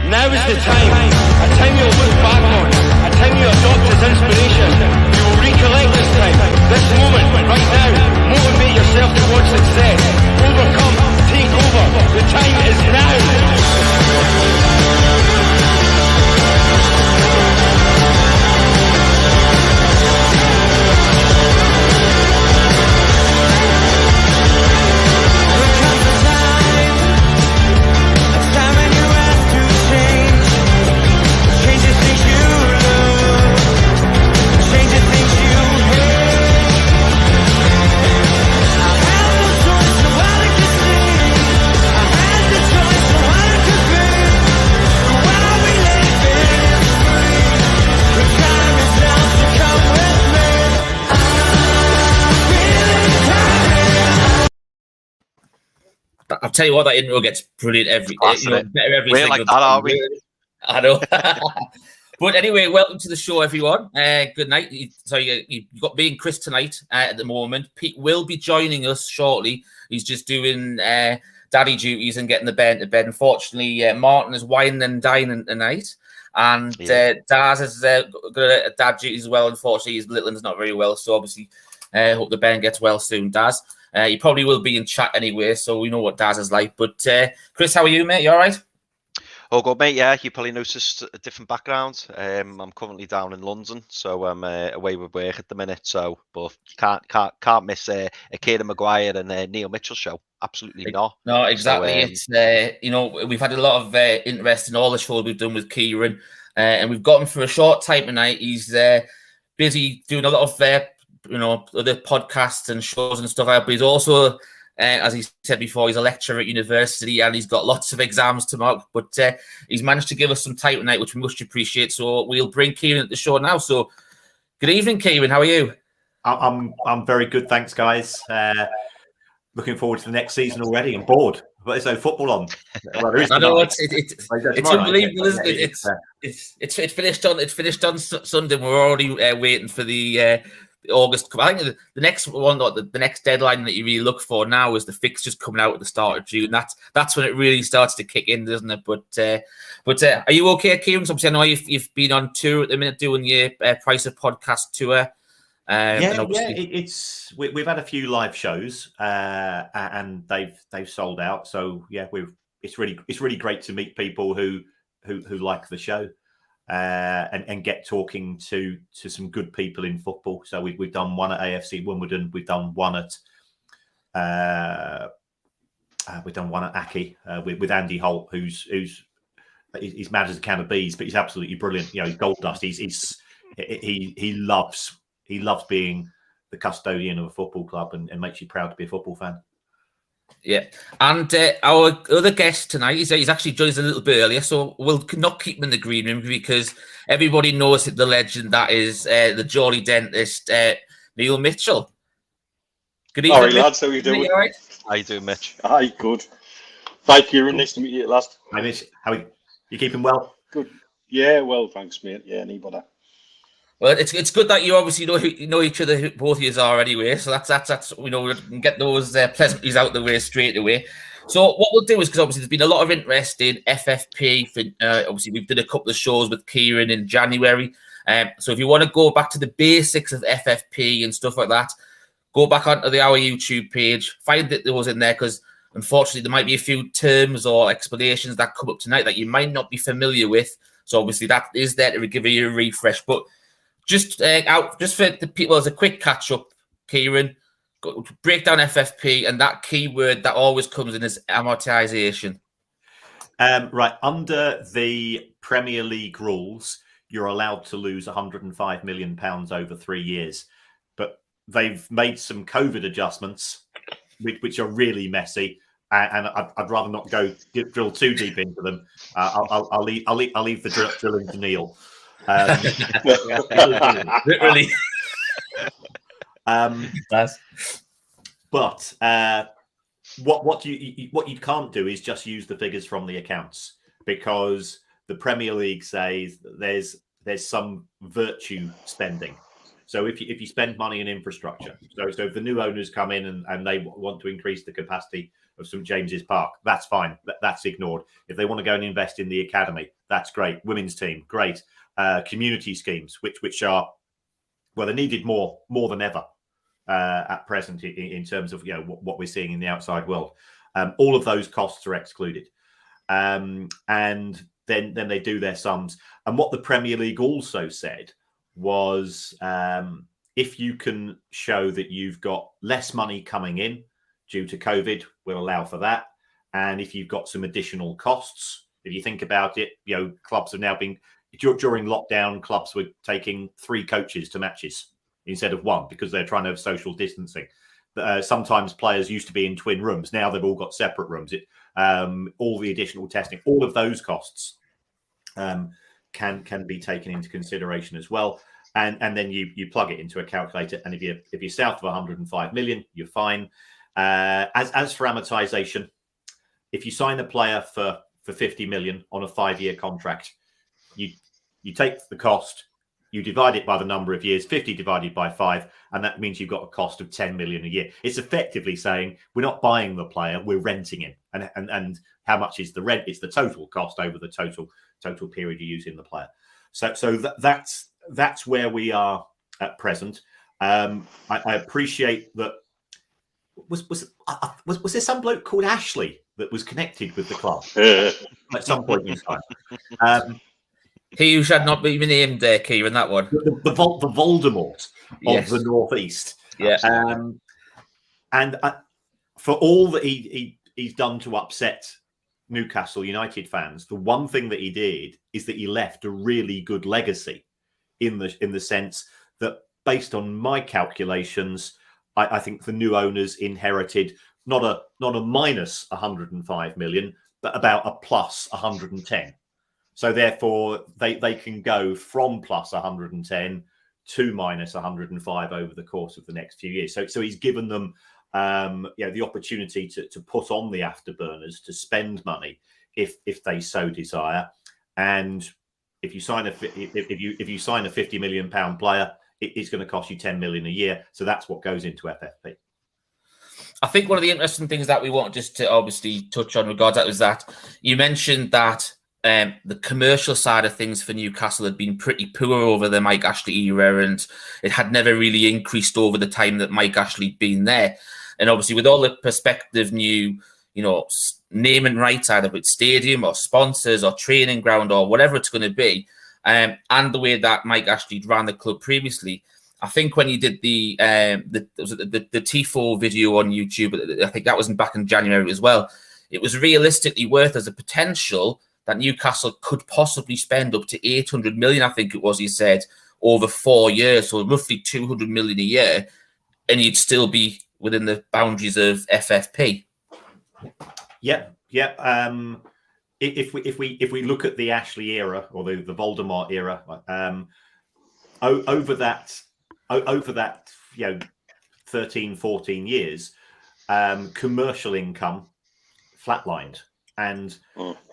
Now is the time, a time you'll look back on, a time you adopt as inspiration. You will recollect this time, this moment, right now. Motivate yourself towards success. Overcome, take over. The time is now. I'll tell you what, that intro gets brilliant better every We're single like that, aren't we? I know. But anyway, welcome to the show, everyone. Good night. You've got me and Chris tonight at the moment. Pete will be joining us shortly. He's just doing daddy duties and getting the bed to bed. Unfortunately, Martin is whining and dining tonight. And Daz has got dad duties as well. Unfortunately, his little one's not very well. So obviously, hope the Ben gets well soon, Daz. He probably will be in chat anyway, so we know what Daz is like. But Chris, how are you, mate? You all right? Oh, good, mate. Yeah, you probably noticed a different background. I'm currently down in London, so I'm away with work at the minute. So, but can't miss a Kieran Maguire and Neil Mitchell show. Absolutely not. No, exactly. So, it's we've had a lot of interest in all the shows we've done with Kieran, and we've got him for a short time tonight. He's busy doing a lot of other podcasts and shows and stuff like that. But he's also, as he said before, he's a lecturer at university and he's got lots of exams to mark. But he's managed to give us some time tonight, which we much appreciate. So we'll bring Kieran at the show now. So good evening, Kieran. How are you? I'm very good, thanks, guys. Looking forward to the next season already. I'm bored, but there's no football on. Well, there is. I know it's unbelievable, isn't it? It's finished on Sunday. We're already waiting for the August. I think the next one, the next deadline that you really look for now is the fixtures coming out at the start of June. That's when it really starts to kick in, doesn't it? But are you okay, Kieran? So obviously, I know you've been on tour at the minute doing your Price of Podcast tour. We've had a few live shows and they've sold out. So yeah, it's really great to meet people who like the show. And get talking to some good people in football. So we've done one at AFC Wimbledon. We've done one at Aki with Andy Holt, who's mad as a can of bees, but he's absolutely brilliant. He's gold dust. He loves being the custodian of a football club and makes you proud to be a football fan. Yeah, and our other guest tonight, he's actually joined us a little bit earlier, so we'll not keep him in the green room because everybody knows the legend that is the Geordie Dentist, Neil Mitchell. Good evening, all right, lads. How are you doing? You all right? How you doing, Mitch? Hi, good. Hi, Kieran. Nice to meet you at last. Hi, Mitch. How are you? You keeping well? Good. Yeah, well, thanks, mate. Yeah, any better. Well, it's good that you obviously know each other, who both of you are anyway. So that's we can get those pleasantries out the way straight away. So what we'll do is, because obviously there's been a lot of interest in FFP. Obviously we've done a couple of shows with Kieran in January. So if you want to go back to the basics of FFP and stuff like that, go back onto our YouTube page, find those in there, because unfortunately there might be a few terms or explanations that come up tonight that you might not be familiar with. So obviously that is there to give you a refresh, but. Just for the people as a quick catch up, Kieran, break down FFP and that key word that always comes in is amortization. Right, under the Premier League rules, you're allowed to lose £105 million over 3 years, but they've made some COVID adjustments, which are really messy, and I'd rather not drill too deep into them. I'll leave the drilling to Neil. Literally. But what you can't do is just use the figures from the accounts, because the Premier League says there's some virtue spending. So if you spend money in infrastructure, so if the new owners come in and they want to increase the capacity St James's Park, that's fine. That's ignored. If they want to go and invest in the academy, that's great. Women's team, great. Community schemes, which are, well, they're needed more than ever at present in terms of what we're seeing in the outside world. All of those costs are excluded, and then they do their sums. And what the Premier League also said was, if you can show that you've got less money coming in due to COVID, we'll allow for that. And if you've got some additional costs, if you think about it, clubs have now been, during lockdown, clubs were taking 3 coaches to matches instead of 1 because they're trying to have social distancing. Sometimes players used to be in twin rooms. Now they've all got separate rooms. All the additional testing, all of those costs can be taken into consideration as well. And then you plug it into a calculator. And if you're south of 105 million, you're fine. As for amortization, if you sign a player for 50 million on a 5-year contract, you take the cost, you divide it by the number of years, 50 divided by 5, and that means you've got a cost of 10 million a year. It's effectively saying we're not buying the player, we're renting him. And how much is the rent? It's the total cost over the total period you're using the player. So that's where we are at present. I appreciate that. Was there some bloke called Ashley that was connected with the club at some point in time? He who should not be named, Kieran, that one. The Voldemort of the Northeast. Yeah. And for all that he's done to upset Newcastle United fans, the one thing that he did is that he left a really good legacy in the sense that, based on my calculations, I think the new owners inherited not a minus 105 million, but about a plus 110. So therefore, they can go from plus 110 to minus 105 over the course of the next few years. So he's given them the opportunity to put on the afterburners, to spend money if they so desire. And if you sign if you sign a 50 million pound player, it's going to cost you 10 million a year. So that's what goes into FFP. I think one of the interesting things that we want just to obviously touch on regards that was that you mentioned that the commercial side of things for Newcastle had been pretty poor over the Mike Ashley era, and it had never really increased over the time that Mike Ashley had been there. And obviously, with all the prospective new, name and rights, either with stadium or sponsors or training ground or whatever it's going to be, and the way that Mike Ashley ran the club previously, I think when he did the Tifo video on YouTube, I think that was back in January as well, it was realistically worth as a potential that Newcastle could possibly spend up to 800 million, I think it was, he said, over 4 years, so roughly 200 million a year, and you'd still be within the boundaries of FFP. Yeah. If we look at the Ashley era or the Voldemort era, over that 13, 14 years, commercial income flatlined, and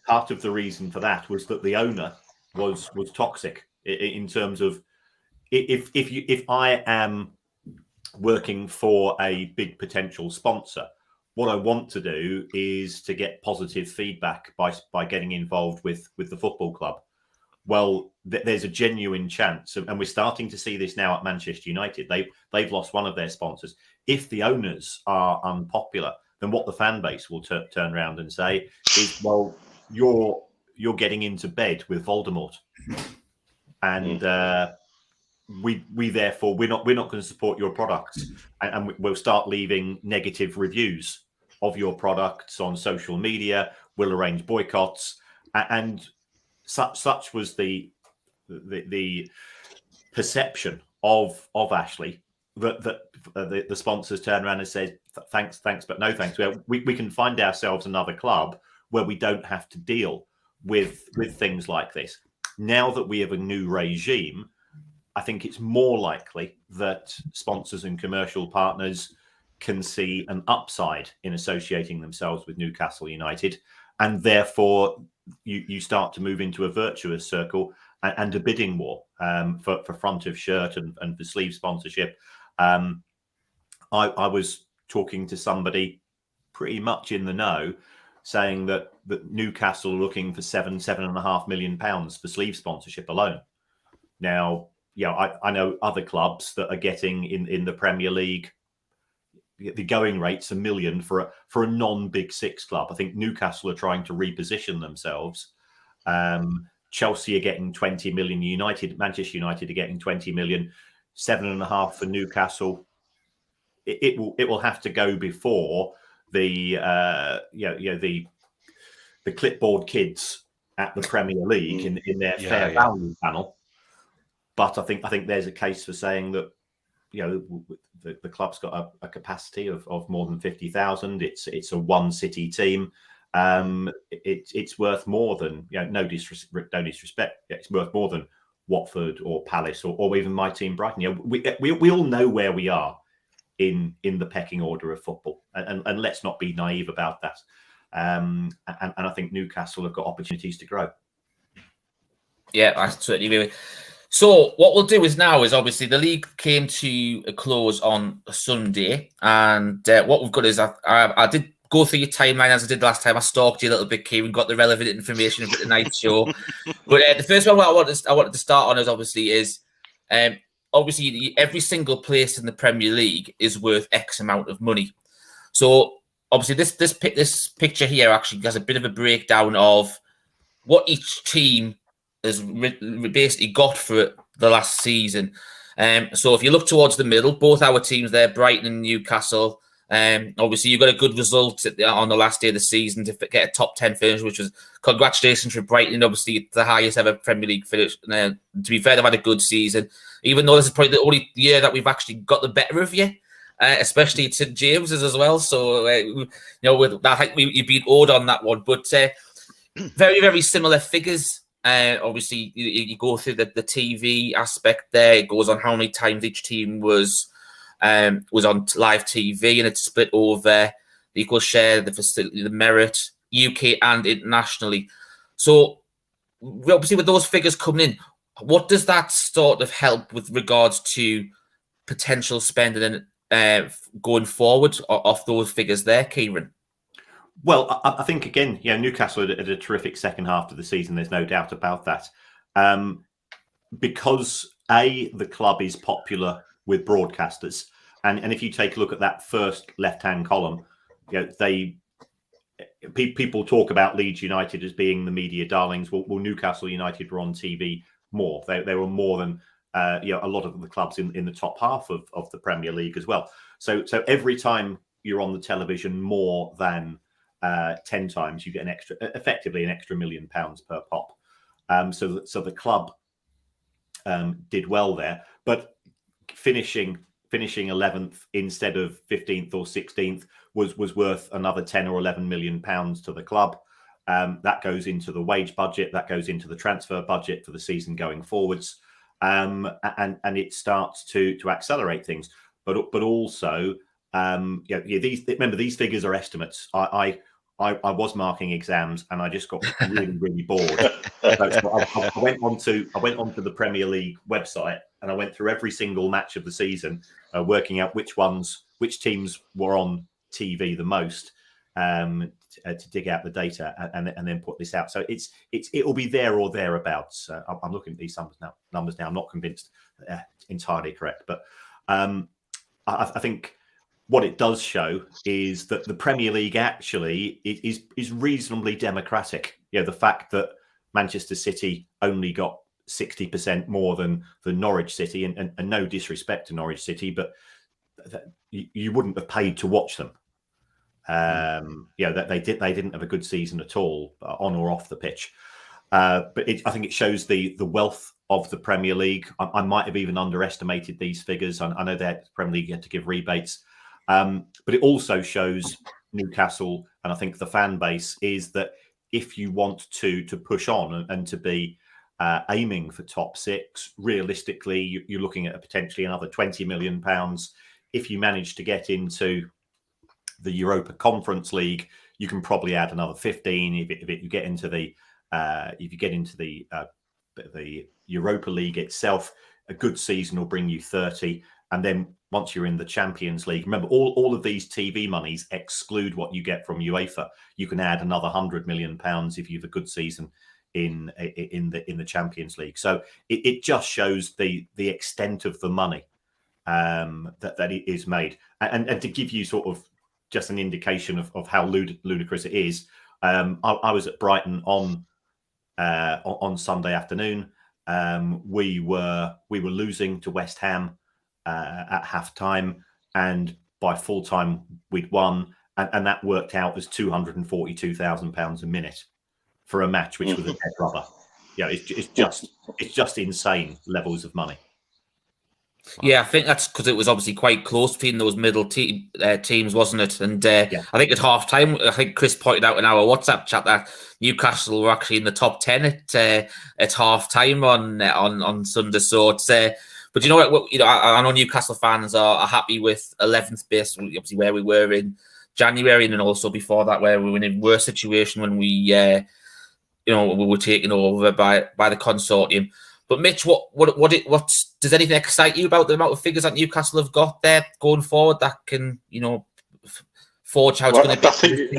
part of the reason for that was that the owner was toxic in terms of, if I am working for a big potential sponsor, what I want to do is to get positive feedback by getting involved with the football club. Well, there's a genuine chance, and we're starting to see this now at Manchester United. They've lost one of their sponsors. If the owners are unpopular, then what the fan base will turn around and say is, well, you're getting into bed with Voldemort, and we therefore we're not going to support your products, and we'll start leaving negative reviews of your products on social media. We'll arrange boycotts, and such was the perception of Ashley that the sponsors turn around and say, thanks, but no thanks. We can find ourselves another club where we don't have to deal with things like this. Now that we have a new regime, I think it's more likely that sponsors and commercial partners can see an upside in associating themselves with Newcastle United, and therefore you start to move into a virtuous circle and a bidding war for front of shirt and for sleeve sponsorship. I was talking to somebody pretty much in the know, saying that Newcastle are looking for £7.5 million for sleeve sponsorship alone. Now, I know other clubs that are getting in the Premier League. The going rate's $1 million for a non-Big Six club. I think Newcastle are trying to reposition themselves. Chelsea are getting 20 million. Manchester United are getting 20 million. 7.5 for Newcastle. It will have to go before the clipboard kids at the Premier League in their fair value panel. But I think there's a case for saying that the club's got a capacity of more than 50,000. It's a one city team. It's worth more than no disrespect. It's worth more than Watford or Palace or even my team Brighton. We all know where we are in the pecking order of football, and let's not be naive about that. And I think Newcastle have got opportunities to grow. Yeah, I certainly agree. So what we'll do is obviously the league came to a close on a Sunday, and what we've got is I did go through your timeline as I did last time. I stalked you a little bit, Kieran, got the relevant information for tonight's show. But the first one I wanted to start on is obviously every single place in the Premier League is worth X amount of money. So obviously this picture here actually has a bit of a breakdown of what each team has basically got for the last season. So if you look towards the middle, both our teams there, Brighton and Newcastle, obviously you got a good result on the last day of the season to get a top 10 finish, which was congratulations for Brighton. Obviously the highest ever Premier League finish. To be fair, they've had a good season, even though this is probably the only year that we've actually got the better of you, especially St James's as well. So with that, I think you've been owed on that one, but very, very similar figures. Obviously you go through the TV aspect there. It goes on how many times each team was on live TV, and it's split over the equal share, the facility, the merit, UK and internationally. So obviously with those figures coming in, what does that sort of help with regards to potential spending going forward off those figures there, Kieran? Well, I think again, Newcastle had a terrific second half of the season. There's no doubt about that. Because the club is popular with broadcasters, and if you take a look at that first left-hand column, people talk about Leeds United as being the media darlings. Well, Newcastle United were on TV more. They were more than a lot of the clubs in the top half of the Premier League as well. So every time you're on the television more than 10 times, you get effectively an extra £1 million per pop. So the club did well there, but finishing 11th instead of 15th or 16th was worth another 10 or 11 million pounds to the club. That goes into the wage budget, that goes into the transfer budget for the season going forwards, and it starts to accelerate things. But also, these figures are estimates. I was marking exams and I just got really, really bored. So I went onto the Premier League website and I went through every single match of the season, working out which teams were on TV the most, to dig out the data and then put this out. So it'll be there or thereabouts. I'm looking at these numbers now. I'm not convinced entirely correct, but I think what it does show is that the Premier League actually is reasonably democratic. The fact that Manchester City only got 60% more than Norwich City, and no disrespect to Norwich City, but you wouldn't have paid to watch them. That they didn't have a good season at all, on or off the pitch. But I think it shows the wealth of the Premier League. I might have even underestimated these figures. I know that the Premier League had to give rebates. But it also shows Newcastle, and I think the fan base, is that if you want to push on and to be aiming for top six, realistically, you're looking at potentially another £20 million. If you manage to get into the Europa Conference League, you can probably add another 15. If you get into the Europa League itself, a good season will bring you 30. And then once you're in the Champions League, remember all of these TV monies exclude what you get from UEFA. You can add another £100 million if you have a good season in the Champions League. So it just shows the extent of the money that it is made. And to give you sort of just an indication of how ludicrous it is, I was at Brighton on Sunday afternoon. We were losing to West Ham at half time, and by full time we'd won, and that worked out as £242,000 a minute for a match which was a dead rubber. Yeah, it's just insane levels of money. Yeah, I think that's because it was obviously quite close between those middle teams, wasn't it? And I think at half time, I think Chris pointed out in our WhatsApp chat that Newcastle were actually in the top 10 at half time on Sunday. So it's but you know what? I know Newcastle fans are happy with 11th base, obviously where we were in January, and then also before that where we were in a worse situation when we were taken over by the consortium. But Mitch, what does anything excite you about the amount of figures that Newcastle have got there going forward that can forge how it's going to be?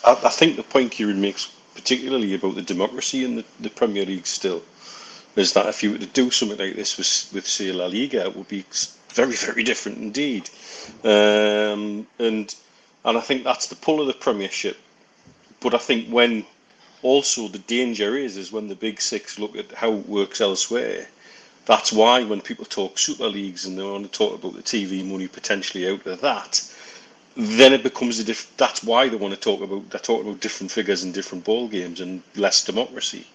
I think the point Kieran makes, particularly about the democracy in the Premier League, still is that if you were to do something like this with say La Liga, it would be very, very different indeed. And I think that's the pull of the Premiership. But I think when also the danger is when the big six look at how it works elsewhere. That's why when people talk Super Leagues and they want to talk about the TV money potentially out of that, then it becomes that's why they want to talk about different figures and different ball games and less democracy.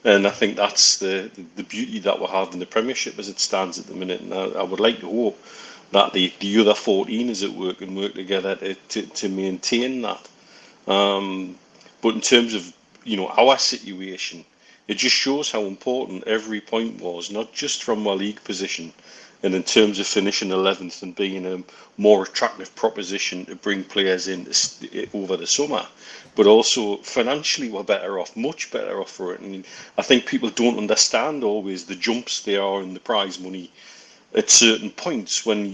And I think that's the beauty that we'll have in the Premiership as it stands at the minute. And I would like to hope that the other 14 is at work and work together to maintain that. But in terms of our situation, it just shows how important every point was, not just from our league position and in terms of finishing 11th and being a more attractive proposition to bring players in over the summer, but also financially we're better off, much better off for it. And I think people don't understand always the jumps there are in the prize money at certain points when,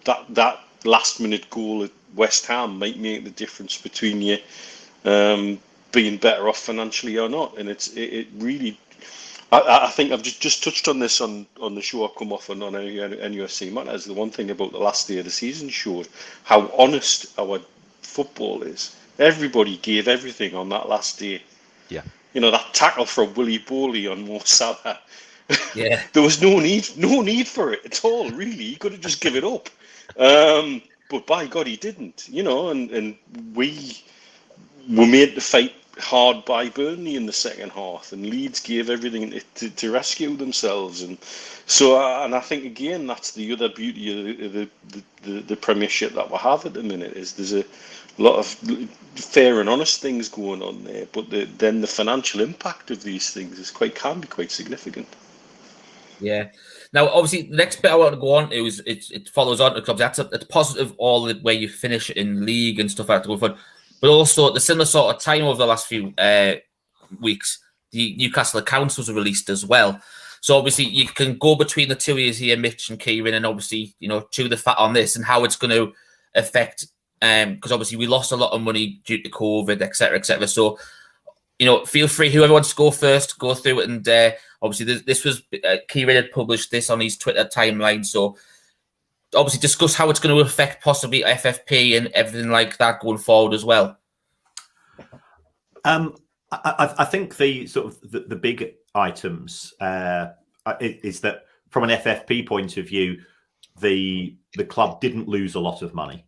that last minute goal at West Ham might make the difference between you being better off financially or not. And it really, I think I've just touched on this on the show I come off on NUFC Matters. The one thing about the last day of the season showed how honest our football is. Everybody gave everything on that last day. Yeah. That tackle from Willy Bowley on Mo Salah. Yeah. There was no need for it at all, really. He could have just given it up. But by God, he didn't, and we were made to fight hard by Burnley in the second half, and Leeds gave everything to rescue themselves. And so, and I think again that's the other beauty of the Premiership that we have at the minute is there's a lot of fair and honest things going on there, but then the financial impact of these things can be quite significant. Yeah. Now, obviously, the next bit I want to go on is it follows on to clubs. It's positive all the way you finish in league and stuff like that to go forward. But also, at the similar sort of time over the last few weeks, the Newcastle accounts was released as well. So obviously, you can go between the two years here, Mitch and Kieran, and obviously, chew the fat on this and how it's going to affect. Because obviously, we lost a lot of money due to COVID, etc., etc. So, feel free, whoever wants to go first, go through it. And obviously, this was Kieran had published this on his Twitter timeline. So, obviously discuss how it's going to affect possibly FFP and everything like that going forward as well. I think the sort of the big items is that from an FFP point of view, the club didn't lose a lot of money,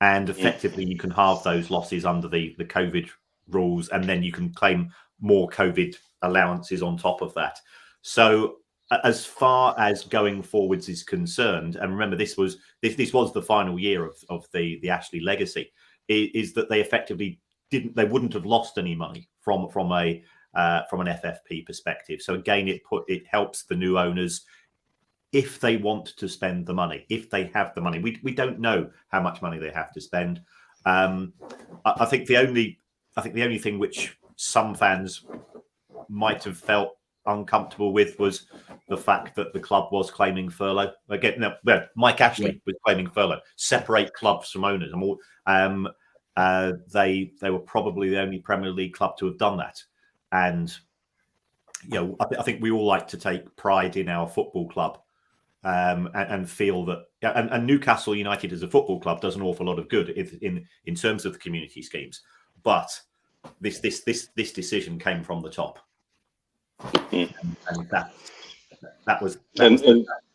and effectively you can halve those losses under the COVID rules, and then you can claim more COVID allowances on top of that. So as far as going forwards is concerned, and remember this was the final year of the Ashley legacy, is that they effectively wouldn't have lost any money from an FFP perspective. So again, it helps the new owners if they want to spend the money, if they have the money. We don't know how much money they have to spend. I think the only thing which some fans might have felt uncomfortable with was the fact that the club was claiming furlough. Again, Mike Ashley was claiming furlough. Separate clubs from owners. They were probably the only Premier League club to have done that. And I think we all like to take pride in our football club, and feel that. And Newcastle United as a football club does an awful lot of good in terms of the community schemes. But this decision came from the top, and that was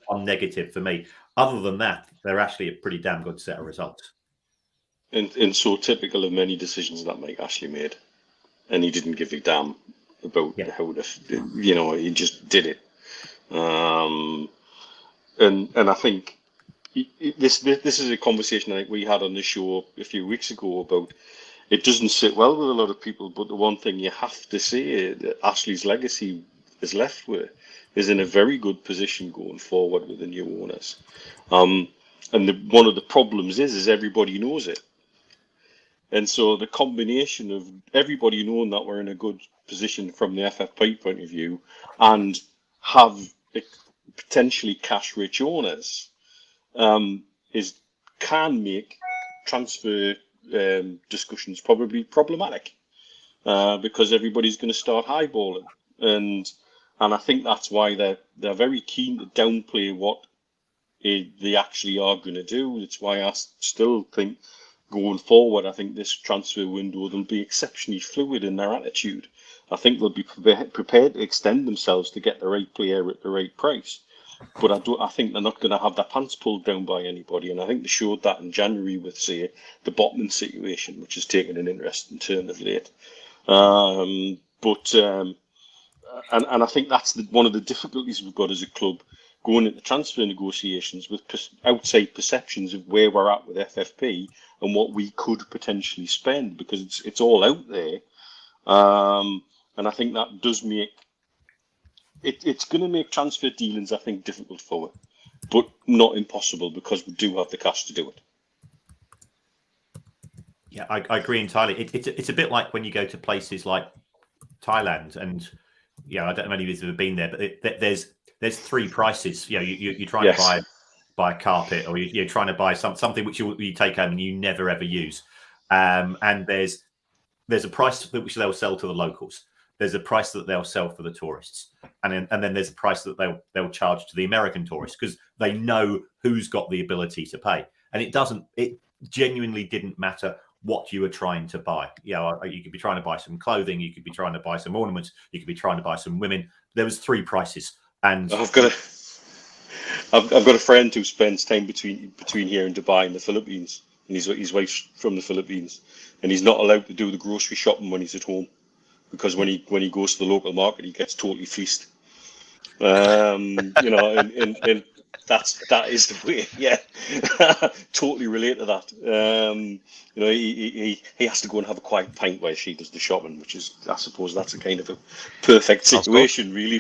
one negative for me. Other than that, they're actually a pretty damn good set of results. And so typical of many decisions that Mike Ashley made, and he didn't give a damn about how he just did it. And I think this is a conversation I think we had on the show a few weeks ago about it doesn't sit well with a lot of people, but the one thing you have to say that Ashley's legacy is left with is in a very good position going forward with the new owners. And one of the problems is everybody knows it. And so the combination of everybody knowing that we're in a good position from the FFP point of view and have potentially cash-rich owners can make transfer discussions probably problematic because everybody's going to start highballing, and I think that's why they're very keen to downplay what they actually are going to do. That's why I still think going forward, I think this transfer window, they'll be exceptionally fluid in their attitude. I think they'll be prepared to extend themselves to get the right player at the right price. But I think they're not going to have their pants pulled down by anybody. And I think they showed that in January with, say, the Botman situation, which has taken an interesting turn of late. And I think that's one of the difficulties we've got as a club going into transfer negotiations with outside perceptions of where we're at with FFP and what we could potentially spend, because it's all out there. And I think that does make it's going to make transfer dealings, I think, difficult for it, but not impossible because we do have the cash to do it. Yeah, I agree entirely. It's a bit like when you go to places like Thailand, and I don't know if any of you have ever been there, but there's three prices. You're trying to buy a carpet, or you're trying to buy something which you take home and you never ever use. And there's a price which they'll sell to the locals. There's a price that they'll sell for the tourists, and then there's a price that they'll charge to the American tourists because they know who's got the ability to pay. And it genuinely didn't matter what you were trying to buy. You could be trying to buy some clothing, you could be trying to buy some ornaments, you could be trying to buy some women. There was three prices. And I've got a friend who spends time between here and Dubai in the Philippines, and his wife's from the Philippines, and he's not allowed to do the grocery shopping when he's at home because when he goes to the local market, he gets totally fleeced. And that is the way. Yeah, totally relate to that. He has to go and have a quiet pint while she does the shopping, which is, I suppose, that's a kind of a perfect situation, really.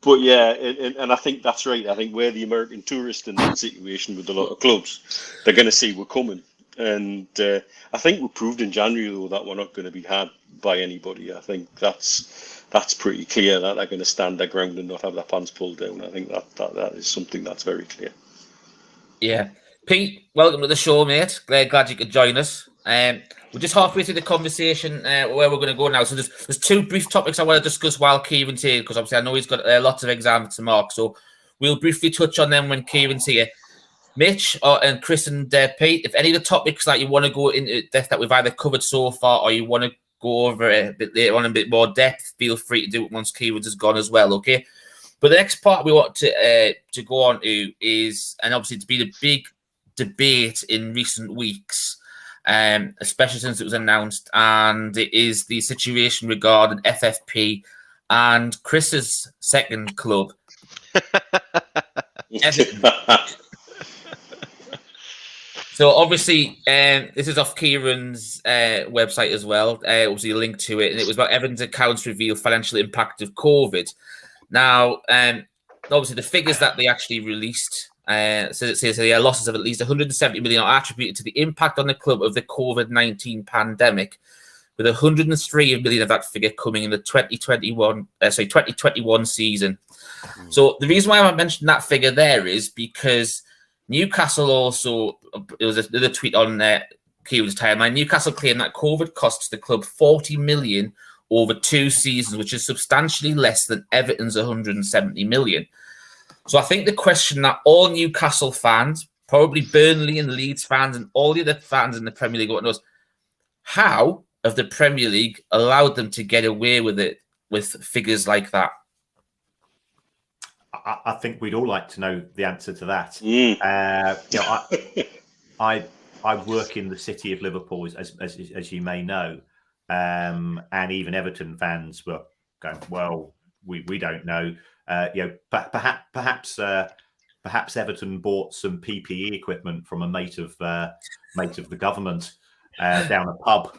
But yeah, and I think that's right. I think we're the American tourist in that situation with a lot of clubs. They're going to see we're coming, and I think we proved in January though that we're not going to be had by anybody. I think that's pretty clear that they're going to stand their ground and not have their pants pulled down. I think that is something that's very clear. Yeah. Pete, welcome to the show, mate. Glad you could join us. We're just halfway through the conversation where we're going to go now. So there's two brief topics I want to discuss while Kieran's here, because obviously I know he's got lots of exams to mark. So we'll briefly touch on them when Kieran's here. Mitch and Chris and Pete, if any of the topics that you want to go into depth that we've either covered so far or you want to go over it a bit later on in a bit more depth, feel free to do it once Kieran's has gone as well, okay? But the next part we want to go on to is, and obviously it's been a big debate in recent weeks, especially since it was announced, and it is the situation regarding FFP and Chris's second club. So obviously, this is off Kieran's website as well. Obviously, a link to it, and it was about Everton's accounts reveal financial impact of COVID. Now, obviously, the figures that they actually released says the losses of at least 170 million are attributed to the impact on the club of the COVID-19 pandemic, with 103 million of that figure coming in the 2021 season. So the reason why I mentioned that figure there is because Newcastle also, there was another tweet on Kieran's timeline, Newcastle claimed that COVID costs the club 40 million over 2 seasons, which is substantially less than Everton's 170 million. So I think the question that all Newcastle fans, probably Burnley and Leeds fans and all the other fans in the Premier League want to know is, how have the Premier League allowed them to get away with it with figures like that? I think we'd all like to know the answer to that. I work in the city of Liverpool, as you may know, and even Everton fans were going, well, we don't know. Perhaps Everton bought some PPE equipment from a mate of the government down a pub.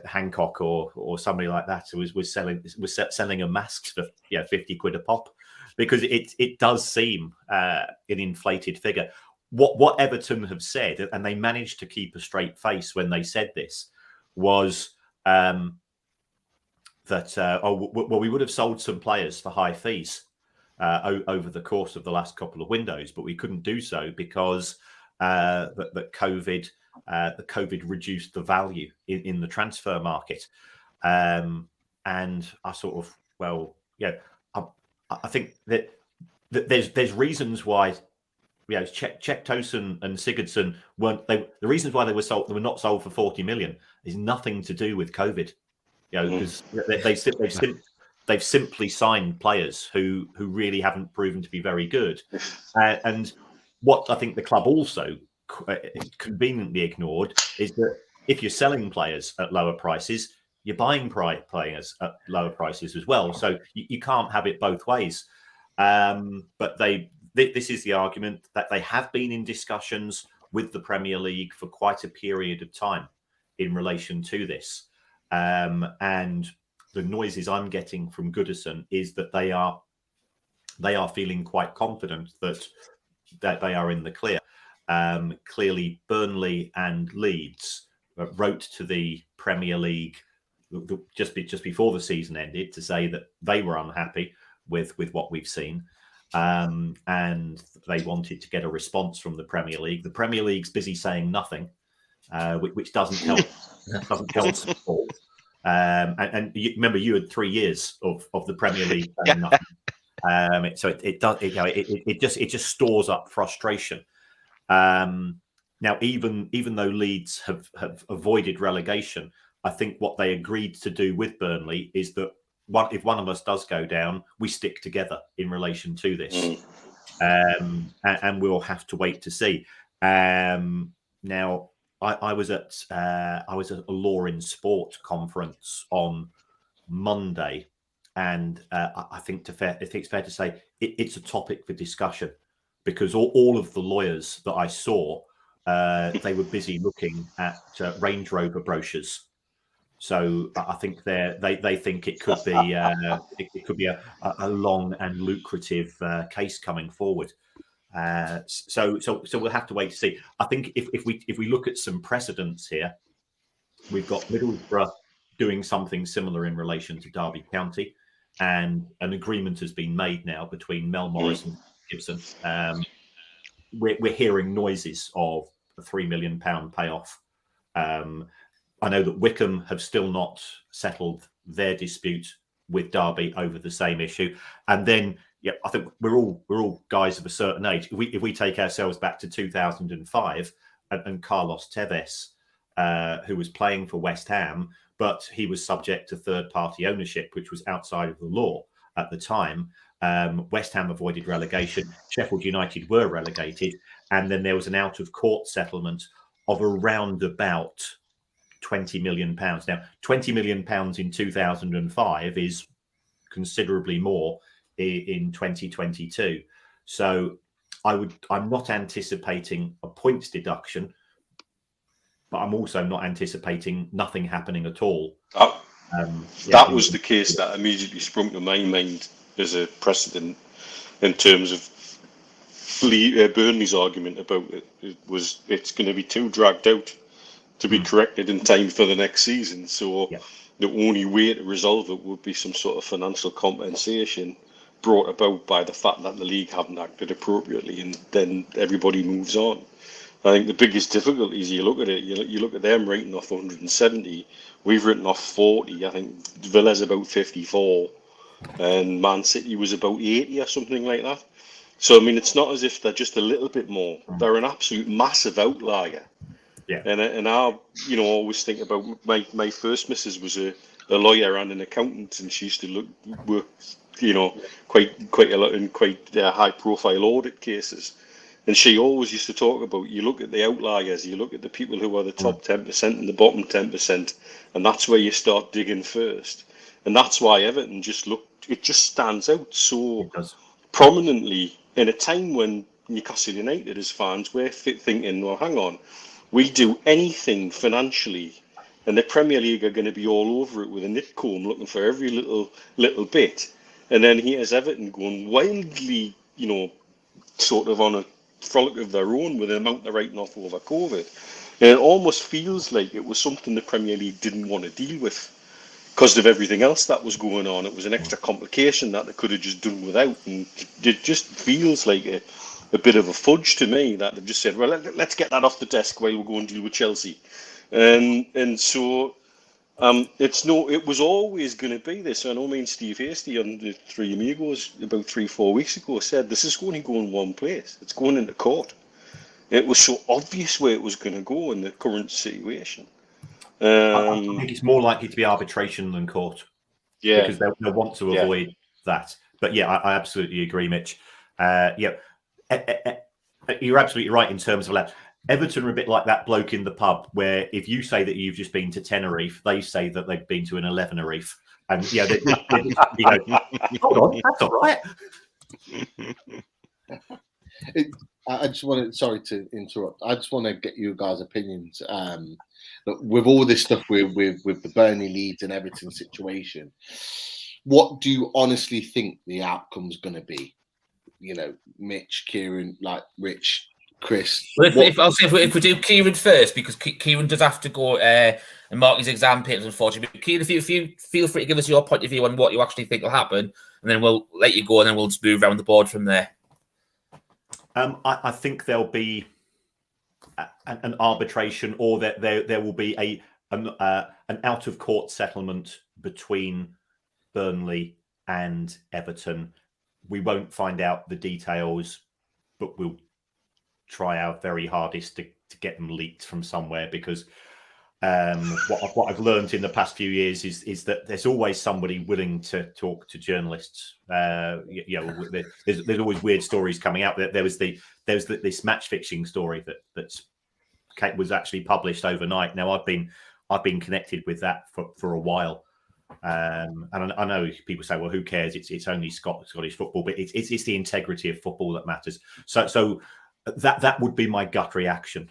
Hancock or somebody like that who was selling a masks for 50 quid a pop, because it does seem an inflated figure. What Everton have said, and they managed to keep a straight face when they said this, was that we would have sold some players for high fees over the course of the last couple of windows, but we couldn't do so because that COVID reduced the value in the transfer market. And I sort of, I think that there's reasons why, Czech Tosun and Sigurdsson weren't. The reasons why they were not sold for 40 million is nothing to do with COVID. Because they've simply signed players who really haven't proven to be very good. And what I think the club also conveniently ignored is that if you're selling players at lower prices, you're buying players at lower prices as well. So you can't have it both ways. But this is the argument that they have been in discussions with the Premier League for quite a period of time in relation to this. And the noises I'm getting from Goodison is that they are feeling quite confident that they are in the clear. Clearly, Burnley and Leeds wrote to the Premier League just before the season ended to say that they were unhappy with what we've seen, and they wanted to get a response from the Premier League. The Premier League's busy saying nothing, which doesn't help. Doesn't help at all. And you remember, you had 3 years of the Premier League saying nothing. So it just stores up frustration. Now, even though Leeds have avoided relegation, I think what they agreed to do with Burnley is that if one of us does go down, we stick together in relation to this, and we'll have to wait to see. Now, I was at a Law in Sport conference on Monday, and I think it's fair to say it's a topic for discussion, because all of the lawyers that I saw, they were busy looking at Range Rover brochures. So I think they think it could be a long and lucrative case coming forward. So we'll have to wait to see. I think if we look at some precedents here, we've got Middlesbrough doing something similar in relation to Derby County, and an agreement has been made now between Mel Morris and Gibson. We're hearing noises of a £3 million payoff. I know that Wickham have still not settled their dispute with Derby over the same issue. And then, I think we're all guys of a certain age. If we take ourselves back to 2005 and Carlos Tevez, who was playing for West Ham, but he was subject to third-party ownership, which was outside of the law at the time. West Ham avoided relegation. Sheffield United were relegated. And then there was an out-of-court settlement of around about £20 million. Now, £20 million in 2005 is considerably more in 2022. So I'm not anticipating a points deduction, but I'm also not anticipating nothing happening at all. That was the case that immediately sprung to my mind as a precedent in terms of Burnley's argument about it was it's going to be too dragged out to be corrected in time for the next season. So Yeah. the only way to resolve it would be some sort of financial compensation brought about by the fact that the league haven't acted appropriately, and then everybody moves on. I think the biggest difficulty is you look at it, you look at them writing off 170, we've written off 40. I think Villa's about 54, and Man City was about 80 or something like that. So, I mean, it's not as if they're just a little bit more. They're an absolute massive outlier. Yeah. And I, always think about my first missus was a lawyer and an accountant, and she used to work, quite a lot in quite high profile audit cases. And she always used to talk about, you look at the outliers, you look at the people who are the top 10% and the bottom 10%, and that's where you start digging first. And that's why Everton it just stands out so prominently in a time when Newcastle United as fans, we're thinking, well, hang on, we do anything financially, and the Premier League are going to be all over it with a nit comb looking for every little bit. And then here's Everton going wildly, sort of on a frolic of their own with the amount they're writing off over COVID. And it almost feels like it was something the Premier League didn't want to deal with because of everything else that was going on. It was an extra complication that they could have just done without. And it just feels like a bit of a fudge to me that they've just said, well, let's get that off the desk while we go and deal with Chelsea. And so it was always going to be this. I know Steve Hasty on the Three Amigos about 3-4 weeks ago said this is going to go in one place. It's going into court. It was so obvious where it was going to go in the current situation. I think it's more likely to be arbitration than court. Yeah, because they'll want to avoid that. But yeah, I absolutely agree, Mitch. You're absolutely right in terms of that. Everton are a bit like that bloke in the pub where if you say that you've just been to Tenerife, they say that they've been to an 11-erife. And hold on, that's all right. I just want to, sorry to interrupt. I just want to get you guys' opinions. Look, with all this stuff with the Burnley, Leeds and Everton situation, what do you honestly think the outcome's going to be? Mitch, Kieran, Rich, Chris. Well, if we do Kieran first, because Kieran does have to go and mark his exam papers, unfortunately. But Kieran, if you feel free to give us your point of view on what you actually think will happen, and then we'll let you go, and then we'll just move around the board from there. I think there'll be an arbitration, or that there will be an out of court settlement between Burnley and Everton. We won't find out the details, but we'll try our very hardest to get them leaked from somewhere, because what I've learned in the past few years is that there's always somebody willing to talk to journalists. There's always weird stories coming out. There was this match fixing story that was actually published overnight. Now I've been connected with that for a while. And I know people say, well, who cares? It's only Scottish football, but it's the integrity of football that matters. So that would be my gut reaction.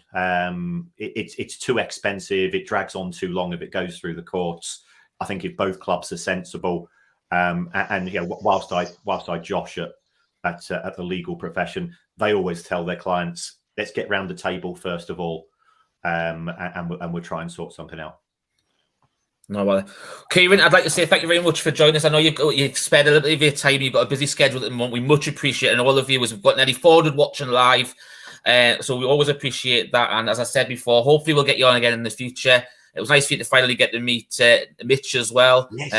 It's too expensive. It drags on too long if it goes through the courts. I think if both clubs are sensible, whilst I josh at the legal profession, they always tell their clients, let's get round the table first of all, and we'll try and sort something out. No, well, Kieran, I'd like to say thank you very much for joining us. I know you've spent a little bit of your time. You've got a busy schedule at the moment. We much appreciate it. And all of you, we've got nearly 400 watching live. So we always appreciate that. And as I said before, hopefully we'll get you on again in the future. It was nice for you to finally get to meet Mitch as well. Yes,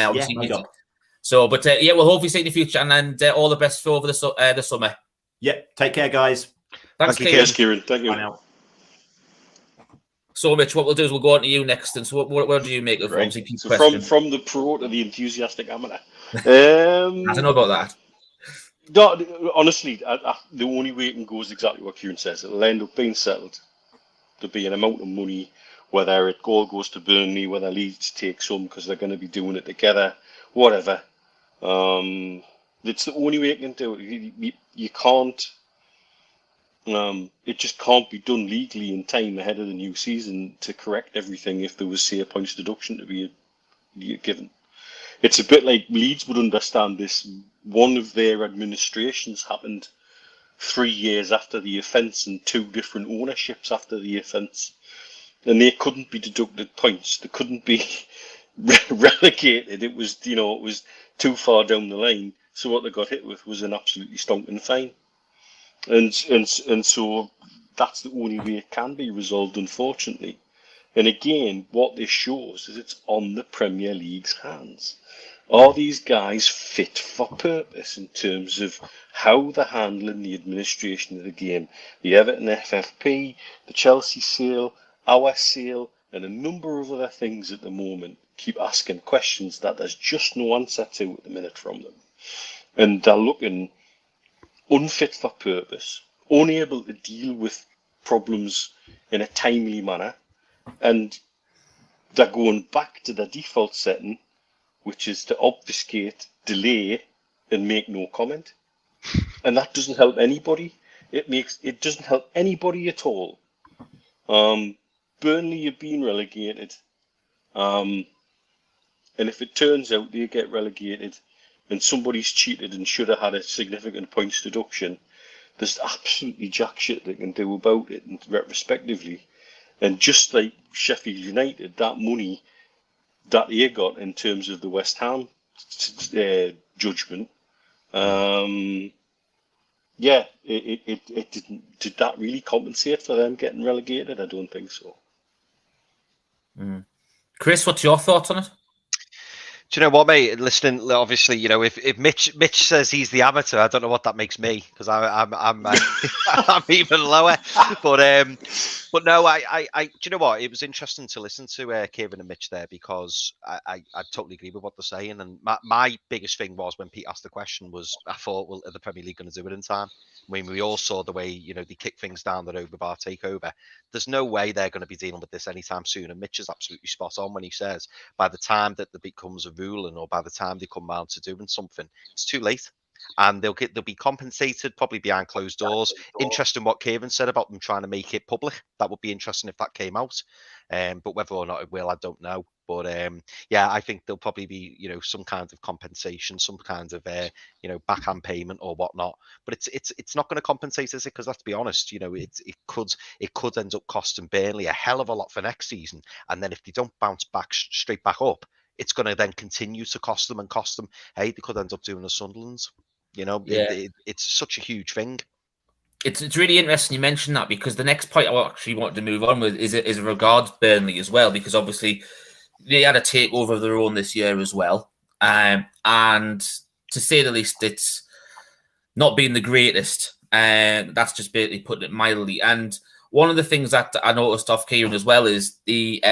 So, but we'll hopefully see you in the future. And then all the best for over the summer. Yeah, take care, guys. Thanks, Kieran. Yes, Kieran. Thank you. Bye now. So, Mitch, what we'll do is we'll go on to you next. And so, what do you make of right. so from the pro to the enthusiastic amateur? I don't know about that. No, honestly, the only way it can go is exactly what Kieran says. It'll end up being settled. There'll be an amount of money, whether it all goes to Burnley, whether Leeds take some because they're going to be doing it together, whatever. It's the only way it can do it. You can't. It just can't be done legally in time ahead of the new season to correct everything if there was, say, a points deduction to be given. It's a bit like Leeds would understand this. One of their administrations happened 3 years after the offence and 2 different ownerships after the offence. and they couldn't be deducted points. They couldn't be relegated. It was, it was too far down the line. So what they got hit with was an absolutely stonking fine, and so that's the only way it can be resolved, unfortunately. And again, what this shows is it's on the Premier League's hands. Are these guys fit for purpose in terms of how they're handling the administration of the game? The Everton FFP, the Chelsea sale, our sale, and a number of other things at the moment keep asking questions that there's just no answer to at the minute from them. And they're looking unfit for purpose, unable to deal with problems in a timely manner, and they're going back to their default setting, which is to obfuscate, delay, and make no comment. And that doesn't help anybody. It doesn't help anybody at all. Burnley have been relegated. And if it turns out they get relegated and somebody's cheated and should have had a significant points deduction, there's absolutely jack shit they can do about it, and retrospectively. And just like Sheffield United, that money that they got in terms of the West Ham judgment, it didn't. Did that really compensate for them getting relegated? I don't think so. Chris, what's your thoughts on it? Do you know what, mate? Listening, obviously, if Mitch says he's the amateur, I don't know what that makes me, because I'm I'm even lower. But no, I do you know what? It was interesting to listen to Kieran and Mitch there, because I totally agree with what they're saying. And my biggest thing was, when Pete asked the question, was I thought, well, are the Premier League going to do it in time? I mean, we all saw the way, they kick things down the road with our takeover. There's no way they're going to be dealing with this anytime soon. And Mitch is absolutely spot on when he says, by the time that there becomes a ruling, or by the time they come round to doing something, it's too late. And they'll be compensated, probably behind closed doors. Interesting what Kieran said about them trying to make it public. That would be interesting if that came out. But whether or not it will, I don't know. But I think there'll probably be, some kind of compensation, some kind of backhand payment or whatnot. But it's not going to compensate, is it? Because let's be honest, it could end up costing Burnley a hell of a lot for next season. And then if they don't bounce back straight back up, it's going to then continue to cost them. Hey, they could end up doing the Sunderlands. It's such a huge thing. It's really interesting you mentioned that, because the next point I actually wanted to move on with is regards Burnley as well, because obviously they had a takeover of their own this year as well. And to say the least, it's not been the greatest. And that's just basically putting it mildly. And one of the things that I noticed off Kieran as well is they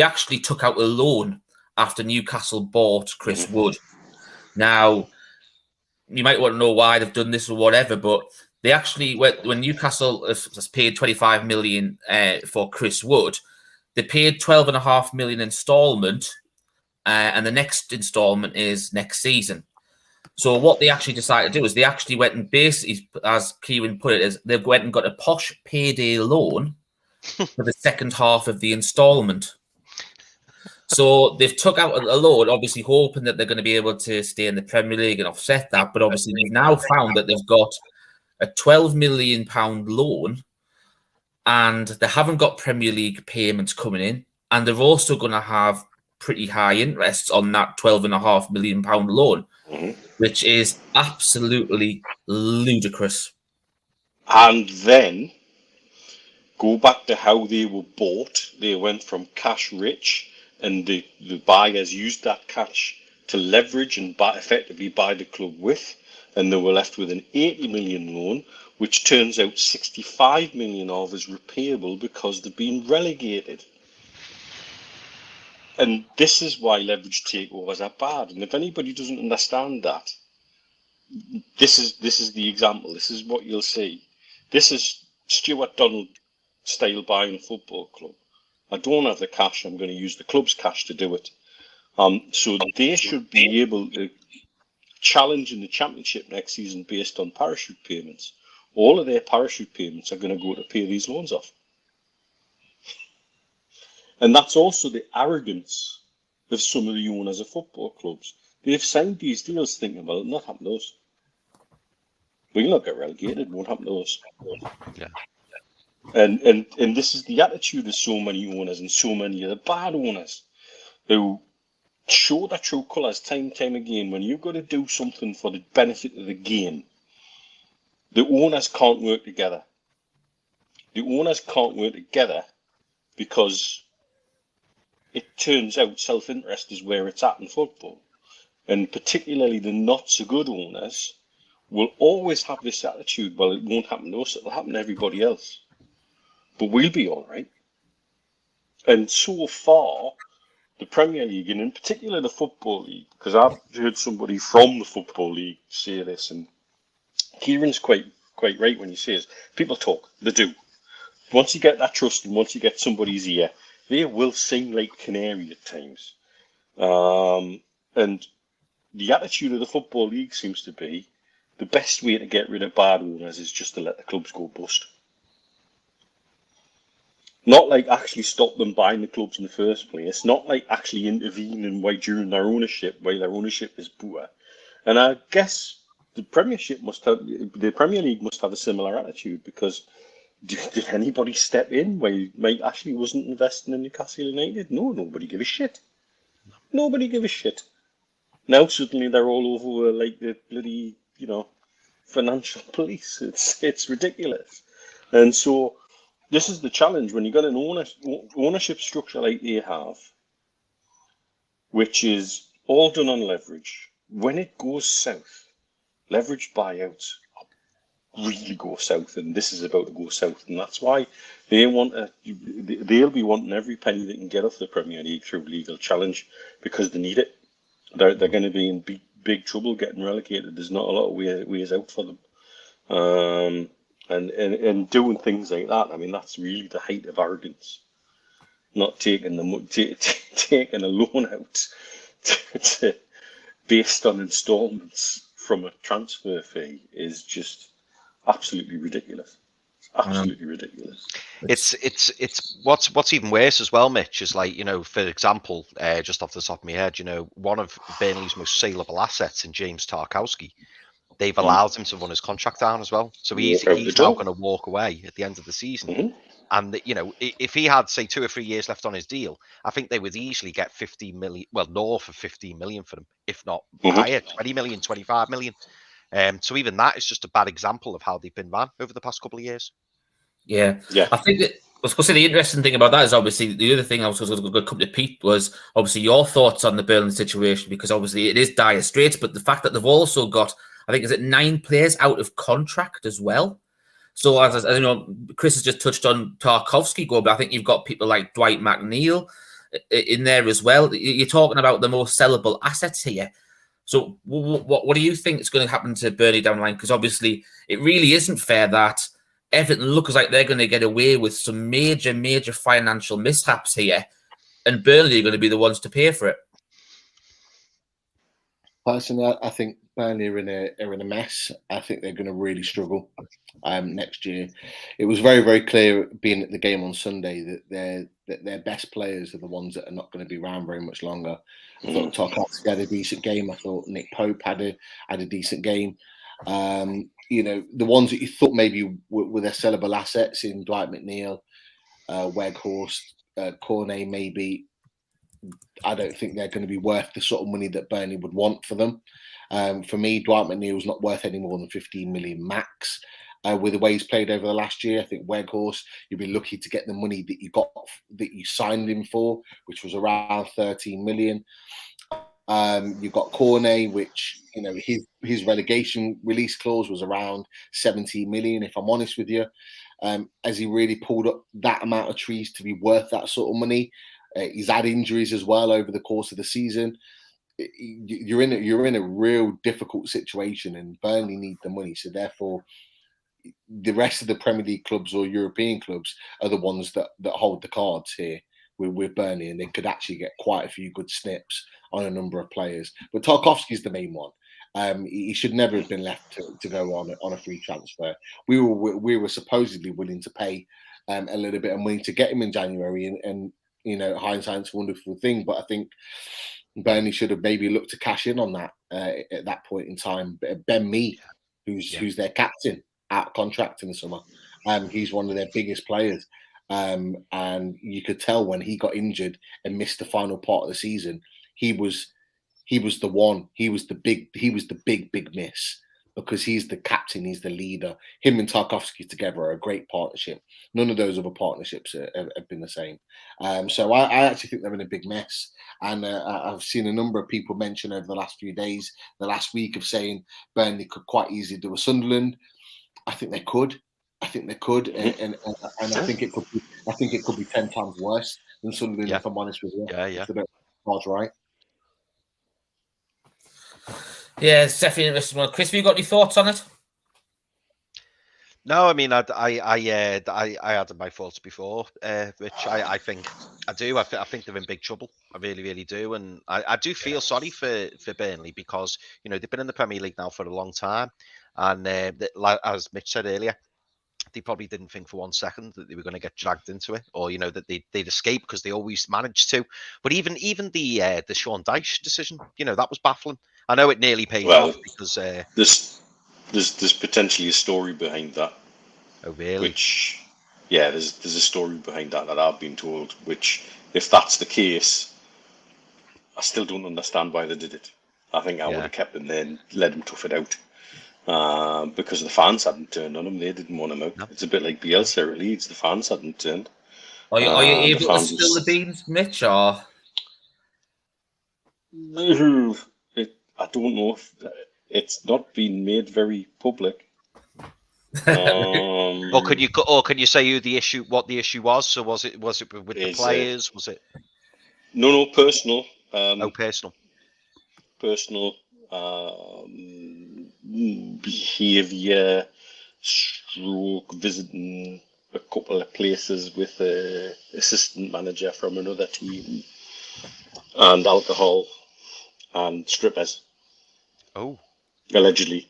actually took out a loan after Newcastle bought Chris Wood. Now, you might want to know why they've done this or whatever, but they actually, when Newcastle has paid 25 million for Chris Wood, they paid 12.5 million installment, and the next installment is next season. So what they actually decided to do is they actually went and basically, as Kieran put it, they went and got a posh payday loan for the second half of the installment. So they've took out a loan, obviously hoping that they're going to be able to stay in the Premier League and offset that. But obviously they've now found that they've got a £12 million loan, and they haven't got Premier League payments coming in. And they're also going to have pretty high interest on that £12.5 million loan, which is absolutely ludicrous. And then go back to how they were bought. They went from cash rich, and the buyers used that cash to leverage and effectively buy the club with, and they were left with an 80 million loan, which turns out 65 million of is repayable because they've been relegated. And this is why leverage takeovers are bad. And if anybody doesn't understand that, this is the example. This is what you'll see. This is Stuart Donald style buying a football club. I don't have the cash. I'm going to use the club's cash to do it. So they should be able to challenge in the championship next season based on parachute payments. All of their parachute payments are going to go to pay these loans off. And that's also the arrogance of some of the owners of football clubs. They've signed these deals thinking, well, it'll not happen to us. We'll not get relegated. It won't happen to us. Yeah. And this is the attitude of so many owners and so many of the bad owners who show their true colours time and time again. When you've got to do something for the benefit of the game, the owners can't work together. The owners can't work together because it turns out self-interest is where it's at in football. And particularly the not so good owners will always have this attitude, well, it won't happen to us, it'll happen to everybody else. But we'll be all right. And so far, the Premier League, and in particular the Football League, because I've heard somebody from the Football League say this, and Kieran's quite right when he says, people talk, they do. Once you get that trust and once you get somebody's ear, they will sing like canary at times. And the attitude of the Football League seems to be the best way to get rid of bad owners is just to let the clubs go bust. Not like actually stop them buying the clubs in the first place. Not like actually intervening during their ownership, while their ownership is poor. And I guess the Premier League must have a similar attitude, because did anybody step in while Mike Ashley wasn't investing in Newcastle United? No, nobody gave a shit. Nobody gave a shit. Now suddenly they're all over like the bloody, financial police. It's ridiculous. And so this is the challenge when you got an ownership structure like they have, which is all done on leverage. When it goes south, leveraged buyouts really go south, and this is about to go south, and that's why they'll be wanting every penny they can get off the Premier League through legal challenge, because they need it. They're going to be in big trouble getting relegated. There's not a lot of ways out for them, and doing things like that. I mean, that's really the height of arrogance. Not taking taking a loan out based on instalments from a transfer fee is just absolutely ridiculous. Absolutely ridiculous. It's what's even worse as well, Mitch, is like, for example, just off the top of my head, one of Burnley's most saleable assets in James Tarkowski, they've allowed him to run his contract down as well. So he's now going to walk away at the end of the season. Mm-hmm. And if he had, say, 2 or 3 years left on his deal, I think they would easily get 15 million, well, north of 15 million for him, if not higher, 20 million, 25 million. So even that is just a bad example of how they've been run over the past couple of years. Yeah. I think that I was going to say the interesting thing about that is obviously the other thing I was going to come to Pete was obviously your thoughts on the Burnley situation, because obviously it is dire straits, but the fact that they've also got, I think, is it 9 players out of contract as well. So as you know, Chris has just touched on Tarkowski going, but I think you've got people like Dwight McNeil in there as well. You're talking about the most sellable assets here. So what do you think is going to happen to Burnley down the line? Because obviously it really isn't fair that Everton looks like they're going to get away with some major financial mishaps here, and Burnley are going to be the ones to pay for it. Personally, I think Burnley are in a mess. I think they're going to really struggle next year. It was very clear being at the game on Sunday that their best players are the ones that are not going to be around very much longer. I thought Tarkowski had a decent game. I thought Nick Pope had a decent game. The ones that you thought maybe were their sellable assets in Dwight McNeil, Weghorst, Cornet, maybe. I don't think they're going to be worth the sort of money that Burnley would want for them. For me, Dwight McNeil's not worth any more than 15 million max. With the way he's played over the last year, I think Weghorst, you'd be lucky to get the money that you signed him for, which was around 13 million. You've got Cornet, which his relegation release clause was around 17 million. If I'm honest with you, has he really pulled up that amount of trees to be worth that sort of money? He's had injuries as well over the course of the season. You're in a real difficult situation, and Burnley need the money. So therefore, the rest of the Premier League clubs or European clubs are the ones that hold the cards here with Burnley, and they could actually get quite a few good snips on a number of players. But Tarkowski's the main one. He should never have been left to go on a free transfer. We were supposedly willing to pay a little bit of money to get him in January, and hindsight's a wonderful thing, but I think Burnley should have maybe looked to cash in on that at that point in time. Ben Mee, who's their captain, out of contract in the summer. He's one of their biggest players. And you could tell when he got injured and missed the final part of the season, he was the one. He was the big miss, because he's the captain, he's the leader. Him and Tarkowski together are a great partnership. None of those other partnerships have been the same. So I actually think they're in a big mess. And I've seen a number of people mention over the last few days, the last week, of saying Burnley could quite easily do a Sunderland. I think they could. And I think it could be 10 times worse than Sunderland, if I'm honest with you. Yeah. That's right. Yeah, it's definitely an interesting one. Chris, have you got any thoughts on it? No, I mean, I had my thoughts before, which I think I do. I think they're in big trouble. I really, really do, and I do feel sorry for Burnley, because they've been in the Premier League now for a long time, and as Mitch said earlier, they probably didn't think for 1 second that they were going to get dragged into it, or that they'd escape, because they always managed to. But even the Sean Dyche decision, that was baffling. I know it nearly paid off, because there's potentially a story behind that. Oh, really? Which, yeah, there's a story behind that I've been told. Which, if that's the case, I still don't understand why they did it. I think I would have kept him there and let him tough it out. Because the fans hadn't turned on him, they didn't want him out. No. It's a bit like Bielsa at Leeds. The fans hadn't turned. Are you able to spill the beans, Mitch? Or I don't know if it's not been made very public. Or can you say what the issue was? So was it with the players? Was it? No, personal. Personal. Personal behaviour, stroke visiting a couple of places with an assistant manager from another team, and alcohol and strippers. Oh, allegedly.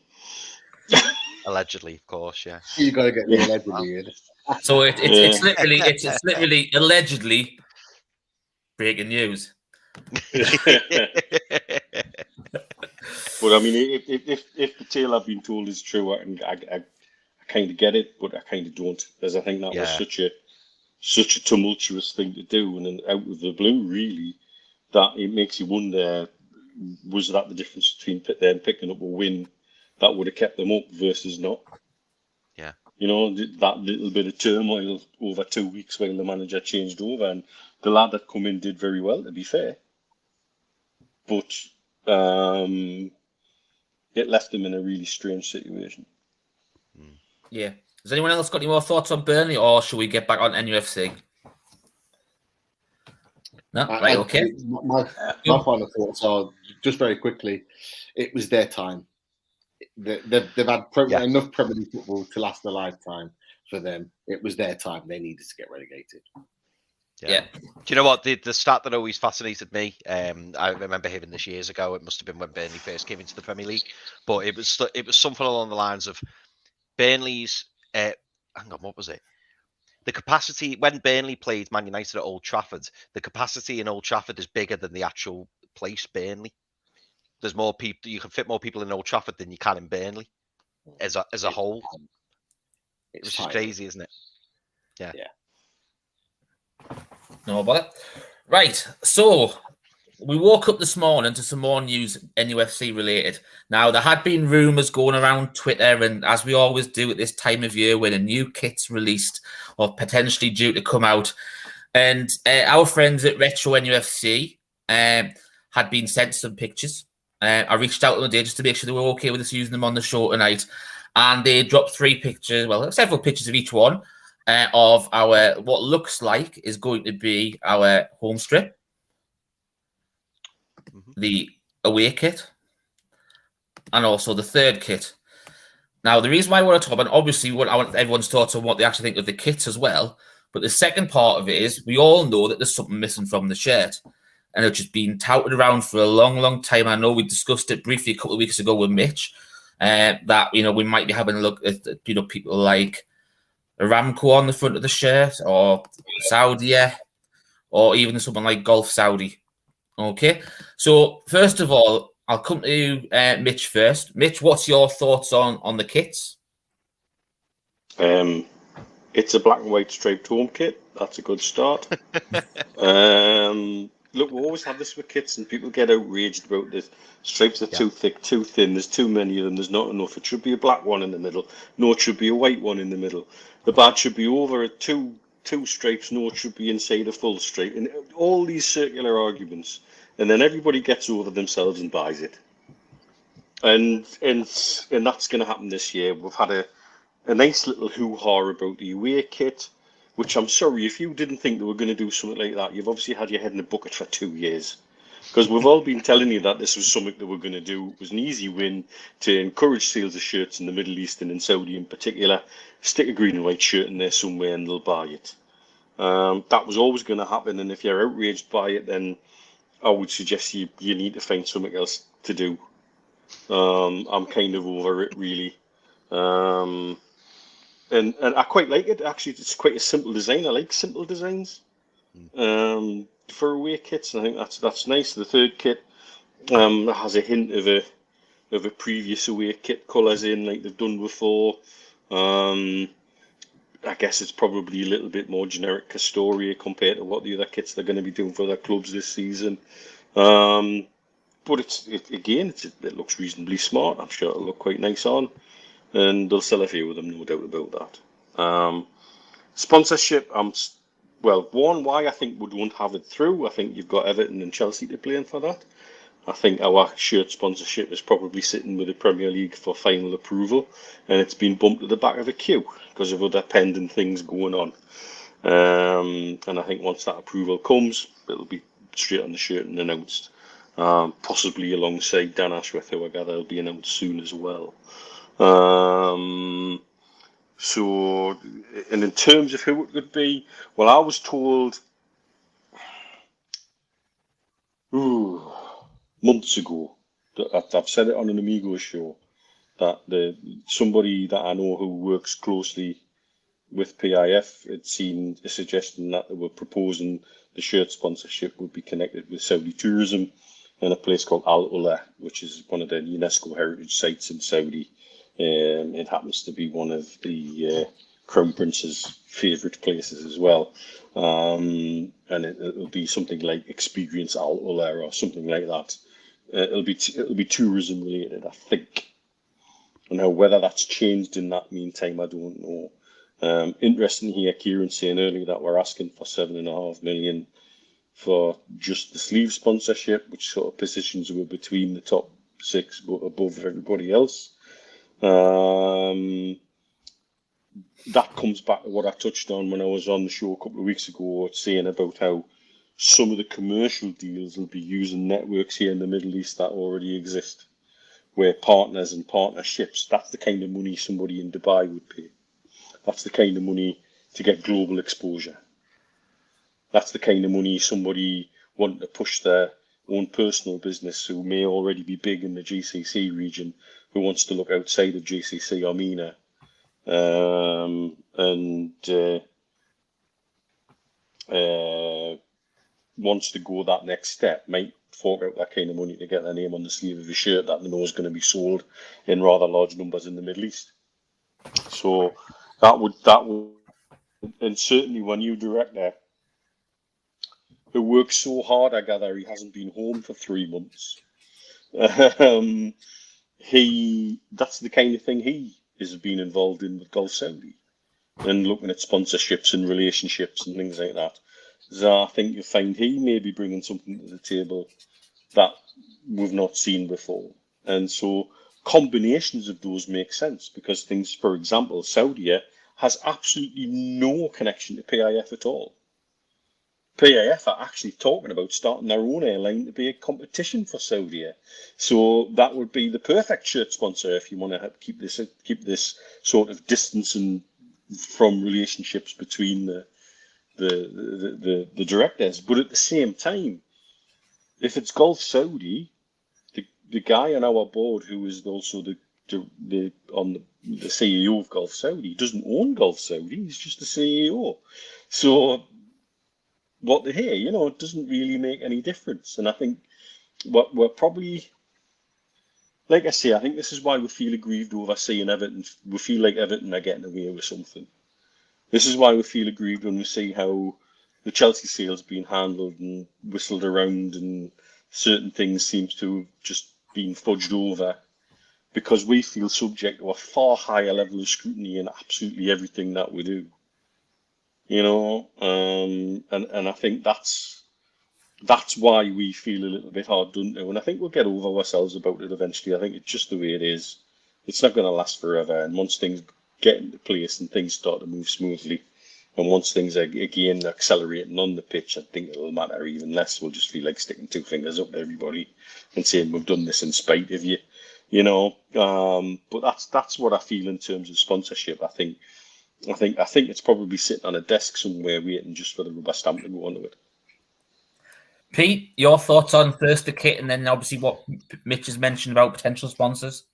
Allegedly, of course, yeah. You got to get the allegedly in. So it's literally allegedly breaking news. But I mean, if the tale I've been told is true, I kind of get it, but I kind of don't, because I think that was such a tumultuous thing to do, and then out of the blue, really, that it makes you wonder: was that the difference between them picking up a win that would have kept them up versus not? Yeah. That little bit of turmoil over 2 weeks while the manager changed over, and the lad that come in did very well, to be fair. But it left them in a really strange situation. Yeah. Has anyone else got any more thoughts on Burnley, or should we get back on NUFC? No? Right, okay. My final thoughts are, just very quickly, it was their time. They've had enough Premier League football to last a lifetime for them. It was their time. They needed to get relegated. Yeah. Do you know what? The stat that always fascinated me, I remember hearing this years ago, it must have been when Burnley first came into the Premier League, but it was something along the lines of Burnley's, what was it? The capacity, when Burnley played Man United at Old Trafford, the capacity in Old Trafford is bigger than the actual place, Burnley. There's more people, you can fit more people in Old Trafford than you can in Burnley as a whole. Which is crazy, isn't it? Yeah. No bother. Right, so we woke up this morning to some more news NUFC related. Now, there had been rumours going around Twitter, and as we always do at this time of year when a new kit's released or potentially due to come out, and our friends at Retro NUFC had been sent some pictures. I reached out to them today just to make sure they were okay with us using them on the show tonight, and they dropped 3 pictures, well, several pictures of each one, of our, what looks like is going to be our home strip, the away kit, and also the third kit. Now, the reason why I want to talk about, obviously, I want everyone's thoughts on what they actually think of the kits as well, but the second part of it is we all know that there's something missing from the shirt, and it's just been touted around for a long, long time. I know we discussed it briefly a couple of weeks ago with Mitch, that, we might be having a look at, people like Aramco on the front of the shirt, or Saudia, or even someone like Gulf Saudi. Okay, so first of all, I'll come to Mitch first. Mitch, what's your thoughts on the kits? It's a black and white striped home kit. That's a good start. Look, we always have this with kits, and people get outraged about this. Stripes are too thick, too thin. There's too many of them. There's not enough. It should be a black one in the middle. No, it should be a white one in the middle. The badge should be over at two stripes. No, it should be inside a full stripe. And all these circular arguments, and then everybody gets over themselves and buys it. And that's going to happen this year. We've had a nice little hoo-ha about the away kit, which I'm sorry, if you didn't think they were going to do something like that, you've obviously had your head in a bucket for 2 years. Because we've all been telling you that this was something they were going to do. It was an easy win to encourage sales of shirts in the Middle East and in Saudi in particular. Stick a green and white shirt in there somewhere and they'll buy it. That was always going to happen, and if you're outraged by it, then I would suggest you need to find something else to do. I'm kind of over it, really. And I quite like it. Actually, it's quite a simple design. I like simple designs for away kits. I think that's nice. The third kit has a hint of a previous away kit colours in, like they've done before. I guess it's probably a little bit more generic Castoria compared to what the other kits they're going to be doing for their clubs this season. But it looks reasonably smart. I'm sure it'll look quite nice on, and they'll sell a few of them, no doubt about that. Sponsorship, why I think we won't have it through. I think you've got Everton and Chelsea to blame for that. I think our shirt sponsorship is probably sitting with the Premier League for final approval, and it's been bumped to the back of a queue because of other pending things going on. And I think once that approval comes, it'll be straight on the shirt and announced. Possibly alongside Dan Ashworth, who I gather will be announced soon as well. So, and in terms of who it would be, well, I was told months ago, that I've said it on an Amigo show, that somebody that I know who works closely with PIF had seen a suggestion that they were proposing the shirt sponsorship would be connected with Saudi tourism and a place called Al Ula, which is one of the UNESCO heritage sites in Saudi. It happens to be one of the Crown Prince's favourite places as well. And it'll be something like Experience Al Ula or something like that. It'll be tourism related, I think. Now, whether that's changed in that meantime, I don't know. Interesting here, Kieran saying earlier that we're asking for $7.5 million for just the sleeve sponsorship, which sort of positions you between the top six, but above everybody else. That comes back to what I touched on when I was on the show a couple of weeks ago, saying about how some of the commercial deals will be using networks here in the Middle East that already exist, where partners and partnerships, that's the kind of money somebody in Dubai would pay. That's the kind of money to get global exposure. That's the kind of money somebody wanting to push their own personal business who may already be big in the GCC region, who wants to look outside of GCC or MENA, wants to go that next step, might fork out that kind of money to get their name on the sleeve of a shirt that they know is going to be sold in rather large numbers in the Middle East. So that would, and certainly when you director who works so hard, I gather he hasn't been home for 3 months. That's the kind of thing he has been involved in with Gulf Saudi and looking at sponsorships and relationships and things like that. So I think you'll find he may be bringing something to the table that we've not seen before. And so combinations of those make sense because things, for example, Saudi has absolutely no connection to PIF at all. PIF are actually talking about starting their own airline to be a competition for Saudi. So that would be the perfect shirt sponsor if you want to keep this sort of distance and from relationships between the directors. But at the same time, if it's Gulf Saudi, the guy on our board who is also the CEO of Gulf Saudi doesn't own Gulf Saudi. He's just the CEO. So what they hear, it doesn't really make any difference. And I think what we're probably, like I say, I think this is why we feel aggrieved over seeing Everton. We feel like Everton are getting away with something. This is why we feel aggrieved when we see how the Chelsea sale's been handled and whistled around, and certain things seems to have just been fudged over, because we feel subject to a far higher level of scrutiny in absolutely everything that we do. You know, and I think that's why we feel a little bit hard done to, and I think we'll get over ourselves about it eventually. I think it's just the way it is. It's not going to last forever, and once things get into place and things start to move smoothly, and once things are again accelerating on the pitch, I think it'll matter even less. We'll just feel like sticking two fingers up to everybody and saying we've done this in spite of you, you know. But that's what I feel in terms of sponsorship. I think it's probably sitting on a desk somewhere waiting just for the rubber stamp to go onto it. Pete, your thoughts on first the kit, and then obviously what Mitch has mentioned about potential sponsors?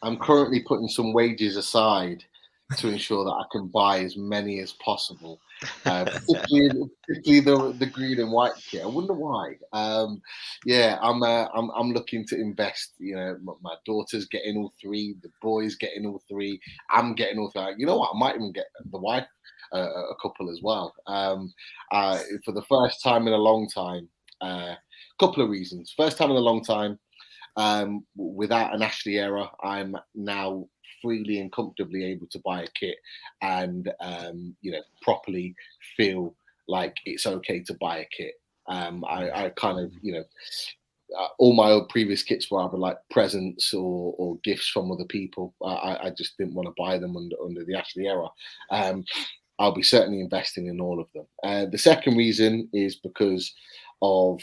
I'm currently putting some wages aside to ensure that I can buy as many as possible, particularly the green and white kit. I wonder why. Yeah, I'm looking to invest. You know, my daughter's getting all three, the boys getting all three, I'm getting all three. You know what? I might even get the wife a couple as well. For the first time in a long time, couple of reasons. First time in a long time. Without an Ashley error, I'm now freely and comfortably able to buy a kit and properly feel like it's okay to buy a kit. I kind of, all my old previous kits were either like presents or gifts from other people. I just didn't want to buy them under the Ashley era. I'll be certainly investing in all of them. The second reason is because of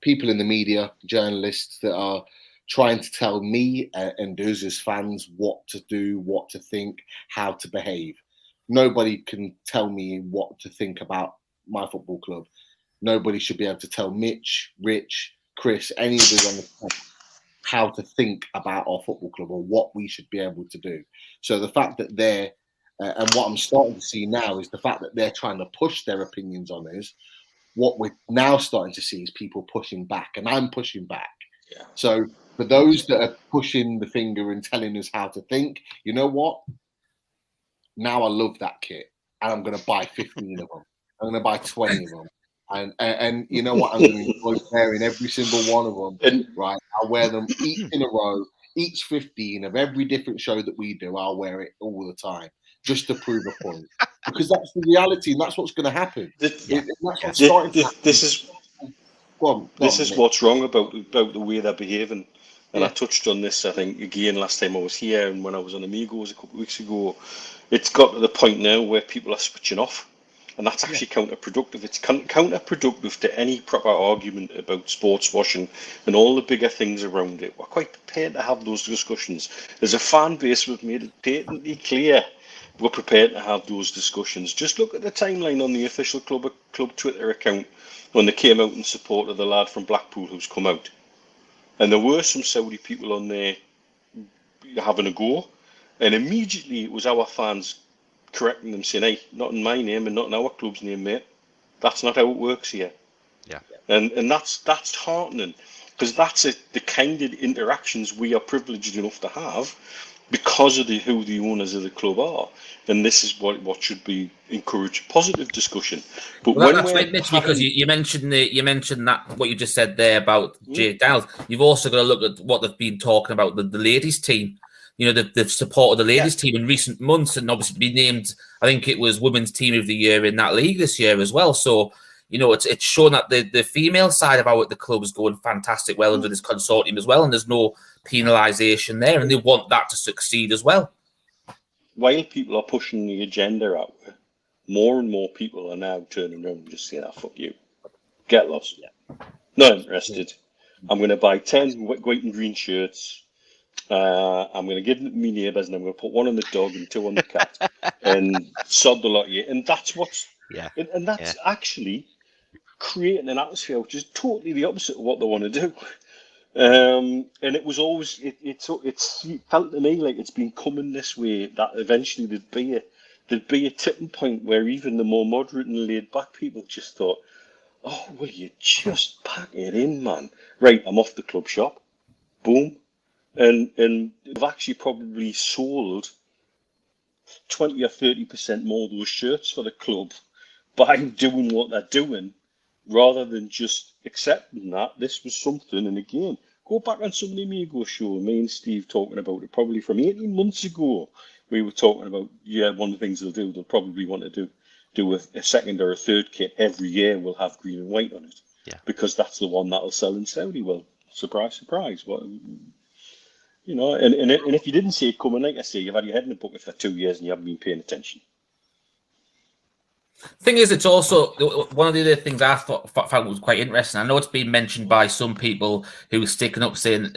people in the media, journalists that are trying to tell me and us as fans what to do, what to think, how to behave. Nobody can tell me what to think about my football club. Nobody should be able to tell Mitch, Rich, Chris, any of us on the club how to think about our football club or what we should be able to do. So the fact that they're, and what I'm starting to see now is the fact that they're trying to push their opinions on us. What we're now starting to see is people pushing back, and I'm pushing back. Yeah. So for those that are pushing the finger and telling us how to think, you know what? Now I love that kit, and I'm going to buy 15 of them. I'm going to buy 20 of them, and you know what? I'm going to enjoy wearing every single one of them. Right? I'll wear them each in a row, each 15 of every different show that we do. I'll wear it all the time just to prove a point. Because that's the reality, and that's what's going to happen. This is what's wrong about the way they're behaving. And I touched on this, I think, again last time I was here, and when I was on Amigos a couple of weeks ago. It's got to the point now where people are switching off, and that's actually counterproductive. It's counterproductive to any proper argument about sports washing and all the bigger things around it. We're quite prepared to have those discussions. As a fan base, we've made it patently clear we're prepared to have those discussions. Just look at the timeline on the official club Twitter account when they came out in support of the lad from Blackpool who's come out. And there were some Saudi people on there having a go. And immediately it was our fans correcting them, saying, hey, not in my name and not in our club's name, mate. That's not how it works here. Yeah. And that's heartening, because that's the kind of interactions we are privileged enough to have because of who the owners of the club are, and this is what should be encouraged, positive discussion. But well, that's right, Mitch, because you mentioned that what you just said there about Jay Dowd. You've also got to look at what they've been talking about the ladies' team. You know, the support of the ladies' team in recent months, and obviously be named. I think it was Women's Team of the Year in that league this year as well. So, you know, it's shown that the female side of the club is going fantastic well under this consortium as well, and there's no penalisation there, and they want that to succeed as well. While people are pushing the agenda out, more and more people are now turning around and just saying, fuck you. Get lost. Not interested. I'm going to buy 10 white and green shirts. I'm going to give them to my neighbours, and I'm going to put one on the dog and 2 on the cat and sod the lot of you. And that's what's... Yeah. And that's actually creating an atmosphere which is totally the opposite of what they want to do. And it was always, it felt to me like it's been coming this way, that eventually there'd be a tipping point where even the more moderate and laid back people just thought, oh, will you just pack it in, man? Right, I'm off the club shop. Boom. And they've actually probably sold 20 or 30% more of those shirts for the club by doing what they're doing, rather than just accepting that this was something. And again, go back on some of the Amigo show, me and Steve talking about it probably from 18 months ago. We were talking about, one of the things they'll probably want to do a second or a third kit every year will have green and white on it. Yeah. Because that's the one that'll sell in Saudi. Well, surprise, surprise. What, and if you didn't see it coming, like I say, you've had your head in the bucket for 2 years and you haven't been paying attention. Thing is, it's also one of the other things I found was quite interesting. I know it's been mentioned by some people who were sticking up, saying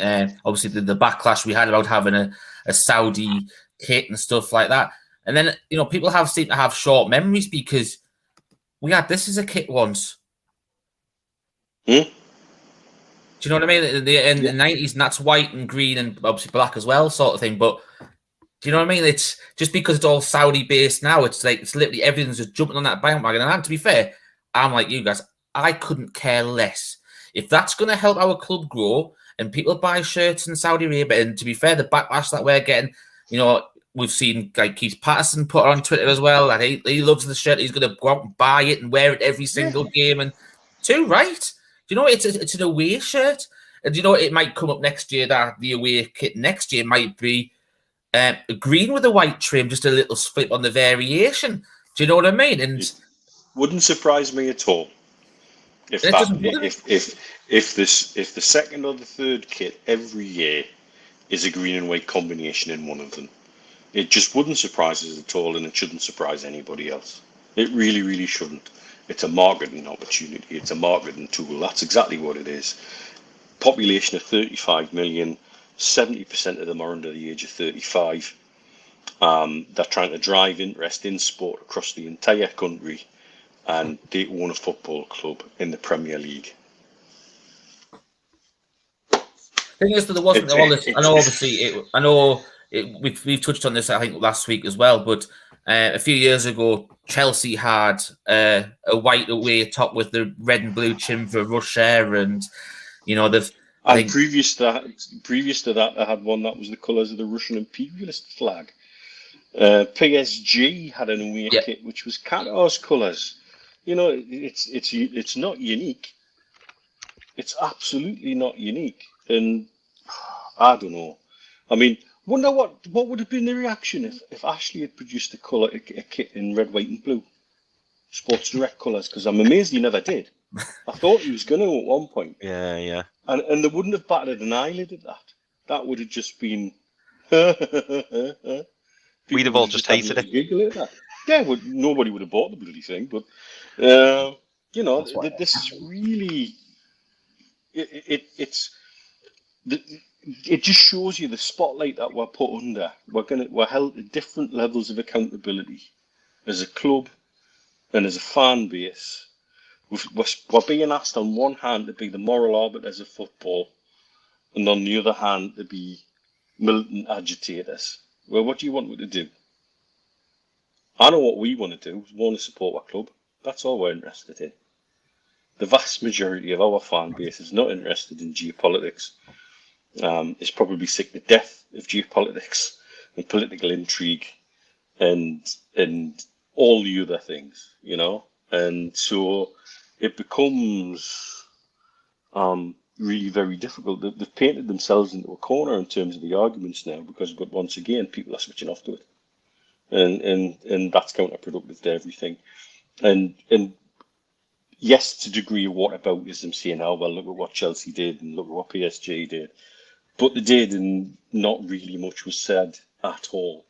obviously the backlash we had about having a Saudi kit and stuff like that. And then people seem to have short memories, because we had this as a kit once. Do you know what I mean? In the 90s, and that's white and green and obviously black as well, sort of thing. But do you know what I mean? It's just because it's all Saudi based now. It's like it's literally everything's just jumping on that bandwagon. And to be fair, I'm like you guys. I couldn't care less if that's going to help our club grow and people buy shirts in Saudi Arabia. And to be fair, the backlash that we're getting, we've seen like Keith Patterson put on Twitter as well that he loves the shirt. He's going to go out and buy it and wear it every single game. And too right. It's an away shirt, and it might come up next year that the away kit next year might be green with a white trim, just a little split on the variation. Do you know what I mean? And it wouldn't surprise me at all if the second or the third kit every year is a green and white combination in one of them. It just wouldn't surprise us at all, and it shouldn't surprise anybody else. It really, really shouldn't. It's a marketing opportunity. It's a marketing tool. That's exactly what it is. Population of 35 million, 70% of them are under the age of 35. They're trying to drive interest in sport across the entire country, and they own a football club in the Premier League. Thing is that there wasn't all this. I know, obviously, we've touched on this, I think, last week as well. But a few years ago, Chelsea had a white away top with the red and blue trim for Russia, and previous to that, I had one that was the colours of the Russian imperialist flag. PSG had an away kit which was Qatar's colours. It's not unique. It's absolutely not unique, and I don't know. I mean, wonder what would have been the reaction if Ashley had produced a kit in red, white, and blue, Sports Direct colours? Because I'm amazed he never did. I thought he was going to at one point. Yeah. And they wouldn't have batted an eyelid at that. That would have just been. We'd have all just hated it. Giggle at that. Yeah, nobody would have bought the bloody thing. But this is really. It just shows you the spotlight that we're put under. We're held to different levels of accountability as a club and as a fan base. We're being asked on one hand to be the moral arbiters of football, and on the other hand to be militant agitators. Well, what do you want me to do? I know what we want to do. We want to support our club. That's all we're interested in. The vast majority of our fan base is not interested in geopolitics. It's probably sick to death of geopolitics and political intrigue and all the other things, and so it becomes really very difficult. They've painted themselves into a corner in terms of the arguments now, because once again people are switching off to it, and that's counterproductive to everything. And yes, to a degree of whataboutism, saying, "Oh well, look at what Chelsea did and look at what PSG did." But they did, and not really much was said at all.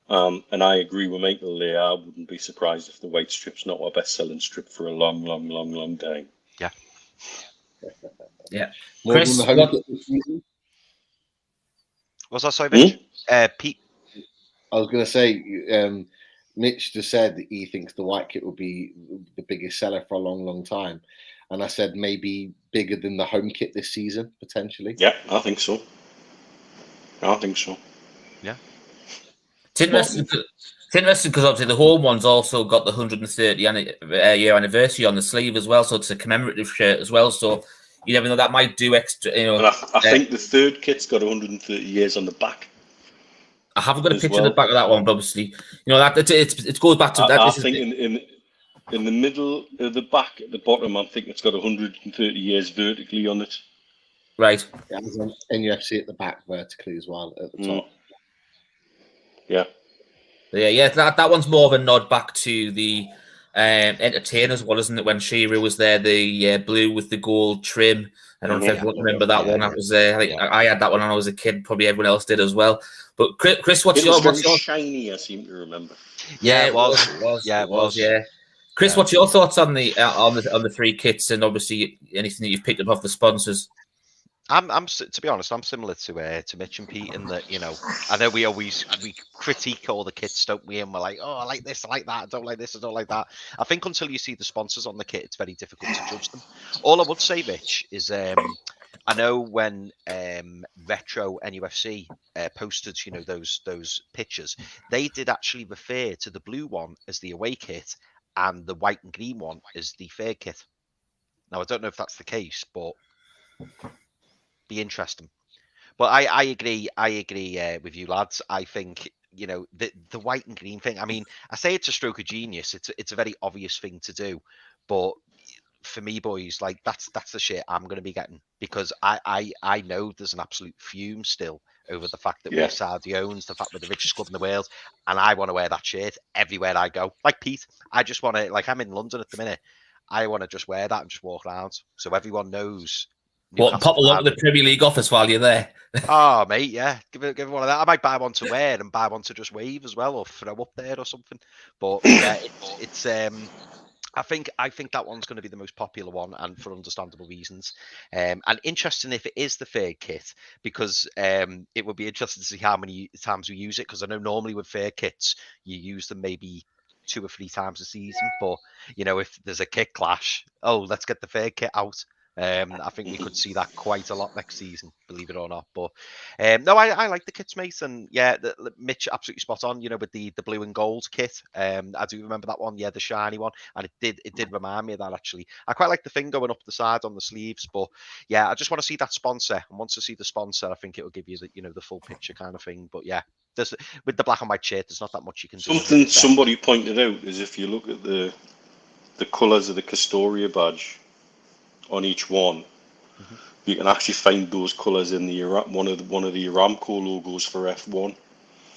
And I agree with Michael there. I wouldn't be surprised if the white strip's not our best-selling strip for a long, long, long, long time. Yeah. Yeah. Chris, what's that, sorry, Mitch? Pete? I was going to say, Mitch just said that he thinks the white kit will be the biggest seller for a long, long time. And I said maybe bigger than the home kit this season, potentially. Yeah, I think so. Yeah. It's interesting because obviously the home one's also got the 130-year anniversary on the sleeve as well. So it's a commemorative shirt as well. So you never know, that might do extra, And I think the third kit's got 130 years on the back. I haven't got a as picture well. of the back of that one, but obviously, you know, that it goes back to that. I This think is in the middle of the back at the bottom, I think it's got 130 years vertically on it. right. Yeah, and NUFC at the back vertically as well at the top. Yeah. Yeah. That one's more of a nod back to the Entertainer as well, isn't it? When Shearer was there, the blue with the gold trim. I don't know if everyone remember that one. That was I had that one when I was a kid. Probably everyone else did as well. But Chris, what's It was your very shiny, I seem to remember. Yeah, it was. Yeah, it was. Yeah. Chris, what's your thoughts on the three kits, and obviously anything that you've picked up off the sponsors? I'm to be honest, I'm similar to Mitch and Pete in that, you know, I know we critique all the kits, don't we? And we're like, oh, I like this, I like that, I don't like this, I don't like that. I think until you see the sponsors on the kit, it's very difficult to judge them. All I would say, Mitch, is I know when Retro NUFC posted, you know, those pictures, they did actually refer to the blue one as the away kit and the white and green one as the third kit. Now I don't know if that's the case, but be interesting. But I agree with you lads. I think, you know, the white and green thing, I mean, I say it's a stroke of genius, it's a very obvious thing to do, but for me, boys, like that's the shit I'm going to be getting, because I know there's an absolute fume still over the fact that we're Saudi owns, the fact we're the richest club in the world, and I want to wear that shirt everywhere I go. Like Pete, I just want to, like, I'm in London at the minute, I want to just wear that and just walk around so everyone knows. What, pop a look at the Premier League office while you're there? Oh, mate, yeah. Give it one of that. I might buy one to wear and buy one to just wave as well, or throw up there or something. But yeah, it's I think that one's going to be the most popular one, and for understandable reasons. And interesting if it is the third kit, because it would be interesting to see how many times we use it. Because I know normally with third kits, you use them maybe 2 or 3 times a season. But you know, if there's a kit clash, oh, let's get the third kit out. I think we could see that quite a lot next season, believe it or not. But no, I like the kits, mate, and yeah, Mitch absolutely spot on. You know, with the blue and gold kit, I do remember that one. Yeah, the shiny one, and it did remind me of that actually. I quite like the thing going up the side on the sleeves, but yeah, I just want to see that sponsor, and once I see the sponsor, I think it will give you the full picture kind of thing. But yeah, with the black and white shirt, there's not that much you can do. Something somebody pointed out is if you look at the colours of the Castoria badge on each one, you can actually find those colours in the one of the Aramco logos for F1.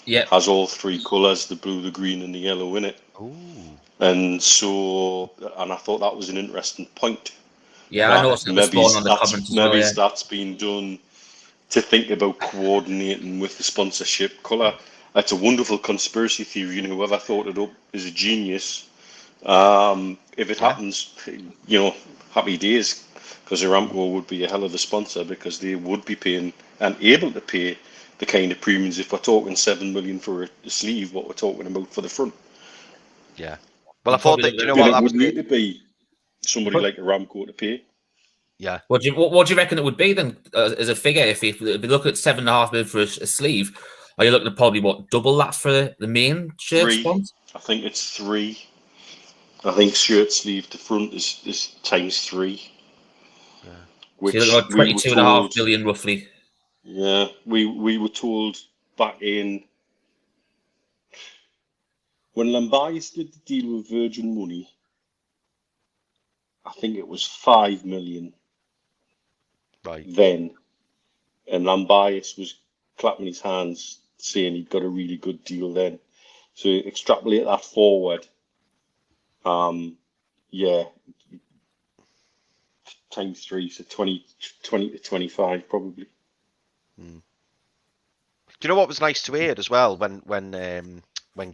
Yeah, has all 3 colours: the blue, the green, and the yellow in it. Ooh. And so, and I thought that was an interesting point. Yeah, I noticed it was on the comments as well. Maybe that's been done to think about coordinating with the sponsorship colour. That's a wonderful conspiracy theory, and whoever thought it up is a genius. If it happens, happy days, because Aramco would be a hell of a sponsor, because they would be paying and able to pay the kind of premiums. If we're talking 7 million for a sleeve, what we're talking about for the front. Yeah. Well, I thought that, that would need to be somebody like Aramco to pay. Yeah. What do you reckon it would be then as a figure? If we look at 7.5 million for a sleeve, are you looking at probably double that for the main shirt sponsor? I think it's 3. I think shirt sleeve to front is times 3. Yeah. Which so you're looking at 22.5 million roughly. Yeah, we were told back in when Lambias did the deal with Virgin Money, I think it was 5 million. Right. Then, and Lambias was clapping his hands, saying he'd got a really good deal then. So extrapolate that forward. Yeah, times 3, so 20 to 25 probably. Do you know what was nice to hear as well when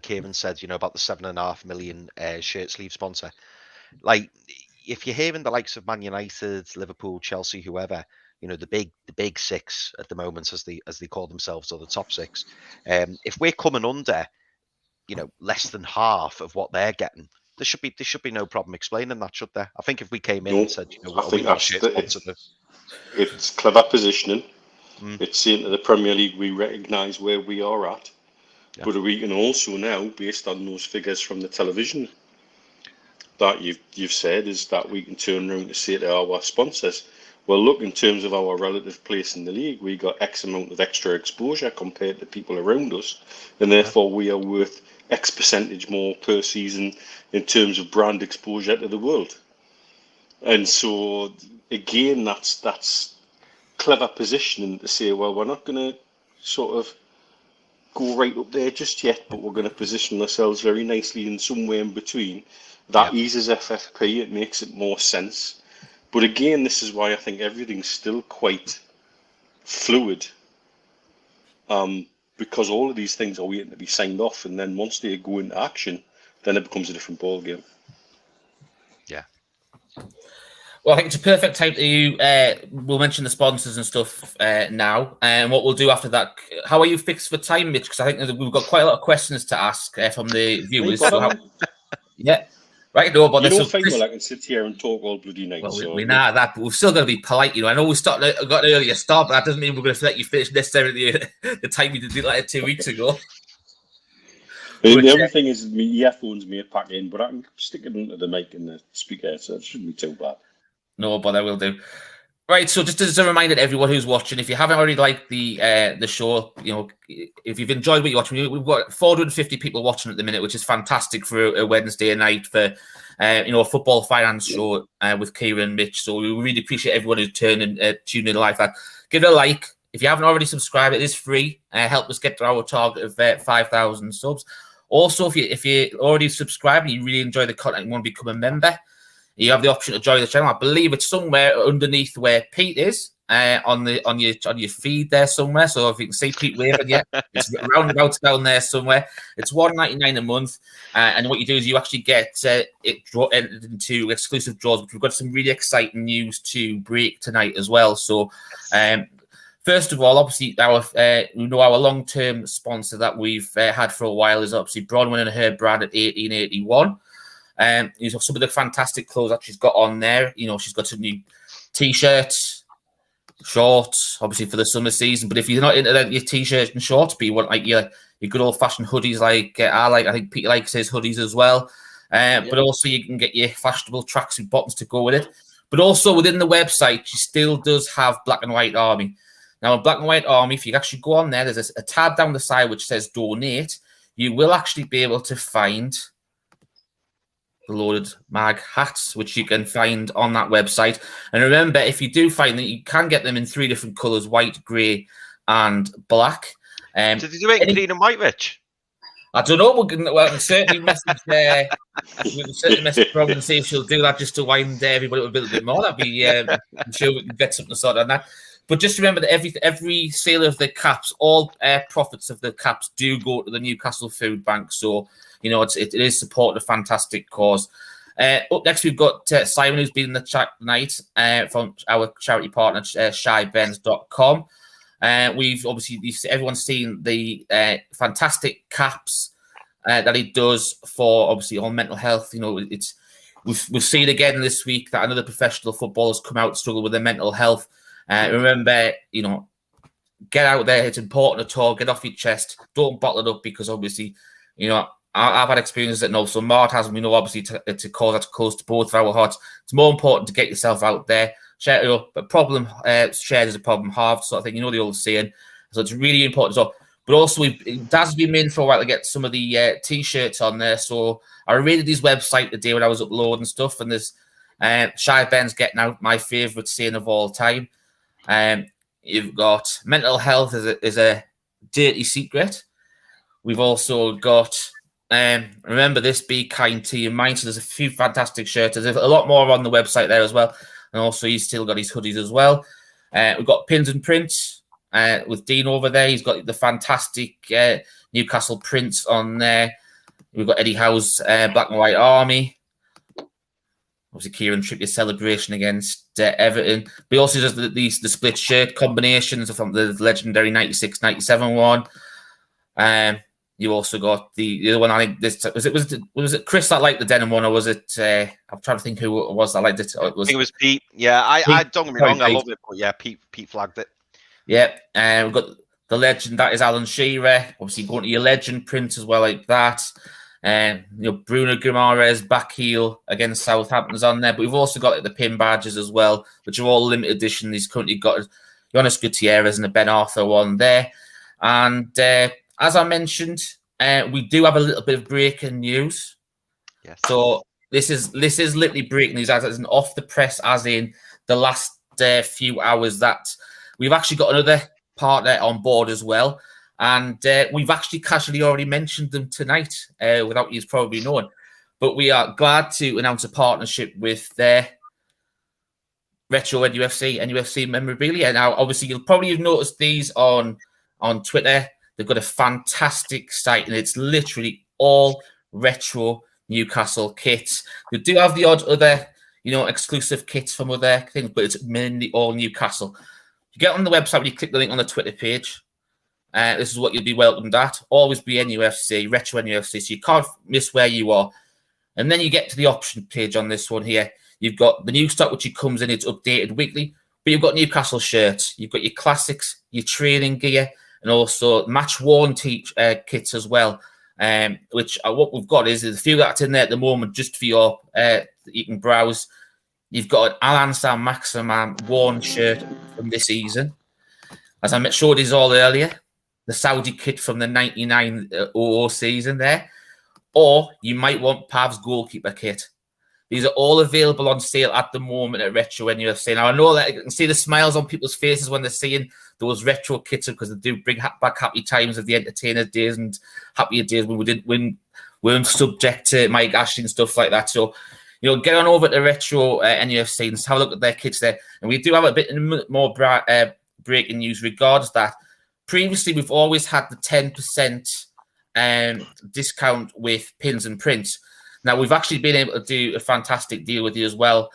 Kieran said, about the 7.5 million shirt sleeve sponsor? Like, if you're hearing the likes of Man United, Liverpool, Chelsea, whoever, the big 6 at the moment, as they call themselves, or the top 6, if we're coming under, less than half of what they're getting, there should be no problem explaining that, should there? I think if we came in and said, I think it's clever positioning. It's saying to the Premier League, we recognise where we are at, but we can also now, based on those figures from the television that you've said, is that we can turn around to say to our sponsors, well, look, in terms of our relative place in the league, we got X amount of extra exposure compared to people around us, and therefore we are worth X percentage more per season in terms of brand exposure to the world. And so, again, that's clever positioning to say, well, we're not going to sort of go right up there just yet, but we're going to position ourselves very nicely in somewhere in between. That eases FFP, it makes it more sense. But again, this is why I think everything's still quite fluid, because all of these things are waiting to be signed off, and then once they go into action, then it becomes a different ballgame. Yeah. Well, I think it's a perfect time to we'll mention the sponsors and stuff now, and what we'll do after that. How are you fixed for time, Mitch? Because I think we've got quite a lot of questions to ask from the viewers. Yeah, right. No, but you don't think I can sit here and talk all bloody night. Well, so we know that, but we've still got to be polite. You know, I know we got an earlier start, but that doesn't mean we're going to let you finish necessarily the time we did it like 2 weeks ago. The other thing is, my earphones may pack in, but I can stick it into the mic and the speaker, so it shouldn't be too bad. No, but I will do. Right, so just as a reminder to everyone who's watching, if you haven't already liked the show, you know, if you've enjoyed what you're watching, we've got 450 people watching at the minute, which is fantastic for a Wednesday night for a football finance show with Kieran and Mitch. So we really appreciate everyone who's tuning in live. Give it a like. If you haven't already subscribed, it is free. Help us get to our target of 5,000 subs. Also, if you already subscribed and you really enjoy the content and want to become a member, you have the option to join the channel. I believe it's somewhere underneath where Pete is on your feed there somewhere. So if you can see Pete waving, yeah, it's roundabouts down there somewhere. It's $1.99 a month, and what you do is you actually get entered into exclusive draws. But we've got some really exciting news to break tonight as well. So, first of all, obviously our long-term sponsor that we've had for a while is obviously Bronwyn and her brand at 1881. You know, some of the fantastic clothes that she's got on there. You know, she's got some new t-shirts, shorts, obviously for the summer season. But if you're not into your t-shirts and shorts, but you want like your good old-fashioned hoodies, like I think Pete likes his hoodies as well. But also you can get your fashionable tracksuit bottoms to go with it. But also within the website, she still does have Black and White Army. Now, in Black and White Army, if you actually go on there, there's a tab down the side which says donate. You will actually be able to find the Loaded Mag hats, which you can find on that website. And remember, if you do find that, you can get them in 3 different colours, white, grey and black. Did they do it in green and white, Rich? I don't know. We can certainly message there. We can certainly message Rob and see if she'll do that just to wind everybody up a little bit more. That'd be, I'm sure we can get something sorted on that. But just remember that every sale of the caps, all profits of the caps do go to the Newcastle Food Bank. So, you know, it is supporting a fantastic cause. Up next, we've got Simon, who's been in the chat tonight from our charity partner, shybens.com. We've obviously, everyone's seen the fantastic caps that he does for, obviously, on mental health. You know, we've seen again this week that another professional footballer's come out struggle with their mental health. Remember, you know, get out there. It's important to talk. Get off your chest. Don't bottle it up, because obviously, you know, I've had experiences that no, so Mart has. We know obviously it's a cause that's close to both of our hearts. It's more important to get yourself out there. Share it up. A problem shared is a problem halved, sort of thing. You know the old saying. So it's really important. So, but also, Daz has been in for a while to get some of the t-shirts on there. So I raided his website today when I was uploading stuff, and there's Shy Ben's getting out my favourite saying of all time. You've got mental health is a dirty secret. We've also got remember this, be kind to your mind. So there's a few fantastic shirts. There's a lot more on the website there as well. And also he's still got his hoodies as well. We've got pins and prints with Dean over there. He's got the fantastic Newcastle prints on there. We've got Eddie Howe's Black and White Army. Obviously, Kieran Trippier's celebration against Everton. But he also does the split shirt combinations from the legendary 96-97 one. You also got the other one. I think this was it Chris that liked the denim one, or was it? I'm trying to think who it was that liked it. I think it was Pete. Yeah, I don't get me wrong, I love it, but yeah, Pete flagged it. Yeah, we've got the legend that is Alan Shearer. Obviously, going to your legend print as well, like that. Bruno Guimaraes back heel against Southampton's on there, but we've also got the pin badges as well, which are all limited edition. He's currently got Jonas Gutierrez and a Ben Arthur one there. And as I mentioned, we do have a little bit of breaking news. Yes. So this is literally breaking news as an off the press, as in the last few hours, that we've actually got another partner on board as well. And we've actually casually already mentioned them tonight without you probably knowing. But we are glad to announce a partnership with Retro NUFC memorabilia. Now, obviously, you'll probably have noticed these on Twitter. They've got a fantastic site, and it's literally all retro Newcastle kits. They do have the odd other, exclusive kits from other things, but it's mainly all Newcastle. You get on the website, you click the link on the Twitter page. This is what you'll be welcomed at. Always be NUFC, Retro NUFC, so you can't miss where you are. And then you get to the option page on this one here. You've got the new stock, which comes in, it's updated weekly, but you've got Newcastle shirts, you've got your classics, your training gear, and also match-worn kits as well, which what we've got is there's a few that's in there at the moment just for your, you can browse. You've got an Alan Sam Maximan worn shirt from this season. As I showed you all earlier, the Saudi kit from the 99-00 season there. Or you might want Pav's goalkeeper kit. These are all available on sale at the moment at Retro NUFC. Now, I know that you can see the smiles on people's faces when they're seeing those retro kits, because they do bring back happy times of the entertainer days and happier days when we weren't subject to Mike Ashley and stuff like that. So, get on over to Retro NUFC and have a look at their kits there. And we do have a bit more breaking news regards that. Previously, we've always had the 10% discount with pins and prints. Now, we've actually been able to do a fantastic deal with you as well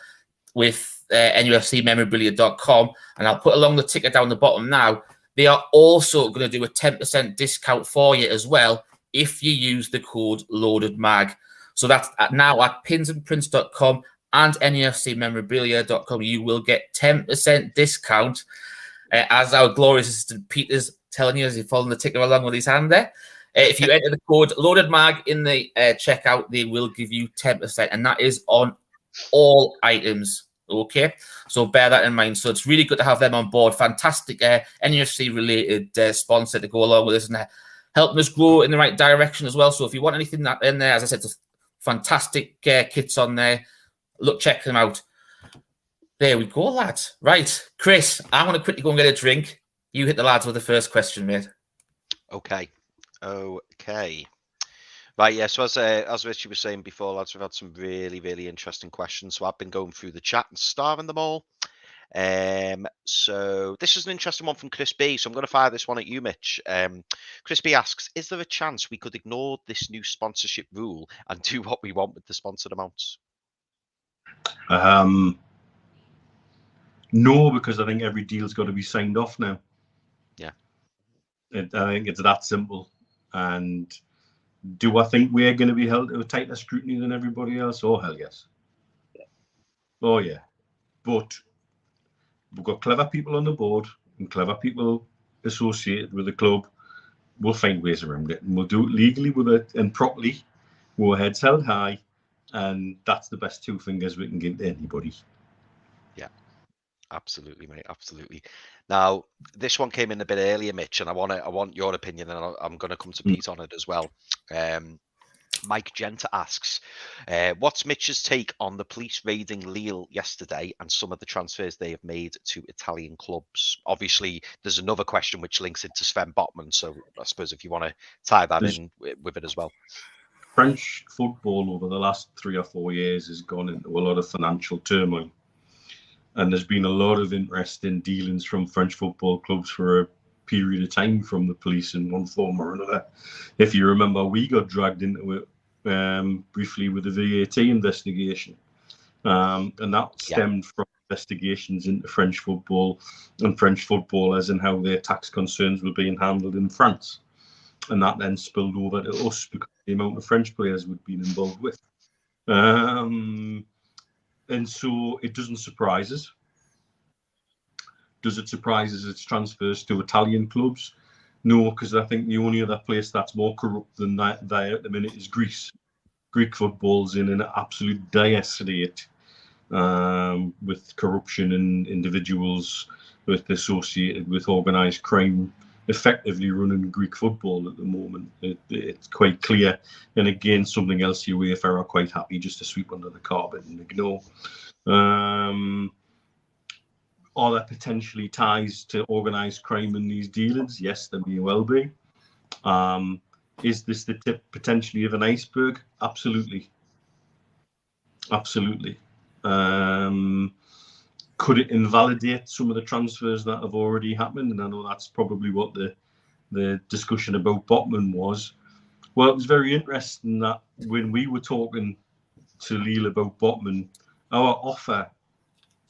with NUFCmemorabilia.com, and I'll put along the ticker down the bottom now. They are also going to do a 10% discount for you as well if you use the code LOADEDMAG. So that's now at pinsandprints.com and NUFCmemorabilia.com. You will get 10% discount, as our glorious assistant Peter's telling you as you're following the ticker along with his hand there. If you enter the code LOADEDMAG in the checkout, they will give you 10%, and that is on all items. Okay, so bear that in mind. So it's really good to have them on board. Fantastic NUFC-related sponsor to go along with us and helping us grow in the right direction as well. So if you want anything that in there, as I said, there's fantastic kits on there. Look, check them out. There we go, lads. Right, Chris, I want to quickly go and get a drink. You hit the lads with the first question, mate. Okay. Right, yeah, so as Richie was saying before, lads, we've had some really, really interesting questions. So I've been going through the chat and starring them all. So this is an interesting one from Chris B. So I'm going to fire this one at you, Mitch. Chris B asks, is there a chance we could ignore this new sponsorship rule and do what we want with the sponsored amounts? No, because I think every deal's got to be signed off now. Yeah. I think it's that simple. And do I think we're going to be held to a tighter scrutiny than everybody else? Oh, hell yes. Yeah. Oh, yeah. But we've got clever people on the board and clever people associated with the club. We'll find ways around it, and we'll do it legally with it and properly. We're heads held high, and that's the best two fingers we can give to anybody. Yeah. Absolutely, mate. Absolutely. Now, this one came in a bit earlier, Mitch, and I want your opinion, and I'm going to come to Pete on it as well. Mike Genter asks, what's Mitch's take on the police raiding Lille yesterday and some of the transfers they have made to Italian clubs? Obviously, there's another question which links into Sven Botman, so I suppose if you want to tie that in with it as well. French football over the last 3 or 4 years has gone into a lot of financial turmoil. And there's been a lot of interest in dealings from French football clubs for a period of time from the police in one form or another. If you remember, we got dragged into it briefly with the VAT investigation. And that stemmed from investigations into French football and French footballers and how their tax concerns were being handled in France. And that then spilled over to us because of the amount of French players we'd been involved with. And so it doesn't surprise us. Does it surprise us it's transfers to Italian clubs? No, because I think the only other place that's more corrupt than that there at the minute is Greece. Greek football's in an absolute dire state with corruption and individuals associated with organised crime effectively running Greek football at the moment. It's quite clear. And again, something else UEFA are quite happy just to sweep under the carpet and ignore. Are there potentially ties to organised crime in these dealings? Yes, there may well be. Is this the tip potentially of an iceberg? Absolutely. Absolutely. Could it invalidate some of the transfers that have already happened? And I know that's probably what the discussion about Botman was. Well, it was very interesting that when we were talking to Lille about Botman, our offer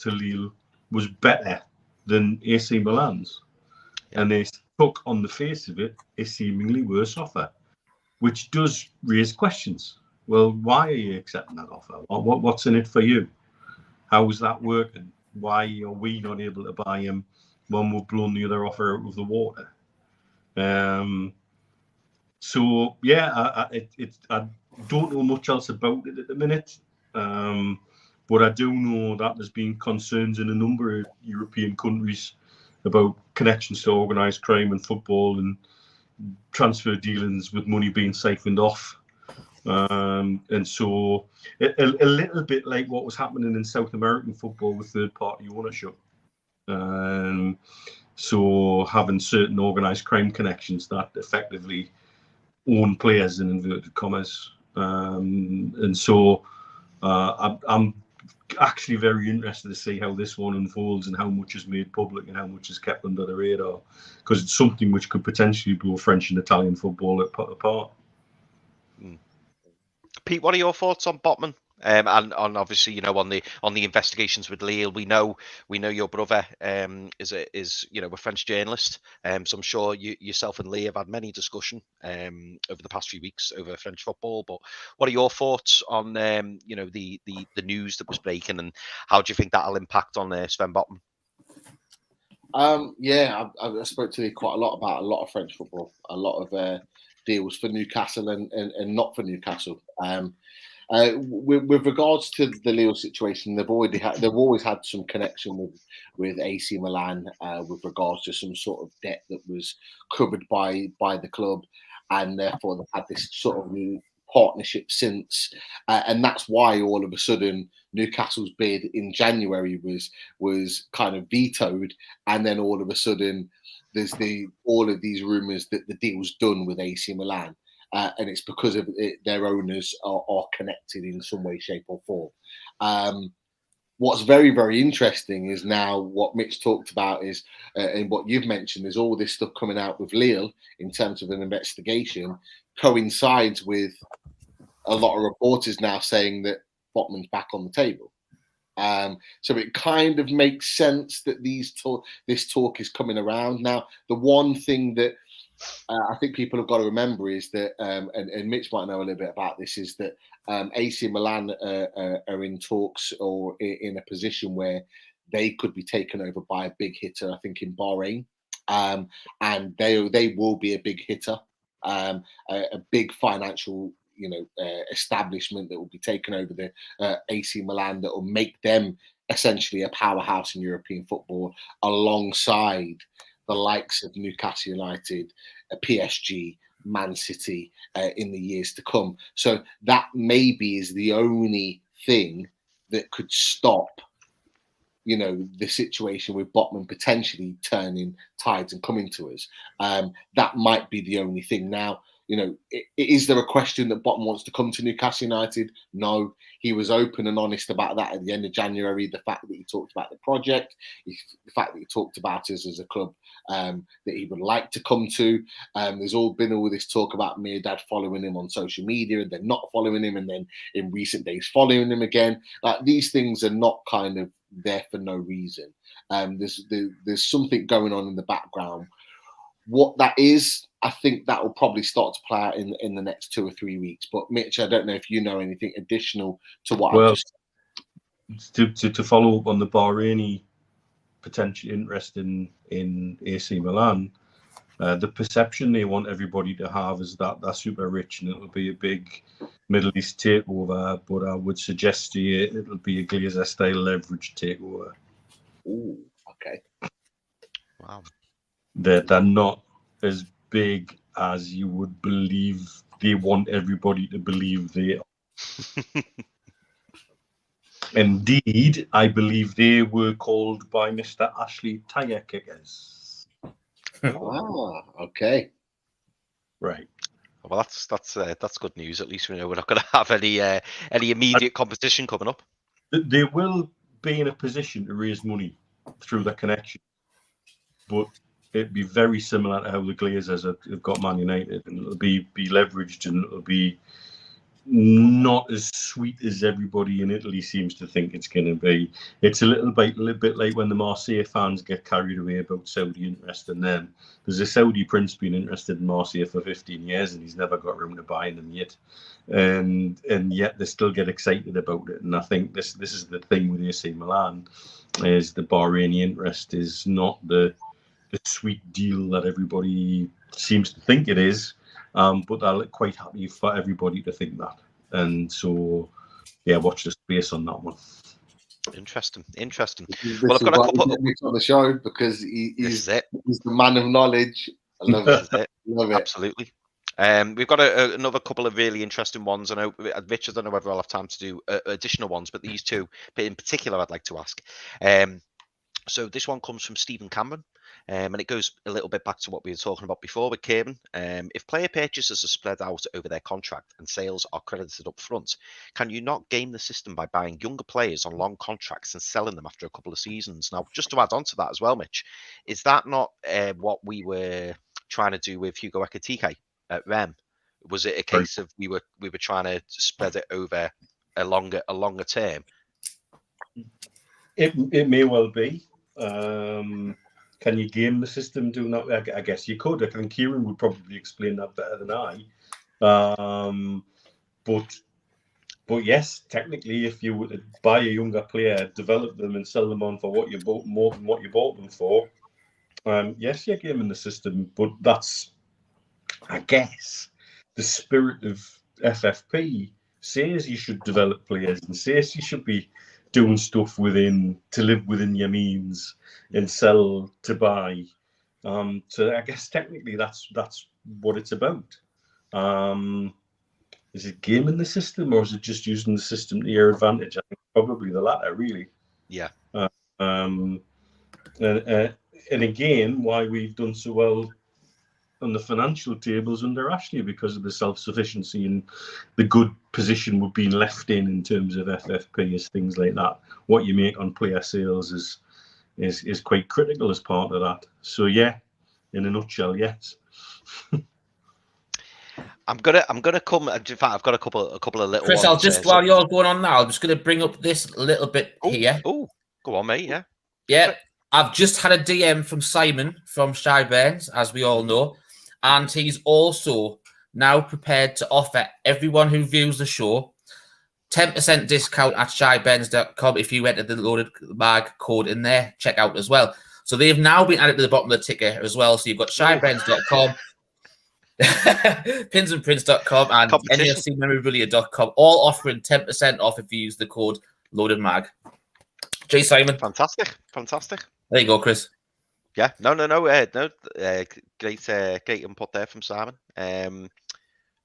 to Lille was better than AC Milan's. And they took on the face of it a seemingly worse offer, which does raise questions. Well, why are you accepting that offer? What's in it for you? How is that working? Why are we not able to buy him when we've blown the other offer out of the water? So yeah, I don't know much else about it at the minute, but I do know that there's been concerns in a number of European countries about connections to organised crime and football and transfer dealings with money being siphoned off. And so a little bit like what was happening in South American football with third-party ownership. So having certain organised crime connections that effectively own players in inverted commas. And so I'm actually very interested to see how this one unfolds and how much is made public and how much is kept under the radar, because it's something which could potentially blow French and Italian football apart. Pete, what are your thoughts on Botman? And obviously, you know, on the investigations with Lille, we know your brother is a French journalist. So I'm sure yourself and Lee have had many discussion over the past few weeks over French football. But what are your thoughts on the news that was breaking, and how do you think that'll impact on Sven Botman? I spoke to Lee quite a lot about a lot of French football, a lot of deals for Newcastle and not for Newcastle. With regards to the Lille situation, they've always had some connection with AC Milan with regards to some sort of debt that was covered by the club, and therefore they've had this sort of new partnership since, and that's why all of a sudden Newcastle's bid in January was kind of vetoed, and then all of a sudden there's all of these rumours that the deal's done with AC Milan. And it's because of their owners are connected in some way, shape, or form. What's very, very interesting is now what Mitch talked about is, and what you've mentioned, is all this stuff coming out with Lille in terms of an investigation coincides with a lot of reporters now saying that Botman's back on the table. So it kind of makes sense that this talk is coming around. Now, the one thing that I think people have got to remember is that, and Mitch might know a little bit about this, is that AC Milan are in talks or in a position where they could be taken over by a big hitter, I think in Bahrain, and they will be a big hitter, a big financial establishment that will be taken over the AC Milan, that will make them essentially a powerhouse in European football alongside the likes of Newcastle United, PSG, Man City in the years to come. So that maybe is the only thing that could stop, the situation with Botman potentially turning tides and coming to us. That might be the only thing. Now, is there a question that Botman wants to come to Newcastle United? No. He was open and honest about that at the end of January. The fact that he talked about the project, the fact that he talked about us as a club that he would like to come to. There's been all this talk about Mirdad following him on social media and then not following him, and then in recent days following him again. Like, these things are not kind of there for no reason. There's something going on in the background. What that is, I think that will probably start to play out in the next 2 or 3 weeks. But Mitch, I don't know if you know anything additional to what I've just... To follow up on the Bahraini potential interest in AC Milan, The perception they want everybody to have is that they're super rich and it'll be a big Middle East takeover, but I would suggest to you it'll be a Glazer-style leverage takeover. Ooh, okay. Wow. They're not as big as you would believe they want everybody to believe they are. Indeed, I believe they were called by Mr. Ashley Tire Kickers. Okay. Right. Well, that's good news. At least we know we're not going to have any immediate competition coming up. They will be in a position to raise money through their connection, but it'd be very similar to how the Glazers have got Man United, and it'll be leveraged, and it'll be not as sweet as everybody in Italy seems to think it's going to be. It's a little bit like when the Marseille fans get carried away about Saudi interest in them. There's a Saudi prince been interested in Marseille for 15 years and he's never got room to buying them yet, and yet they still get excited about it. And I think this is the thing with AC Milan, is the Bahraini interest is not the sweet deal that everybody seems to think it is. But they're quite happy for everybody to think that. And so, yeah, watch the space on that one. Interesting. This Well, I've got a couple on the show because he's the man of knowledge. I love it. Love it. Absolutely. We've got another couple of really interesting ones. I know, Rich, I don't know whether I'll have time to do additional ones, but these two, but in particular, I'd like to ask. So this one comes from Stephen Cameron. And it goes a little bit back to what we were talking about before with Kieran. If player purchases are spread out over their contract and sales are credited up front, can you not game the system by buying younger players on long contracts and selling them after a couple of seasons? Now, just to add on to that as well, Mitch, is that not what we were trying to do with Hugo Ekitike at Rem? Was it a case of we were trying to spread it over a longer term? It may well be. Can you game the system doing that? I guess you could. I think Kieran would probably explain that better than I. But yes, technically, if you were to buy a younger player, develop them, and sell them on for what you bought, more than what you bought them for, yes, you're gaming the system. But that's, I guess, the spirit of FFP says you should develop players and says you should be doing stuff to live within your means and sell to buy. So I guess technically that's what it's about. Is it gaming the system or is it just using the system to your advantage? I think probably the latter, really. Yeah. And again, why we've done so well on the financial tables under Ashley, because of the self-sufficiency and the good position we've been left in terms of FFP, is things like that. What you make on player sales is quite critical as part of that. So yeah, in a nutshell, yes. I'm gonna come. In fact, I've got a couple of little. Chris, ones, I'll just while you're going on now, I'm just going to bring up this little bit here. Oh, go on, mate. Yeah. Yeah, I've just had a DM from Simon from Shy Burns, as we all know, and he's also now prepared to offer everyone who views the show 10% discount at shyburns.com if you enter the Loaded Mag code in there. Check out as well. So they've now been added to the bottom of the ticker as well. So you've got shyburns.com, pinsandprints.com, and NUFCmemorabilia.com, all offering 10% off if you use the code Loaded Mag. Jay Simon. Fantastic. There you go, Chris. Yeah, no. Great input there from Simon.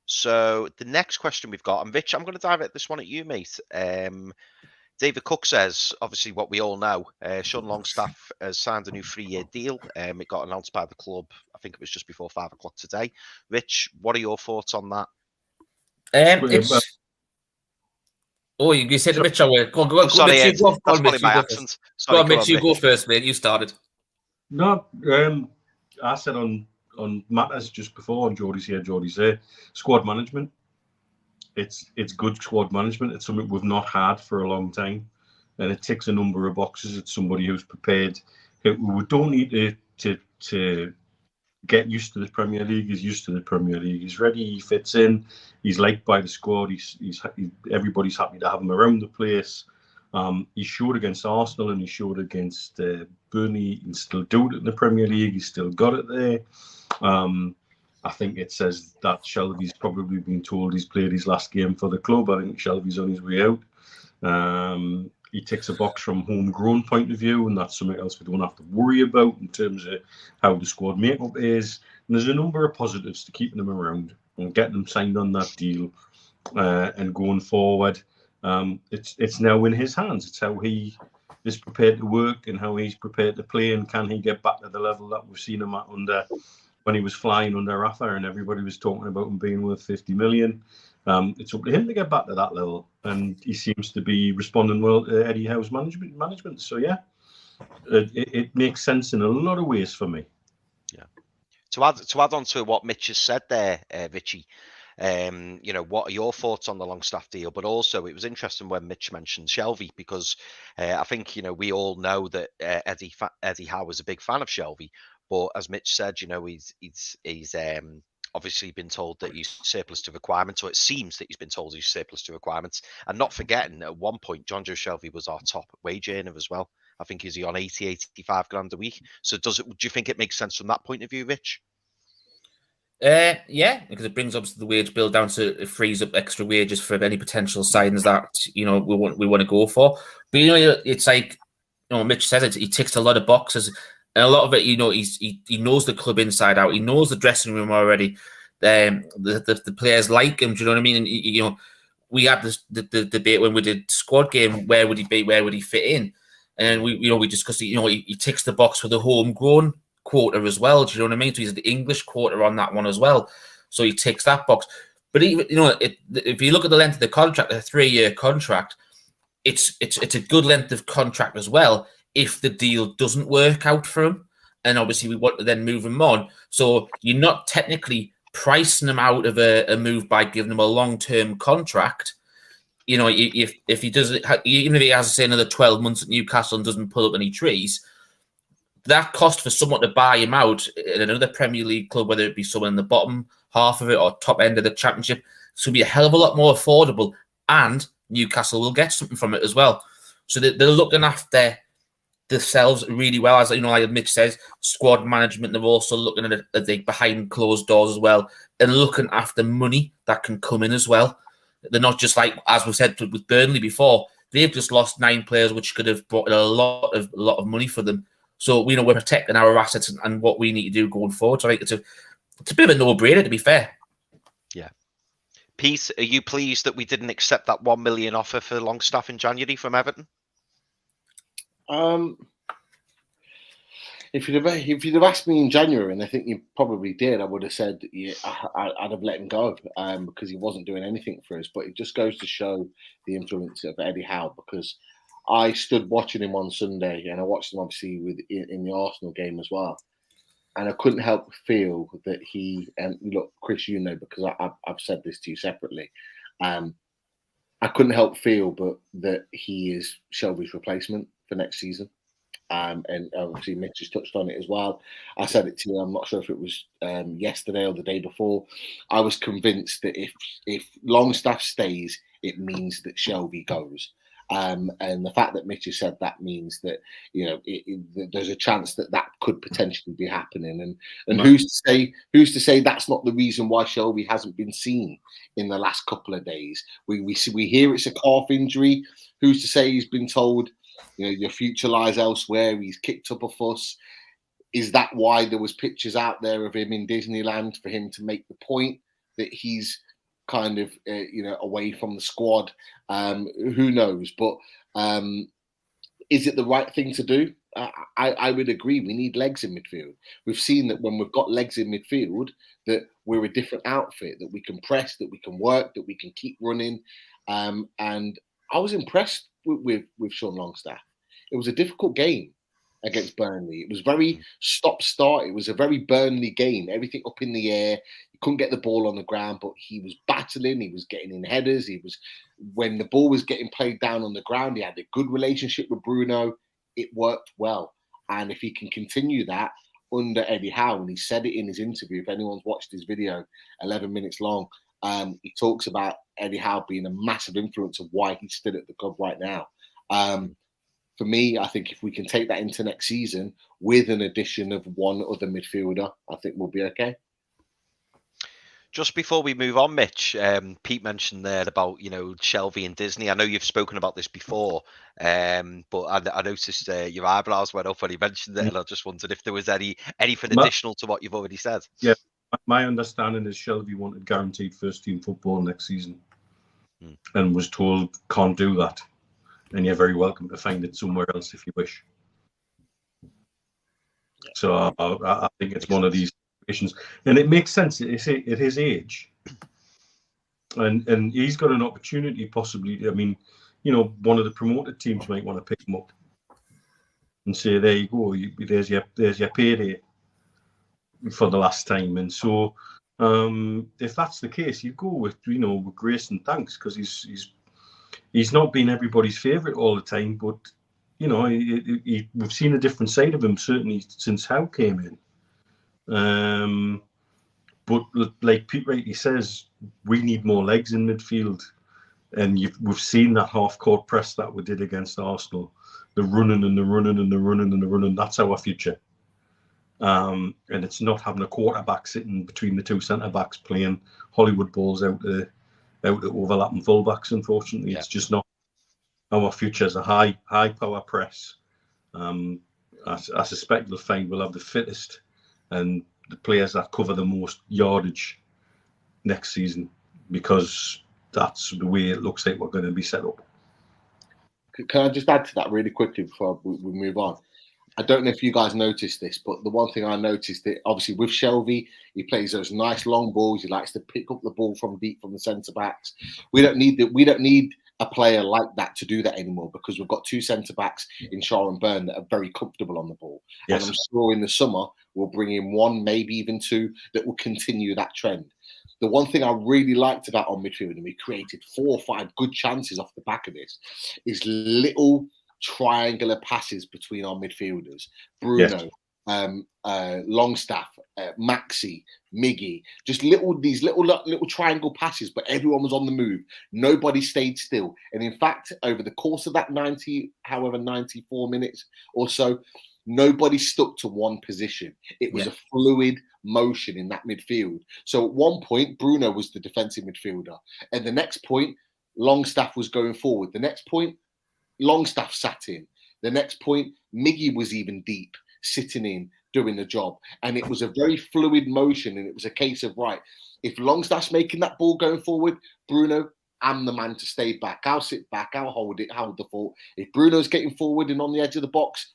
So the next question we've got, and Rich, I'm going to direct this one at you, mate. David Cook says, obviously, what we all know, Sean Longstaff has signed a new 3-year deal. It got announced by the club, I think it was just before 5 o'clock today. Rich, what are your thoughts on that? You said Mitch, go on. Sorry, Mitch, that's probably my accent. Go on, Mitch, you go first, mate. You started. No, I said on matters just before, and Geordie's here, squad management. It's good squad management. It's something we've not had for a long time, and it ticks a number of boxes. It's somebody who's prepared. We don't need to get used to the Premier League. He's used to the Premier League. He's ready. He fits in. He's liked by the squad. Everybody's happy to have him around the place. He showed against Arsenal and he showed against Burnley. He can still do it in the Premier League. He's still got it there. I think it says that Shelby's probably been told he's played his last game for the club. I think Shelby's on his way out. He ticks a box from homegrown point of view, and that's something else we don't have to worry about in terms of how the squad makeup is. And there's a number of positives to keeping him around and getting him signed on that deal and going forward. It's now in his hands. It's how he is prepared to work and how he's prepared to play, and can he get back to the level that we've seen him at under when he was flying under Rafa and everybody was talking about him being worth 50 million. It's up to him to get back to that level, and he seems to be responding well to Eddie Howe's management. So yeah, it makes sense in a lot of ways for me. Yeah. To add on to what Mitch has said there, Richie, what are your thoughts on the Longstaff deal? But also, it was interesting when Mitch mentioned Shelvey, because I think we all know that Eddie Howe was a big fan of Shelvey. But as Mitch said, he's obviously been told that he's surplus to requirements, or it seems that he's been told he's surplus to requirements. And not forgetting, at one point, John Joe Shelvey was our top wage earner as well. I think he's on 85 grand a week. So do you think it makes sense from that point of view, Rich? Yeah, because it brings obviously the wage bill down, so it frees up extra wages for any potential signings that we want to go for. But it's like Mitch says it. He ticks a lot of boxes, and a lot of it, he knows the club inside out. He knows the dressing room already. The players like him. Do you know what I mean? And we had the debate when we did squad game. Where would he be? Where would he fit in? And we discussed. He ticks the box for the homegrown quota as well. Do you know what I mean? So he's the English quota on that one as well. So he ticks that box. But even if you look at the length of the contract, a 3-year contract, it's a good length of contract as well. If the deal doesn't work out for him, and obviously we want to then move him on, so you're not technically pricing him out of a move by giving him a long-term contract. If he does, even if he has to say another 12 months at Newcastle and doesn't pull up any trees, that cost for someone to buy him out in another Premier League club, whether it be someone in the bottom half of it or top end of the Championship, it's going to be a hell of a lot more affordable, and Newcastle will get something from it as well. So they're looking after themselves really well. As like Mitch says, squad management, they're also looking at it behind closed doors as well, and looking after money that can come in as well. They're not just like, as we said with Burnley before, they've just lost 9 players, which could have brought in a lot of money for them. So we're protecting our assets and what we need to do going forward. So I think it's a bit of a no-brainer, to be fair. Yeah. Pete, are you pleased that we didn't accept that 1 million offer for Longstaff in January from Everton? If you'd have asked me in January, and I think you probably did, I would have said I'd have let him go because he wasn't doing anything for us. But it just goes to show the influence of Eddie Howe, because I stood watching him on Sunday, and I watched him obviously in the Arsenal game as well, and I couldn't help but feel that he, and look, Chris, because I've said this to you separately, I couldn't help feel but that he is Shelby's replacement for next season. And obviously Mitch has touched on it as well. I said it to you, I'm not sure if it was yesterday or the day before. I was convinced that if Longstaff stays, it means that Shelby goes. And the fact that Mitch has said that means that there's a chance that could potentially be happening. And who's to say that's not the reason why Shelby hasn't been seen in the last couple of days? We hear it's a calf injury. Who's to say he's been told, your future lies elsewhere? He's kicked up a fuss. Is that why there was pictures out there of him in Disneyland for him to make the point that he's kind of away from the squad? Who knows? But is it the right thing to do? I would agree. We need legs in midfield. We've seen that when we've got legs in midfield, that we're a different outfit, that we can press, that we can work, that we can keep running. And I was impressed with Sean Longstaff. It was a difficult game against Burnley. It was very stop-start. It was a very Burnley game. Everything up in the air. He couldn't get the ball on the ground, but he was battling. He was getting in headers. When the ball was getting played down on the ground, he had a good relationship with Bruno. It worked well. And if he can continue that under Eddie Howe, and he said it in his interview, if anyone's watched his video, 11 minutes long, he talks about Eddie Howe being a massive influence of why he's still at the club right now. for me, I think if we can take that into next season with an addition of one other midfielder, I think we'll be okay. Just before we move on, Mitch, Pete mentioned there about, Shelvey and Disney. I know you've spoken about this before, but I noticed your eyebrows went up when he mentioned it, and I just wondered if there was anything additional to what you've already said. Yeah, my understanding is Shelvey wanted guaranteed first-team football next season and was told, can't do that. And you're very welcome to find it somewhere else if you wish. So I think it's one of these situations. And it makes sense at his age. And he's got an opportunity possibly. I mean, one of the promoted teams might want to pick him up and say, there you go, there's your payday for the last time. And so if that's the case, you go with, with grace and thanks, because he's not been everybody's favourite all the time, but we've seen a different side of him certainly since Howe came in. But like Pete rightly says, we need more legs in midfield, and we've seen that half-court press that we did against Arsenal, the running and the running and the running and the running. That's our future, and it's not having a quarterback sitting between the two centre backs playing Hollywood balls out the overlapping fullbacks. Unfortunately, It's just not our future. Is a high power press. I suspect we'll have the fittest and the players that cover the most yardage next season, because that's the way it looks like we're going to be set up. Can I just add to that really quickly before we move on? I don't know if you guys noticed this, but the one thing I noticed, that obviously with Shelvey, he plays those nice long balls. He likes to pick up the ball from deep from the centre backs. We don't need a player like that to do that anymore, because we've got two centre backs in Shaw and Byrne that are very comfortable on the ball. Yes. And I'm sure in the summer we'll bring in one, maybe even two, that will continue that trend. The one thing I really liked about our midfield, and we created 4 or 5 good chances off the back of this, is little triangular passes between our midfielders. Bruno, Longstaff, Maxi, Miggy, just these little triangle passes, but everyone was on the move. Nobody stayed still. And in fact, over the course of that 94 minutes or so, nobody stuck to one position. It was a fluid motion in that midfield. So at one point, Bruno was the defensive midfielder. And the next point, Longstaff was going forward. The next point, Longstaff sat in. The next point, Miggy was even deep, sitting in, doing the job. And it was a very fluid motion. And it was a case of, right, if Longstaff's making that ball going forward, Bruno, I'm the man to stay back. I'll sit back. I'll hold it. Hold the fort. If Bruno's getting forward and on the edge of the box,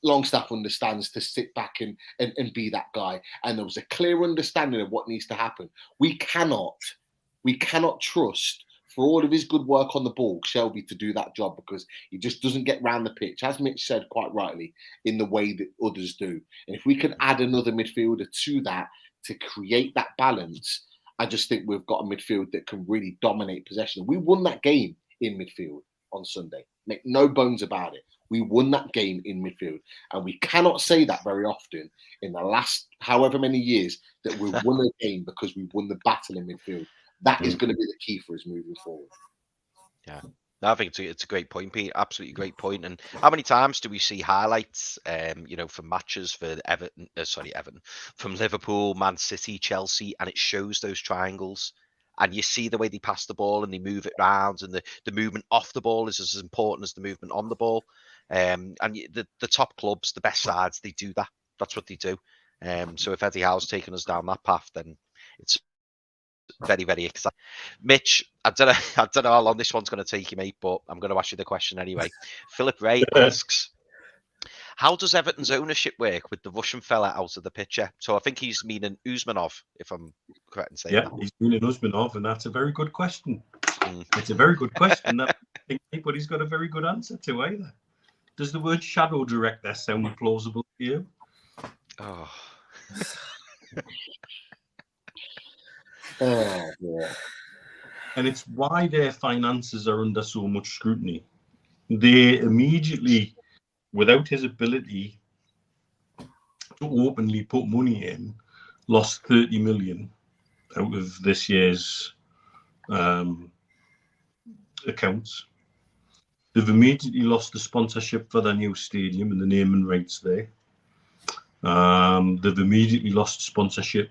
Longstaff understands to sit back and be that guy. And there was a clear understanding of what needs to happen. We cannot trust, for all of his good work on the ball, Shelvey to do that job, because he just doesn't get round the pitch, as Mitch said quite rightly, in the way that others do. And if we can add another midfielder to that to create that balance, I just think we've got a midfield that can really dominate possession. We won that game in midfield on Sunday. Make no bones about it. We won that game in midfield. And we cannot say that very often in the last however many years, that we've won a game because we won the battle in midfield. That is going to be the key for us moving forward. Yeah. No, I think it's a great point, Pete. Absolutely great point. And how many times do we see highlights, from matches for Everton, from Liverpool, Man City, Chelsea, and it shows those triangles, and you see the way they pass the ball and they move it around, and the movement off the ball is as important as the movement on the ball. And the top clubs, the best sides, they do that. That's what they do. So if Eddie Howe's taken us down that path, then it's very, very exciting. Mitch, I don't know how long this one's going to take you, mate, but I'm going to ask you the question anyway. Philip Ray asks, how does Everton's ownership work with the Russian fella out of the picture? So I think he's meaning Usmanov, if I'm correct in saying that. Yeah, he's meaning Usmanov, and that's a very good question. It's a very good question that I think anybody's got a very good answer to either. Does the word shadow director sound plausible to you? Oh. Oh, yeah. And it's why their finances are under so much scrutiny. They immediately, without his ability to openly put money in, lost 30 million out of this year's accounts. They've immediately lost the sponsorship for their new stadium and the naming rights there. They've immediately lost sponsorship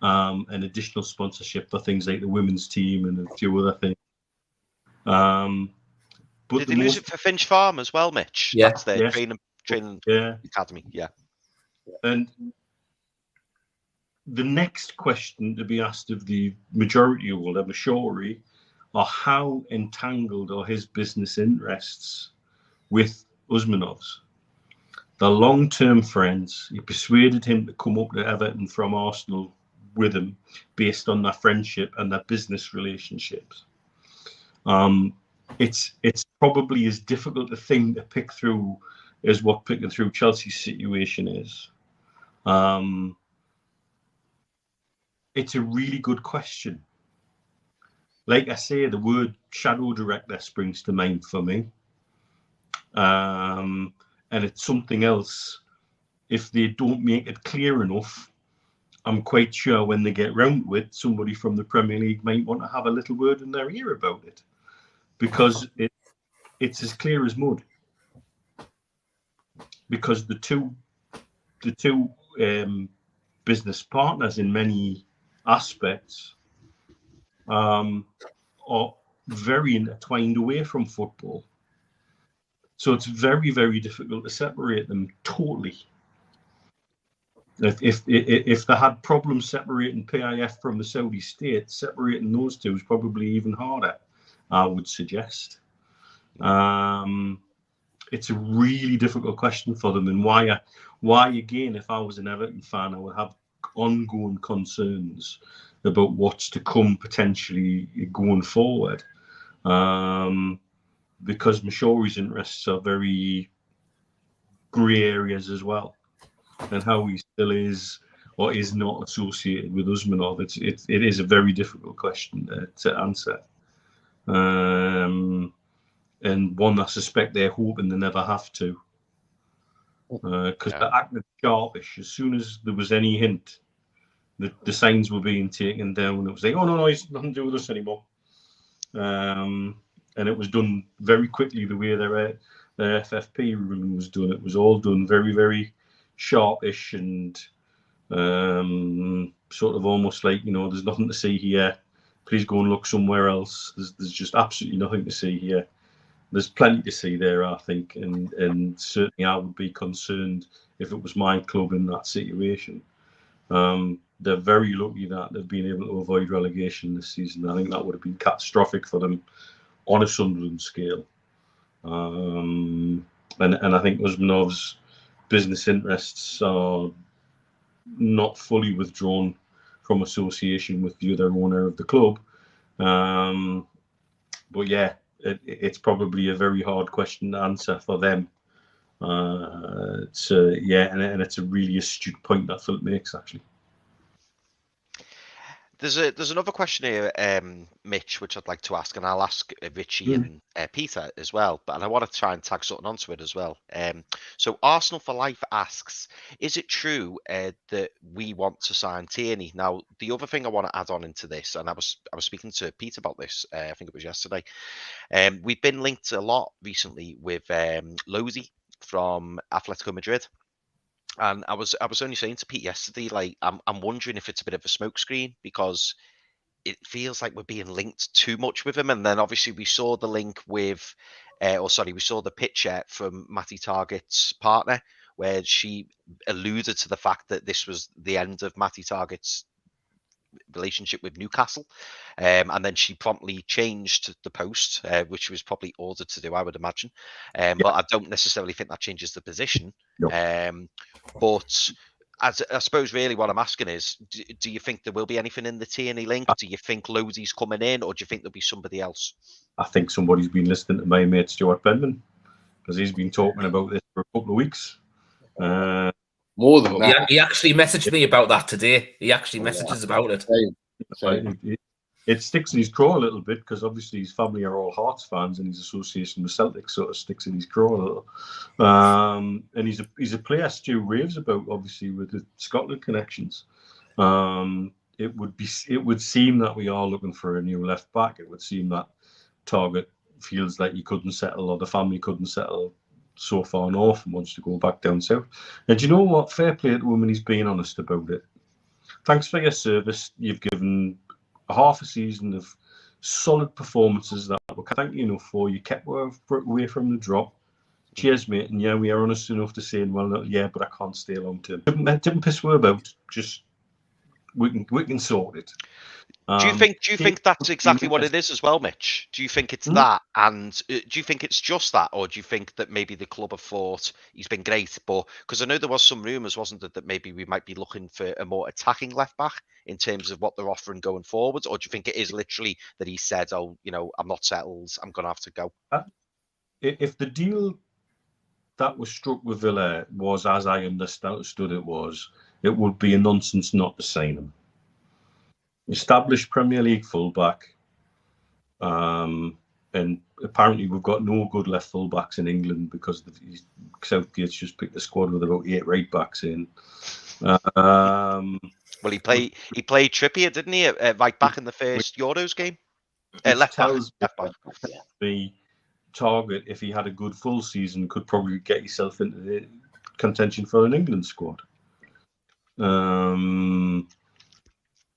and additional sponsorship for things like the women's team and a few other things. But Did they lose it for Finch Farm as well, Mitch? Yeah. That's their Yes. training Yeah. academy. Yeah. And the next question to be asked of the majority of Will Mashori are how entangled are his business interests with Usmanov's. They're long-term friends. He persuaded him to come up to Everton from Arsenal with him based on their friendship and their business relationships. It's probably as difficult a thing to pick through as what picking through Chelsea's situation is. It's a really good question. Like I say, the word shadow director springs to mind for me. And it's something else. If they don't make it clear enough, I'm quite sure when they get round to it, somebody from the Premier League might want to have a little word in their ear about it, because it's as clear as mud. Because the two business partners in many aspects are very intertwined away from football. So it's very, very difficult to separate them totally. If they had problems separating PIF from the Saudi state, separating those two is probably even harder, I would suggest. It's a really difficult question for them, and why again, if I was an Everton fan, I would have ongoing concerns about what's to come potentially going forward, because Mashori's interests are very grey areas as well, and how he still is or is not associated with Usmanov. It is a very difficult question to answer, and one I suspect they're hoping they never have to, because they're acting sharpish. As soon as there was any hint that the signs were being taken down, it was like, oh no, he's nothing to do with us anymore. And it was done very quickly the way their FFP ruling was done. It was all done very, very sharpish and sort of almost like, there's nothing to see here. Please go and look somewhere else. There's just absolutely nothing to see here. There's plenty to see there, I think, and certainly I would be concerned if it was my club in that situation. They're very lucky that they've been able to avoid relegation this season. I think that would have been catastrophic for them on a Sunderland scale. And I think Usmanov's business interests are not fully withdrawn from association with the other owner of the club. But yeah, it's probably a very hard question to answer for them. And it's a really astute point that Philip makes, actually. There's another question here, Mitch, which I'd like to ask, and I'll ask Richie and Peter as well. But I want to try and tag something onto it as well. So Arsenal for Life asks, is it true that we want to sign Tierney? Now, the other thing I want to add on into this, and I was speaking to Peter about this, I think it was yesterday. We've been linked a lot recently with Losey from Atletico Madrid. And I was only saying to Pete yesterday, like, I'm wondering if it's a bit of a smokescreen, because it feels like we're being linked too much with him. And then obviously we saw the link with, we saw the picture from Matty Targett's partner, where she alluded to the fact that this was the end of Matty Targett's relationship with Newcastle, and then she promptly changed the post, which was probably ordered to do, I would imagine, but I don't necessarily think that changes the position. But as I suppose really what I'm asking is, do you think there will be anything in the Tierney link? Do you think Lodey's coming in, or do you think there'll be somebody else? I think somebody's been listening to my mate Stuart Penman, because he's been talking about this for a couple of weeks. More than that. He actually messaged me about that today. He actually messages about it. It sticks in his craw a little bit, because obviously his family are all Hearts fans, and his association with Celtic sort of sticks in his craw a little. And he's a player Stu raves about, obviously, with the Scotland connections. It would seem that we are looking for a new left back. It would seem that Target feels like he couldn't settle, or the family couldn't settle so far north and wants to go back down south. And do you know what? Fair play to him, and he's being honest about it. Thanks for your service. You've given a half a season of solid performances that we can't thank you enough for. You kept away from the drop. Cheers, mate. And yeah, we are honest enough to say, well, yeah, but I can't stay long term. Didn't piss me about. Just we can sort it. Do you think that's exactly what it is as well, Mitch? Do you think it's that, and do you think it's just that, or do you think that maybe the club have thought he's been great, but because I know there was some rumours, wasn't it, that maybe we might be looking for a more attacking left back in terms of what they're offering going forwards, or do you think it is literally that he said, "Oh, you know, I'm not settled, I'm going to have to go"? If the deal that was struck with Villa was, as I understood it was, it would be a nonsense not to sign him. Established Premier League fullback, and apparently we've got no good left fullbacks in England because Southgate's just picked a squad with about 8 right backs in. Well, he played Trippier, didn't he? Right back in the first Euros game. Left back. The target, if he had a good full season, could probably get yourself into the contention for an England squad.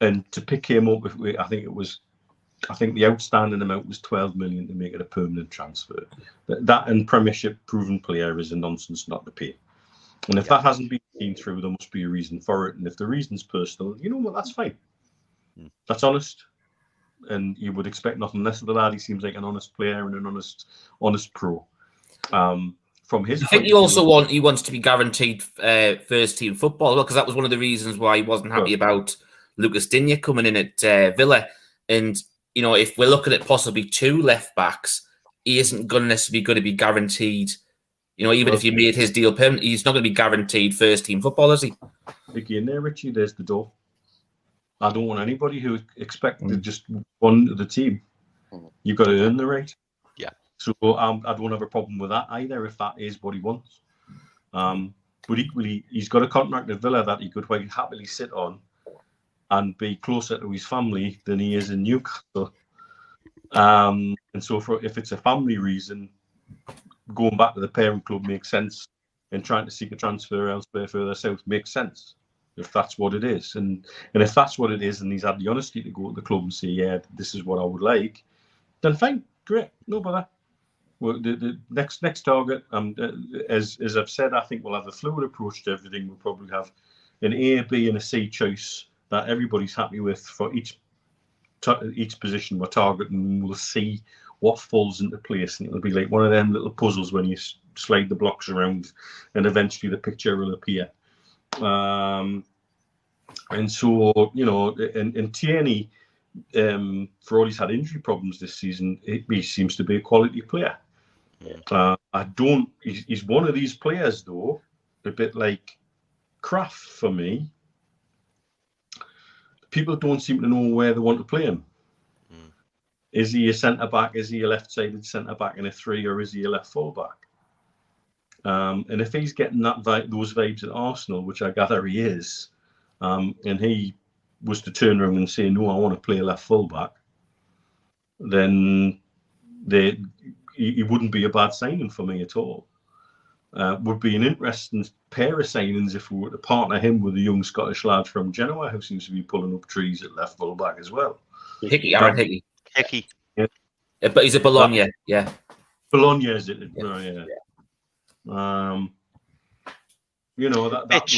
And to pick him up, I think the outstanding amount was 12 million to make it a permanent transfer. That and Premiership proven player is a nonsense not to pay. And if that hasn't been seen through, there must be a reason for it. And if the reason's personal, you know what, that's fine. That's honest. And you would expect nothing less of the lad. He seems like an honest player and an honest pro. From his, I think he wants to be guaranteed first team football, because that was one of the reasons why he wasn't happy about Lucas Digne coming in at Villa. And, you know, if we're looking at possibly 2 left backs, he isn't going to necessarily be guaranteed, you know, even if you made his deal permanent, he's not going to be guaranteed first team football, is he? Again, there, Richie, there's the door. I don't want anybody who expected just one to the team. You've got to earn the right. Yeah. So I don't have a problem with that either, if that is what he wants. But equally, he's got a contract at Villa that he could quite happily sit on and be closer to his family than he is in Newcastle. And so if it's a family reason, going back to the parent club makes sense, and trying to seek a transfer elsewhere further south makes sense, if that's what it is. And if that's what it is, and he's had the honesty to go to the club and say, yeah, this is what I would like, then fine, great, no bother. Well, the next target, as I've said, I think we'll have a fluid approach to everything. We'll probably have an A, a B, and a C choice that everybody's happy with for each position we're targeting. We'll see what falls into place, and it'll be like one of them little puzzles when you slide the blocks around, and eventually the picture will appear. And so, you know, and Tierney, for all he's had injury problems this season, he seems to be a quality player. He's one of these players, though, a bit like Kraft for me. People don't seem to know where they want to play him. Is he a centre-back? Is he a left-sided centre-back in a 3, or is he a left full-back? And if he's getting those vibes at Arsenal, which I gather he is, and he was to turn around and say, no, I want to play left full-back, then he wouldn't be a bad signing for me at all. Would be an interesting pair of signings if we were to partner him with a young Scottish lad from Genoa who seems to be pulling up trees at left full-back as well. Aaron Hickey. Yeah. But he's a Bologna, yeah. Bologna, is it? Yeah. You know, that would,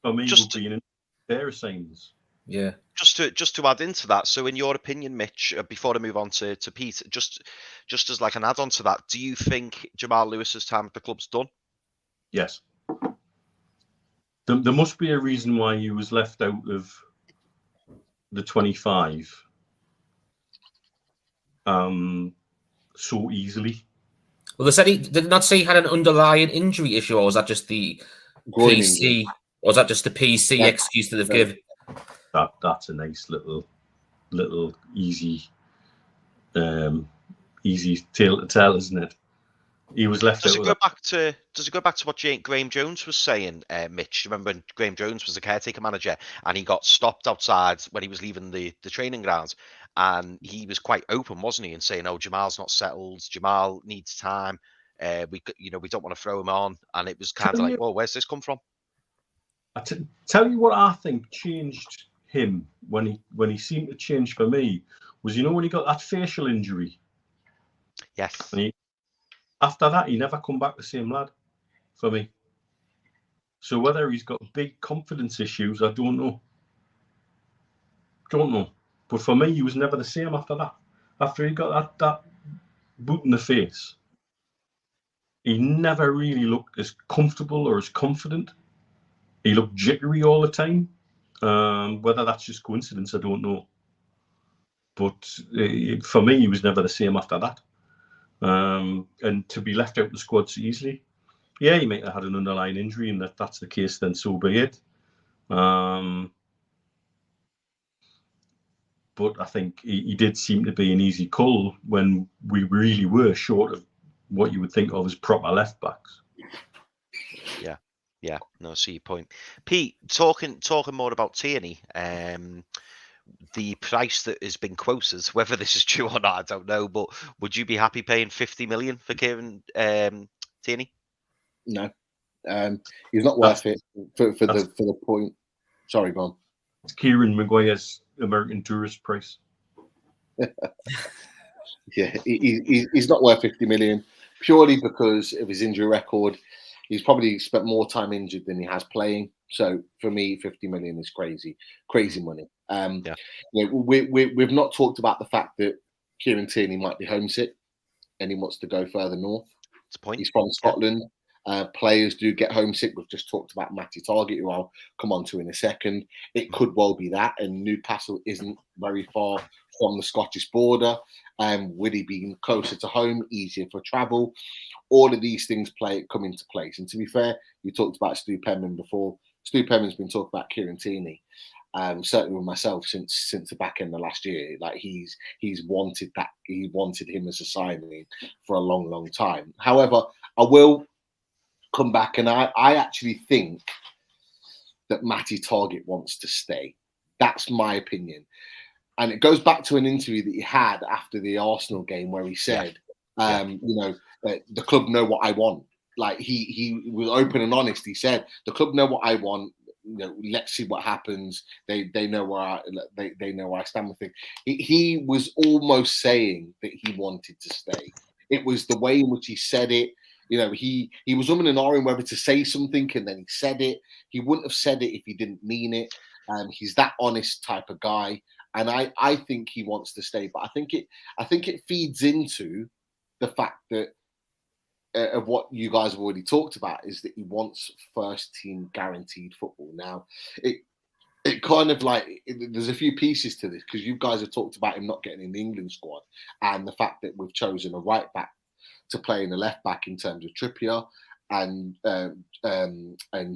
for me, would be an pair of signs. Yeah. Just to add into that, so in your opinion, Mitch, before I move on to Pete, just as like an add-on to that, do you think Jamal Lewis's time at the club's done? Yes. There must be a reason why he was left out of the 25 so easily. Well, they said did not say he had an underlying injury issue, or was that just the PC? Or was that just the PC excuse that they've given? That's a nice little easy tale to tell, isn't it? He was left out. Does it go back to what Graham Jones was saying, Mitch? Do you remember when Graham Jones was the caretaker manager and he got stopped outside when he was leaving the training grounds, And he was quite open, wasn't he, in saying, "Oh, Jamal's not settled. Jamal needs time. We don't want to throw him on." And it was kind of like, "Well, where's this come from?" Tell you what I think changed him when he seemed to change for me was, when he got that facial injury. Yes. And after that, he never come back the same lad for me. So whether he's got big confidence issues, I don't know. But for me, he was never the same after that. After he got that boot in the face, he never really looked as comfortable or as confident. He looked jittery all the time. Whether that's just coincidence, I don't know. But for me, he was never the same after that. And to be left out of the squad so easily, yeah, he might have had an underlying injury, and that's the case, then so be it. But I think he did seem to be an easy call when we really were short of what you would think of as proper left backs. Yeah, no, I see your point. Pete, talking more about Tierney, the price that has been quoted, whether this is true or not, I don't know, but would you be happy paying 50 million for Kieran Tierney? No, he's not worth it for the point. Sorry, go on. It's Kieran Maguire's American tourist price. Yeah, he's not worth 50 million purely because of his injury record. He's probably spent more time injured than he has playing. So for me, 50 million is crazy money. We've not talked about the fact that Kieran Tierney might be homesick and he wants to go further north. That's a point. He's from Scotland. Players do get homesick. We've just talked about Matty Targett, who I'll come on to in a second. It could well be that, and Newcastle isn't very far from the Scottish border. Would he be closer to home, easier for travel? All of these things come into place. And to be fair, you talked about Stu Penman before. Stu Penman's been talking about Kieran Tierney, certainly with myself since the back end of last year. Like he's wanted that. He wanted him as a signing for a long, long time. However, I will come back, and I actually think that Matty Targett wants to stay. That's my opinion. And it goes back to an interview that he had after the Arsenal game where he said, the club know what I want. Like he was open and honest. He said, the club know what I want. Let's see what happens. They know where I stand with it. He was almost saying that he wanted to stay. It was the way in which he said it. He was and ahhing whether to say something, and then he said it. He wouldn't have said it if he didn't mean it. He's that honest type of guy, and I think he wants to stay. But I think it feeds into the fact that of what you guys have already talked about is that he wants first team guaranteed football. Now, it kind of there's a few pieces to this because you guys have talked about him not getting in the England squad, and the fact that we've chosen a right back to play in the left back in terms of Trippier and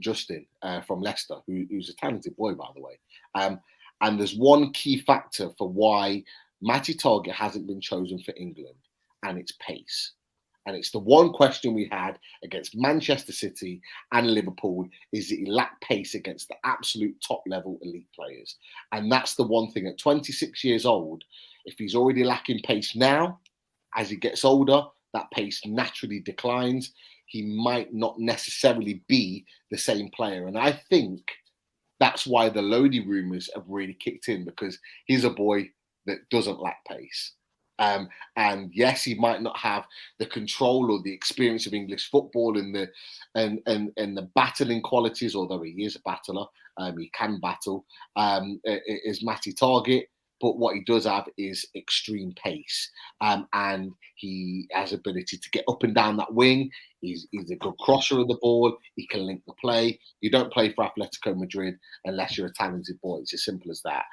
Justin from Leicester, who's a talented boy, by the way. And there's one key factor for why Matty Targett hasn't been chosen for England, and it's pace. And it's the one question we had against Manchester City and Liverpool is that he lacked pace against the absolute top level elite players. And that's the one thing at 26 years old, if he's already lacking pace now, as he gets older, that pace naturally declines. He might not necessarily be the same player. And I think that's why the Lodi rumours have really kicked in, because he's a boy that doesn't lack pace. And yes, he might not have the control or the experience of English football and the battling qualities, although he is a battler. He can battle, is Matty Targett. But what he does have is extreme pace, and he has ability to get up and down that wing. He's a good crosser of the ball. He can link the play. You don't play for Atletico Madrid unless you're a talented boy. It's as simple as that.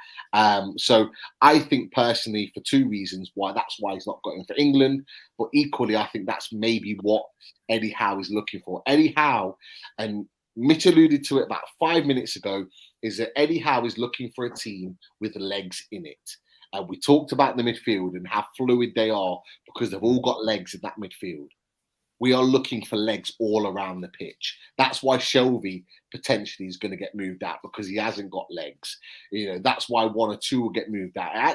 So I think personally, for two reasons, that's why he's not got in for England. But equally, I think that's maybe what Eddie Howe is looking for. Eddie Howe, and Mitch alluded to it about 5 minutes ago, is that Eddie Howe is looking for a team with legs in it. We talked about the midfield and how fluid they are because they've all got legs in that midfield. we are looking for legs all around the pitch. That's why Shelby potentially is going to get moved out, because he hasn't got legs. That's why one or two will get moved out. I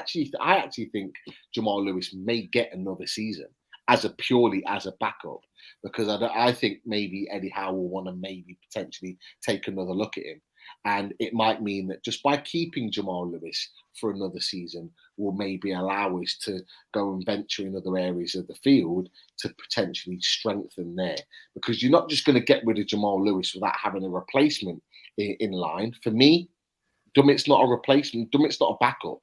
actually think Jamal Lewis may get another season purely as a backup, because I think maybe Eddie Howe will want to maybe potentially take another look at him. And it might mean that just by keeping Jamal Lewis for another season will maybe allow us to go and venture in other areas of the field to potentially strengthen there. Because you're not just going to get rid of Jamal Lewis without having a replacement in line. For me, Dummett's not a replacement. Dummett's not a backup.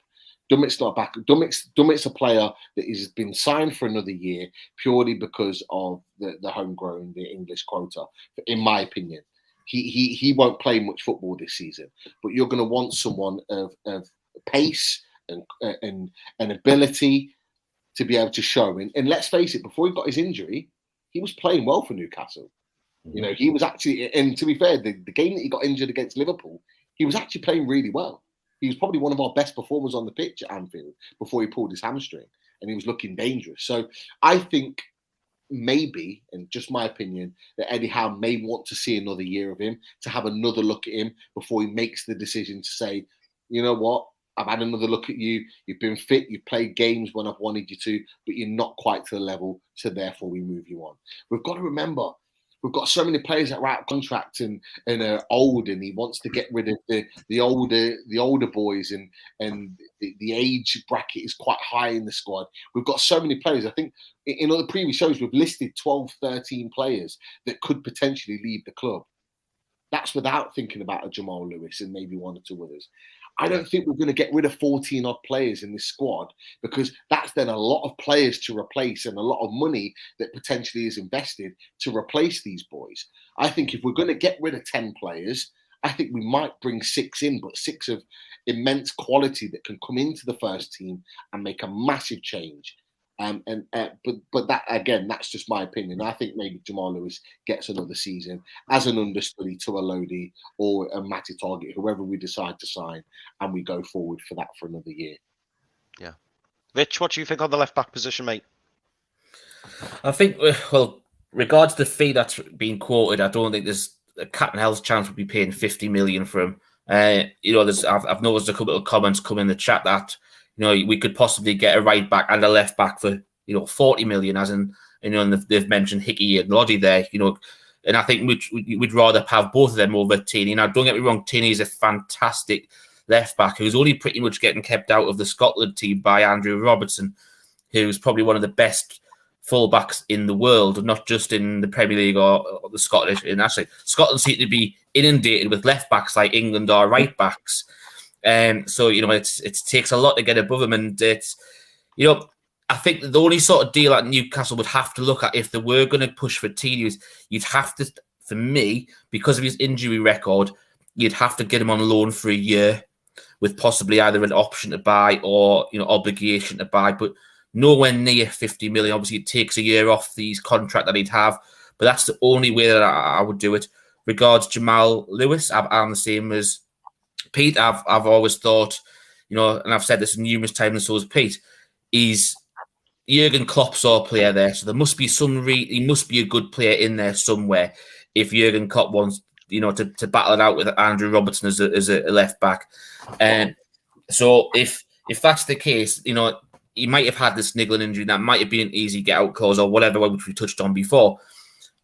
Dummett's a player that has been signed for another year purely because of the homegrown, the English quota, in my opinion. He won't play much football this season, but you're going to want someone of pace and ability to be able to show. And let's face it, before he got his injury, he was playing well for Newcastle. He was actually, and to be fair, the game that he got injured against Liverpool, he was actually playing really well. He was probably one of our best performers on the pitch at Anfield before he pulled his hamstring, and he was looking dangerous. So I think maybe, and just my opinion, that Eddie Howe may want to see another year of him, to have another look at him before he makes the decision to say, you know what, I've had another look at you. You've been fit. You've played games when I've wanted you to, but you're not quite to the level, so therefore we move you on. We've got to remember, we've got so many players that are out of contract and are old, and he wants to get rid of the older boys, and the age bracket is quite high in the squad. We've got so many players. I think in other previous shows we've listed 12, 13 players that could potentially leave the club. That's without thinking about a Jamal Lewis and maybe one or two others. I don't think we're going to get rid of 14 odd players in this squad, because that's then a lot of players to replace and a lot of money that potentially is invested to replace these boys. I think if we're going to get rid of 10 players, I think we might bring 6 in, but 6 of immense quality that can come into the first team and make a massive change. But that, again, that's just my opinion. I think maybe Jamal Lewis gets another season as an understudy to a Lodi or a Matty Target, whoever we decide to sign, and we go forward for that for another year. Yeah. Rich, what do you think on the left-back position, mate? I think, well, regards to the fee that's being quoted, I don't think there's a cat and hell's chance we'll be paying 50 million for him. I've noticed a couple of comments come in the chat that, we could possibly get a right back and a left back for 40 million, as in, and they've mentioned Hickey and Loddy there, and I think we'd rather have both of them over Tierney. Now, don't get me wrong, Tierney is a fantastic left back who's only pretty much getting kept out of the Scotland team by Andrew Robertson, who's probably one of the best fullbacks in the world, not just in the Premier League or the Scottish. And actually, Scotland seem to be inundated with left backs like England or right backs. So it takes a lot to get above him, and it's I think the only sort of deal that Newcastle would have to look at if they were going to push for Tierney is you'd have to, for me, because of his injury record, you'd have to get him on loan for a year with possibly either an option to buy or obligation to buy, but nowhere near 50 million. Obviously, it takes a year off the contract that he'd have, but that's the only way that I would do it. Regards Jamal Lewis, I'm the same as Pete. I've always thought, and I've said this numerous times, and so has Pete, he's Jurgen Klopp's our player there, so there must be he must be a good player in there somewhere if Jurgen Klopp wants, to battle it out with Andrew Robertson as a left back. And so if that's the case, he might have had this niggling injury that might have been an easy get out clause or whatever, which we touched on before.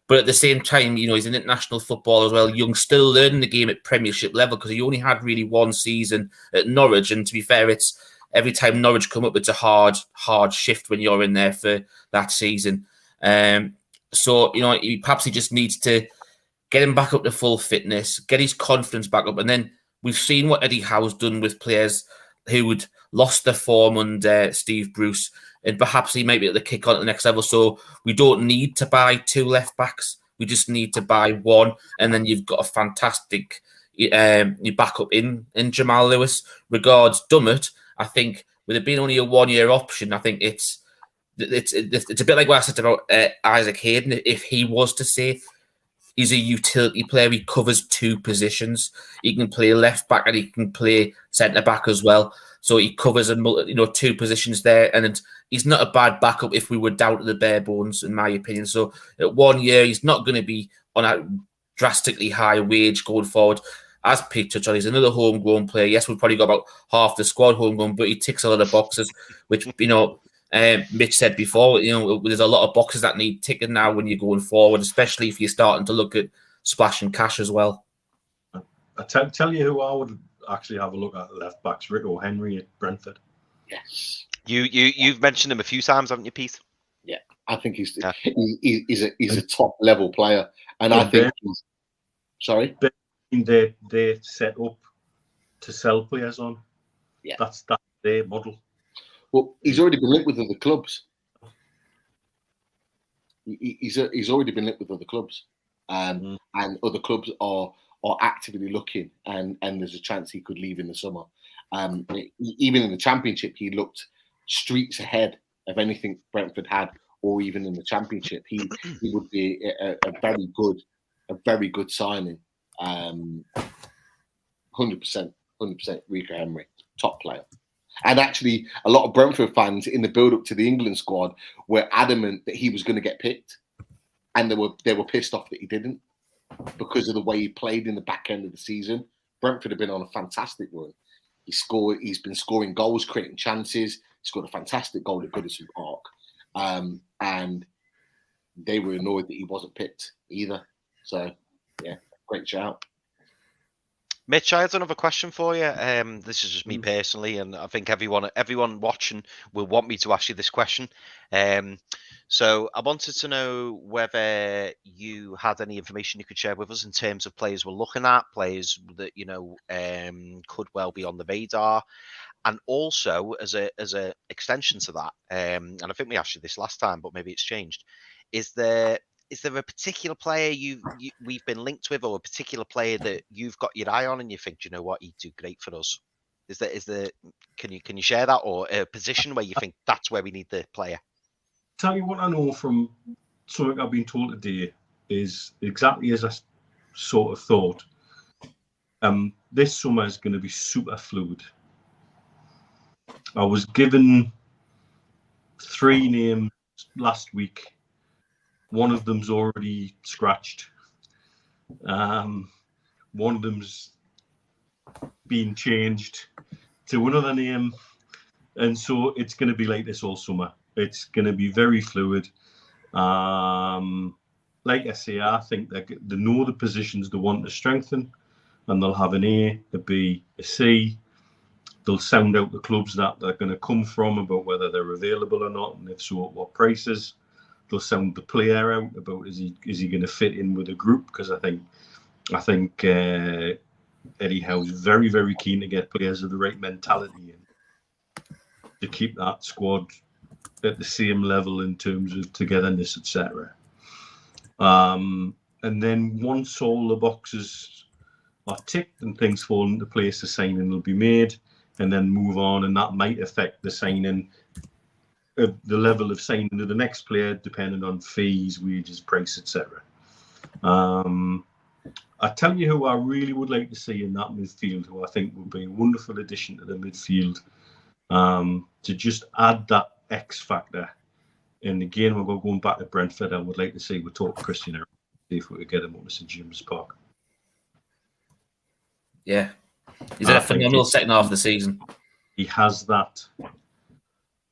But at the same time, he's an international footballer as well. Young, still learning the game at Premiership level, because he only had really one season at Norwich. And to be fair, it's every time Norwich come up, it's a hard shift when you're in there for that season. So perhaps he just needs to get him back up to full fitness, get his confidence back up. And then we've seen what Eddie Howe's done with players who would lost their form under Steve Bruce, and perhaps he might be able to kick on at the next level. So we don't need to buy 2 left backs. We just need to buy 1, and then you've got a fantastic backup in Jamal Lewis. Regards Dummett, I think with it being only a 1-year option, I think it's a bit like what I said about Isaac Hayden. If he was to say He's a utility player. He covers 2 positions. He can play left back and he can play centre back as well. So he covers 2 positions there, and he's not a bad backup if we were down to the bare bones, in my opinion. So at 1 year, he's not going to be on a drastically high wage going forward. As Pete touched on, he's another homegrown player. Yes, we've probably got about half the squad homegrown, but he ticks a lot of boxes, which Mitch said before. There's a lot of boxes that need ticking now when you're going forward, especially if you're starting to look at splashing cash as well. I tell you who I would actually have a look at left backs, Rico Henry at Brentford. Yes. You've mentioned him a few times, haven't you, Pete? Yeah, I think he's a top level player, and I think he's, sorry. They're set up to sell players on. Yeah, that's their model. Well, he's already been linked with other clubs. He's already been linked with other clubs, and other clubs are actively looking, and there's a chance he could leave in the summer. Even in the Championship, he looked streets ahead of anything Brentford had, or even in the Championship, he would be a very good signing. 100%, Rico Henry, top player. And actually, a lot of Brentford fans in the build-up to the England squad were adamant that he was going to get picked, and they were pissed off that he didn't because of the way he played in the back end of the season. Brentford have been on a fantastic run. He's been scoring goals, creating chances. He scored a fantastic goal at Goodison Park, and they were annoyed that he wasn't picked either. So, yeah, great shout. Mitch, I had another question for you. This is just me personally, and I think everyone watching will want me to ask you this question. So I wanted to know whether you had any information you could share with us in terms of players we're looking at, players that could well be on the radar, and also as a extension to that. And I think we asked you this last time, but maybe it's changed. Is there a particular player we've been linked with, or a particular player that you've got your eye on and you think, you know what, he'd do great for us? Can you share that, or a position where you think that's where we need the player? Tell you what I know from something I've been told today is exactly as I sort of thought. This summer is going to be super fluid. I was given 3 names last week. One of them's already scratched. One of them's been changed to another name. And so it's going to be like this all summer. It's going to be very fluid. Like I say, I think they know the positions they want to strengthen, and they'll have an A, a B, a C. They'll sound out the clubs that they're going to come from about whether they're available or not, and if so, at what prices. They'll sound the player out about is he going to fit in with a group, because I think Eddie Howe's very, very keen to get players of the right mentality in to keep that squad at the same level in terms of togetherness, etc. And then once all the boxes are ticked and things fall into place, the signing will be made, and then move on, and that might affect the signing. The level of signing of the next player, depending on fees, wages, price, etc. I tell you who I really would like to see in that midfield, who I think would be a wonderful addition to the midfield, to just add that X factor. And again, we're going back to Brentford. I would like to see we talk to Christian Eriksen, see if we could get him up to St James Park. Yeah, he's had a phenomenal second half of the season. He has that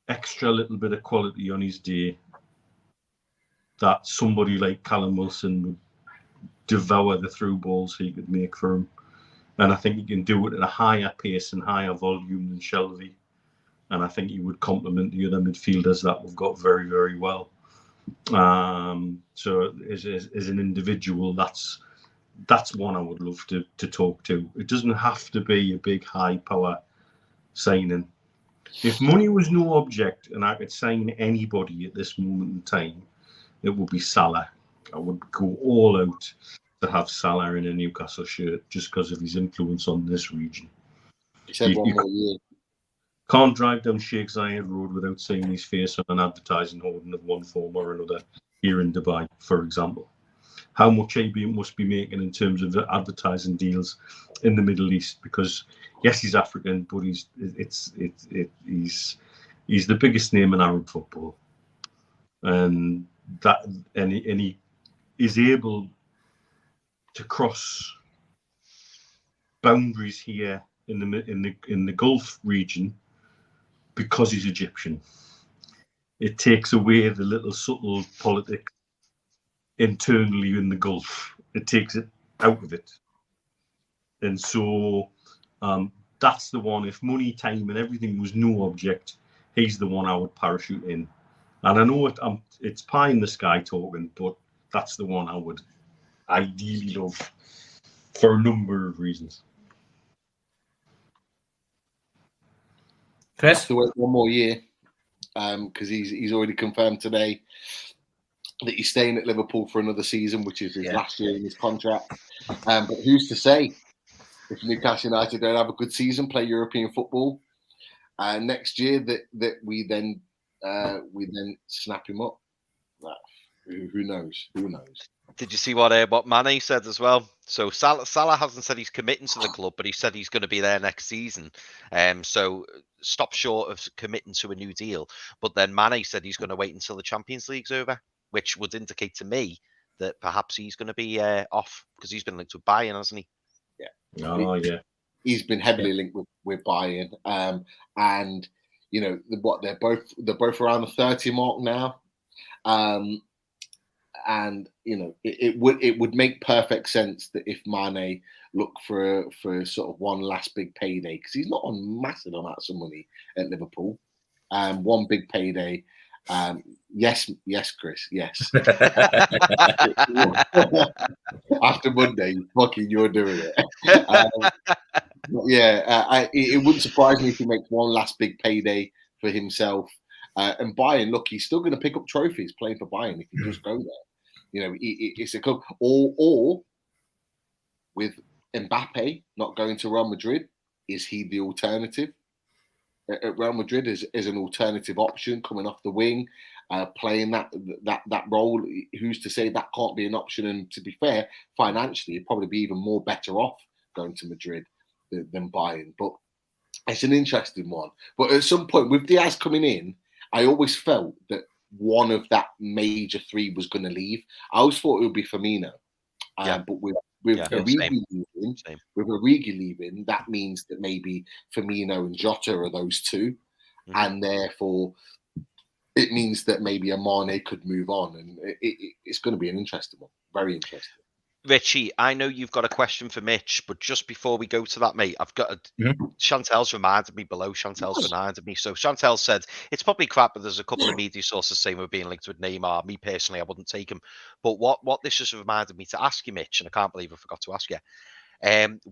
extra little bit of quality on his day that somebody like Callum Wilson would devour the through balls he could make for him. And I think he can do it at a higher pace and higher volume than Shelvey. And I think he would complement the other midfielders that we've got very, very well. So as an individual, that's one I would love to talk to. It doesn't have to be a big high power signing. If money was no object and I could sign anybody at this moment in time, it would be Salah. I would go all out to have Salah in a Newcastle shirt just because of his influence on this region. You can't drive down Sheikh Zayed Road without seeing his face on an advertising hoarding of one form or another here in Dubai, for example. how much he must be making in terms of the advertising deals in the Middle East. Because yes, he's African, but he's the biggest name in Arab football, and he is able to cross boundaries here in the Gulf region because he's Egyptian. It takes away the little subtle politics internally in the Gulf. It takes it out of it. And so that's the one. If money, time, and everything was no object, he's the one I would parachute in. And I know it's pie in the sky talking, but that's the one I would ideally love for a number of reasons. Chris? Have to wait one more year because he's already confirmed today that he's staying at Liverpool for another season, which is his last year in his contract. But who's to say if Newcastle United don't have a good season, play European football, next year that we then snap him up? Who knows? Who knows? Did you see what Mane said as well? So Salah hasn't said he's committing to the club, but he said he's going to be there next season. So stop short of committing to a new deal. But then Mane said he's going to wait until the Champions League's over, which would indicate to me that perhaps he's going to be off because he's been linked with Bayern, hasn't he? Yeah. Oh, yeah. He's been heavily linked with Bayern, and you know they're both around the 30 mark now. And you know, it would make perfect sense that if Mane looked for sort of one last big payday, because he's not on massive amounts of money at Liverpool. One big payday. Yes, Chris. Yes. After Monday, fucking, you're doing it. It wouldn't surprise me if he makes one last big payday for himself. And Bayern, look, he's still going to pick up trophies playing for Bayern if he just go there. You know, it's a club. Or with Mbappe not going to Real Madrid, is he the alternative at Real Madrid? Is an alternative option coming off the wing, playing that role? Who's to say that can't be an option? And to be fair, financially, he'd probably be even more better off going to Madrid than Bayern. But it's an interesting one. But at some point, with Diaz coming in, I always felt that one of that major three was going to leave. I always thought it would be Firmino. But with Origi leaving, that means that maybe Firmino and Jota are those two. Mm-hmm. And therefore, it means that maybe a Mane could move on. And it's going to be an interesting one. Very interesting. Richie, I know you've got a question for Mitch, but just before we go to that, mate, I've got Chantel's reminded me below. So Chantel said, it's probably crap, but there's a couple of media sources saying we're being linked with Neymar. Me personally, I wouldn't take him. But what this just reminded me to ask you, Mitch, and I can't believe I forgot to ask you,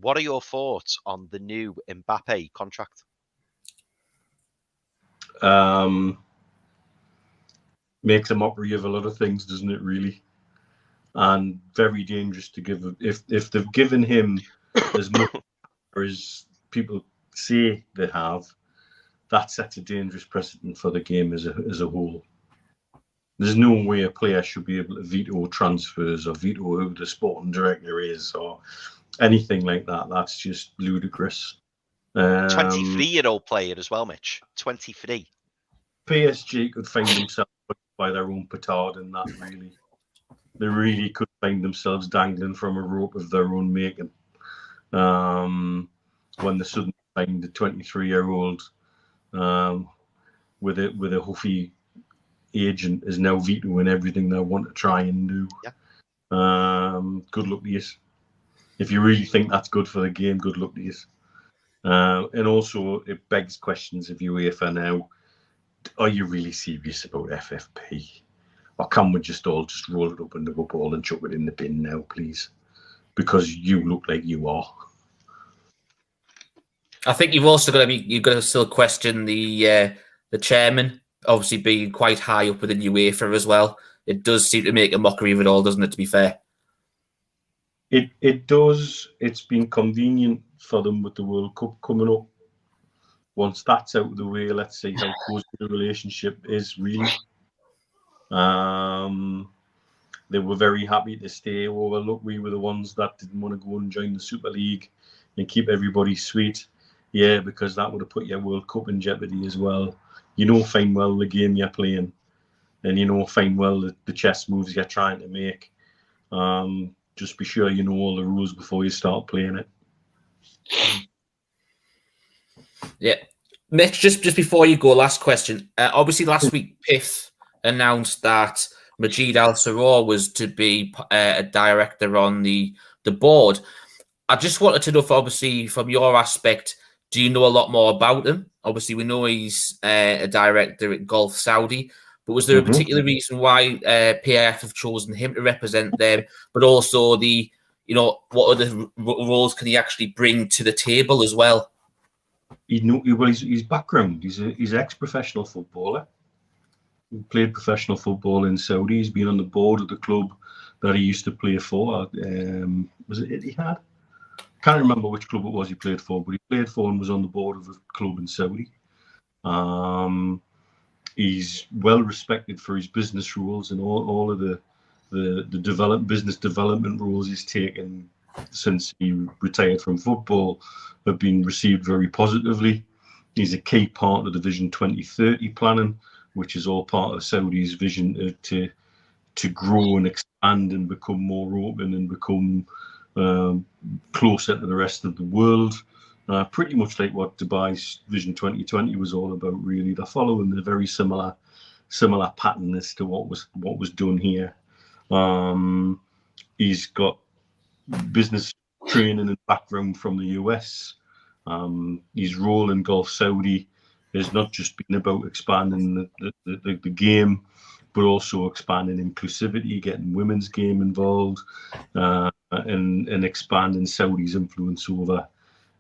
what are your thoughts on the new Mbappe contract? Makes a mockery of a lot of things, doesn't it, really? And very dangerous to give. If they've given him as much as people say they have, that sets a dangerous precedent for the game as a whole. There's no way a player should be able to veto transfers or veto who the sporting director is or anything like that. That's just ludicrous. 23-year-old player as well, Mitch. 23. PSG could find themselves by their own petard in that, really. They really could find themselves dangling from a rope of their own making. When they suddenly find a 23-year-old with a huffy agent is now vetoing everything they want to try and do. Yeah. Good luck to you. If you really think that's good for the game, good luck to you. And also, it begs questions of UEFA now. Are you really serious about FFP? Or can we just all roll it up in the ball and chuck it in the bin now, please? Because you look like you are. I think you've also got to still question the chairman, obviously being quite high up within UEFA as well. It does seem to make a mockery of it all, doesn't it? To be fair, it does. It's been convenient for them with the World Cup coming up. Once that's out of the way, let's see how close the relationship is really. they were very happy to stay over. Look, we were the ones that didn't want to go and join the Super League and keep everybody sweet. Yeah, because that would have put your World Cup in jeopardy as well. You know fine well the game you're playing, and you know fine well the chess moves you're trying to make. Just be sure you know all the rules before you start playing it. Yeah. Mitch, just before you go, last question. Obviously, last week, PIF announced that Majid Al-Saror was to be a director on the board. I just wanted to know, obviously, from your aspect, do you know a lot more about him? Obviously, we know he's a director at Gulf Saudi, but was there a particular reason why PIF have chosen him to represent them? But also what other roles can he actually bring to the table as well? His background, he's an ex-professional footballer. He played professional football in Saudi. He's been on the board of the club that he used to play for. Was it Etihad? Can't remember which club it was he played for, but he played for and was on the board of a club in Saudi. He's well respected for his business rules, and all of the business development rules he's taken since he retired from football have been received very positively. He's a key part of the Vision 2030 planning, which is all part of Saudi's vision to grow and expand and become more open and become closer to the rest of the world. Pretty much like what Dubai's Vision 2020 was all about, really. They're following a very similar pattern as to what was done here. He's got business training and background from the US. His role in Gulf Saudi has not just been about expanding the game, but also expanding inclusivity, getting women's game involved, and expanding Saudi's influence over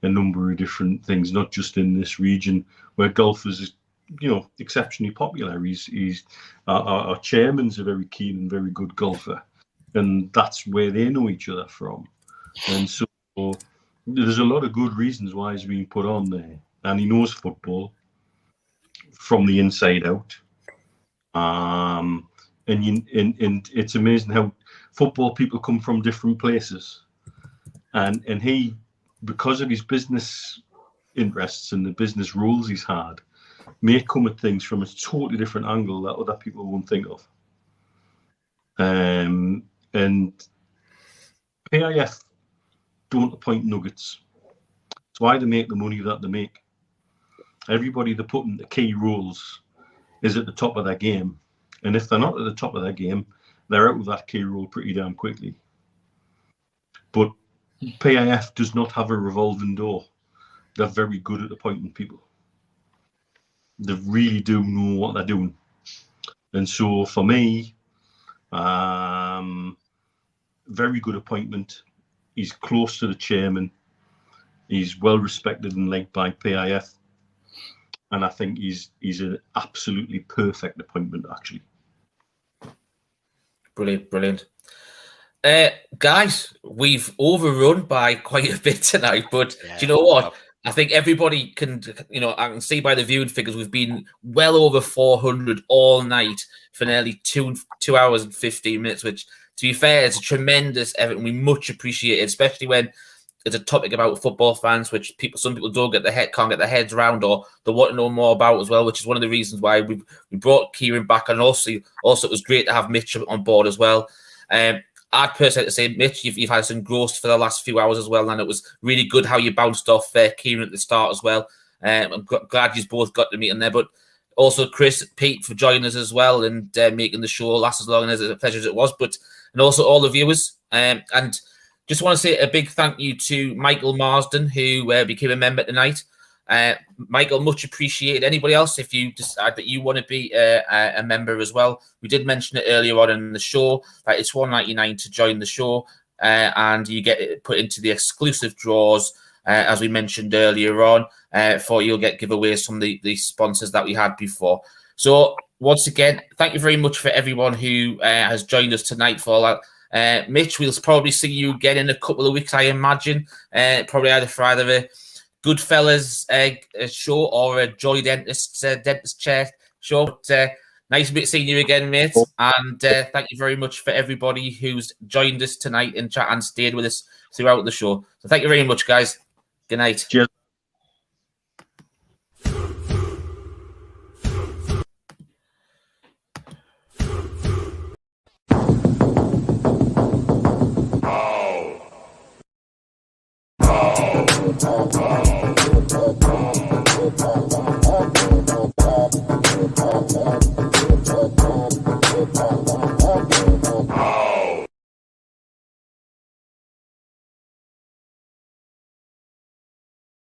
a number of different things, not just in this region where golf is, exceptionally popular. Our chairman's a very keen and very good golfer, and that's where they know each other from. And so there's a lot of good reasons why he's being put on there, and he knows football from the inside out. And it's amazing how football people come from different places, and he, because of his business interests and the business rules he's had, may come at things from a totally different angle that other people won't think of. And PIF don't appoint nuggets. It's why they make the money that they make. Everybody they put in the key roles is at the top of their game. And if they're not at the top of their game, they're out of that key role pretty damn quickly. But PIF does not have a revolving door. They're very good at appointing people. They really do know what they're doing. And so for me, very good appointment. He's close to the chairman. He's well respected and liked by PIF. And I think he's an absolutely perfect appointment, actually. Brilliant. Guys, we've overrun by quite a bit tonight, but do you know what? I think everybody can, I can see by the viewing figures, we've been well over 400 all night for nearly 2 hours and 15 minutes, which, to be fair, it's a tremendous effort, and we much appreciate it, especially when it's a topic about football fans, which some people can't get their heads around, or they want to know more about as well, which is one of the reasons why we brought Kieran back, and also it was great to have Mitch on board as well. I'd personally say, Mitch, you've had us engrossed for the last few hours as well, and it was really good how you bounced off Kieran at the start as well. I'm glad you both got to meet in there, but also Chris, Pete for joining us as well and making the show last as long as a pleasure as it was, and also all the viewers. And just want to say a big thank you to Michael Marsden, who became a member tonight. Michael, much appreciated. Anybody else, if you decide that you want to be a member as well, we did mention it earlier on in the show, that it's $1.99 to join the show, and you get it put into the exclusive draws, as we mentioned earlier on, you'll get giveaways from the sponsors that we had before. So once again, thank you very much for everyone who has joined us tonight for all that. Mitch, we'll probably see you again in a couple of weeks, I imagine, probably either for a Goodfellas show or a Geordie Dentist dentist chair show. But Nice seeing you again, mate. And thank you very much for everybody who's joined us tonight in chat and stayed with us throughout the show. So thank you very much, guys. Good night. Cheers. Oh.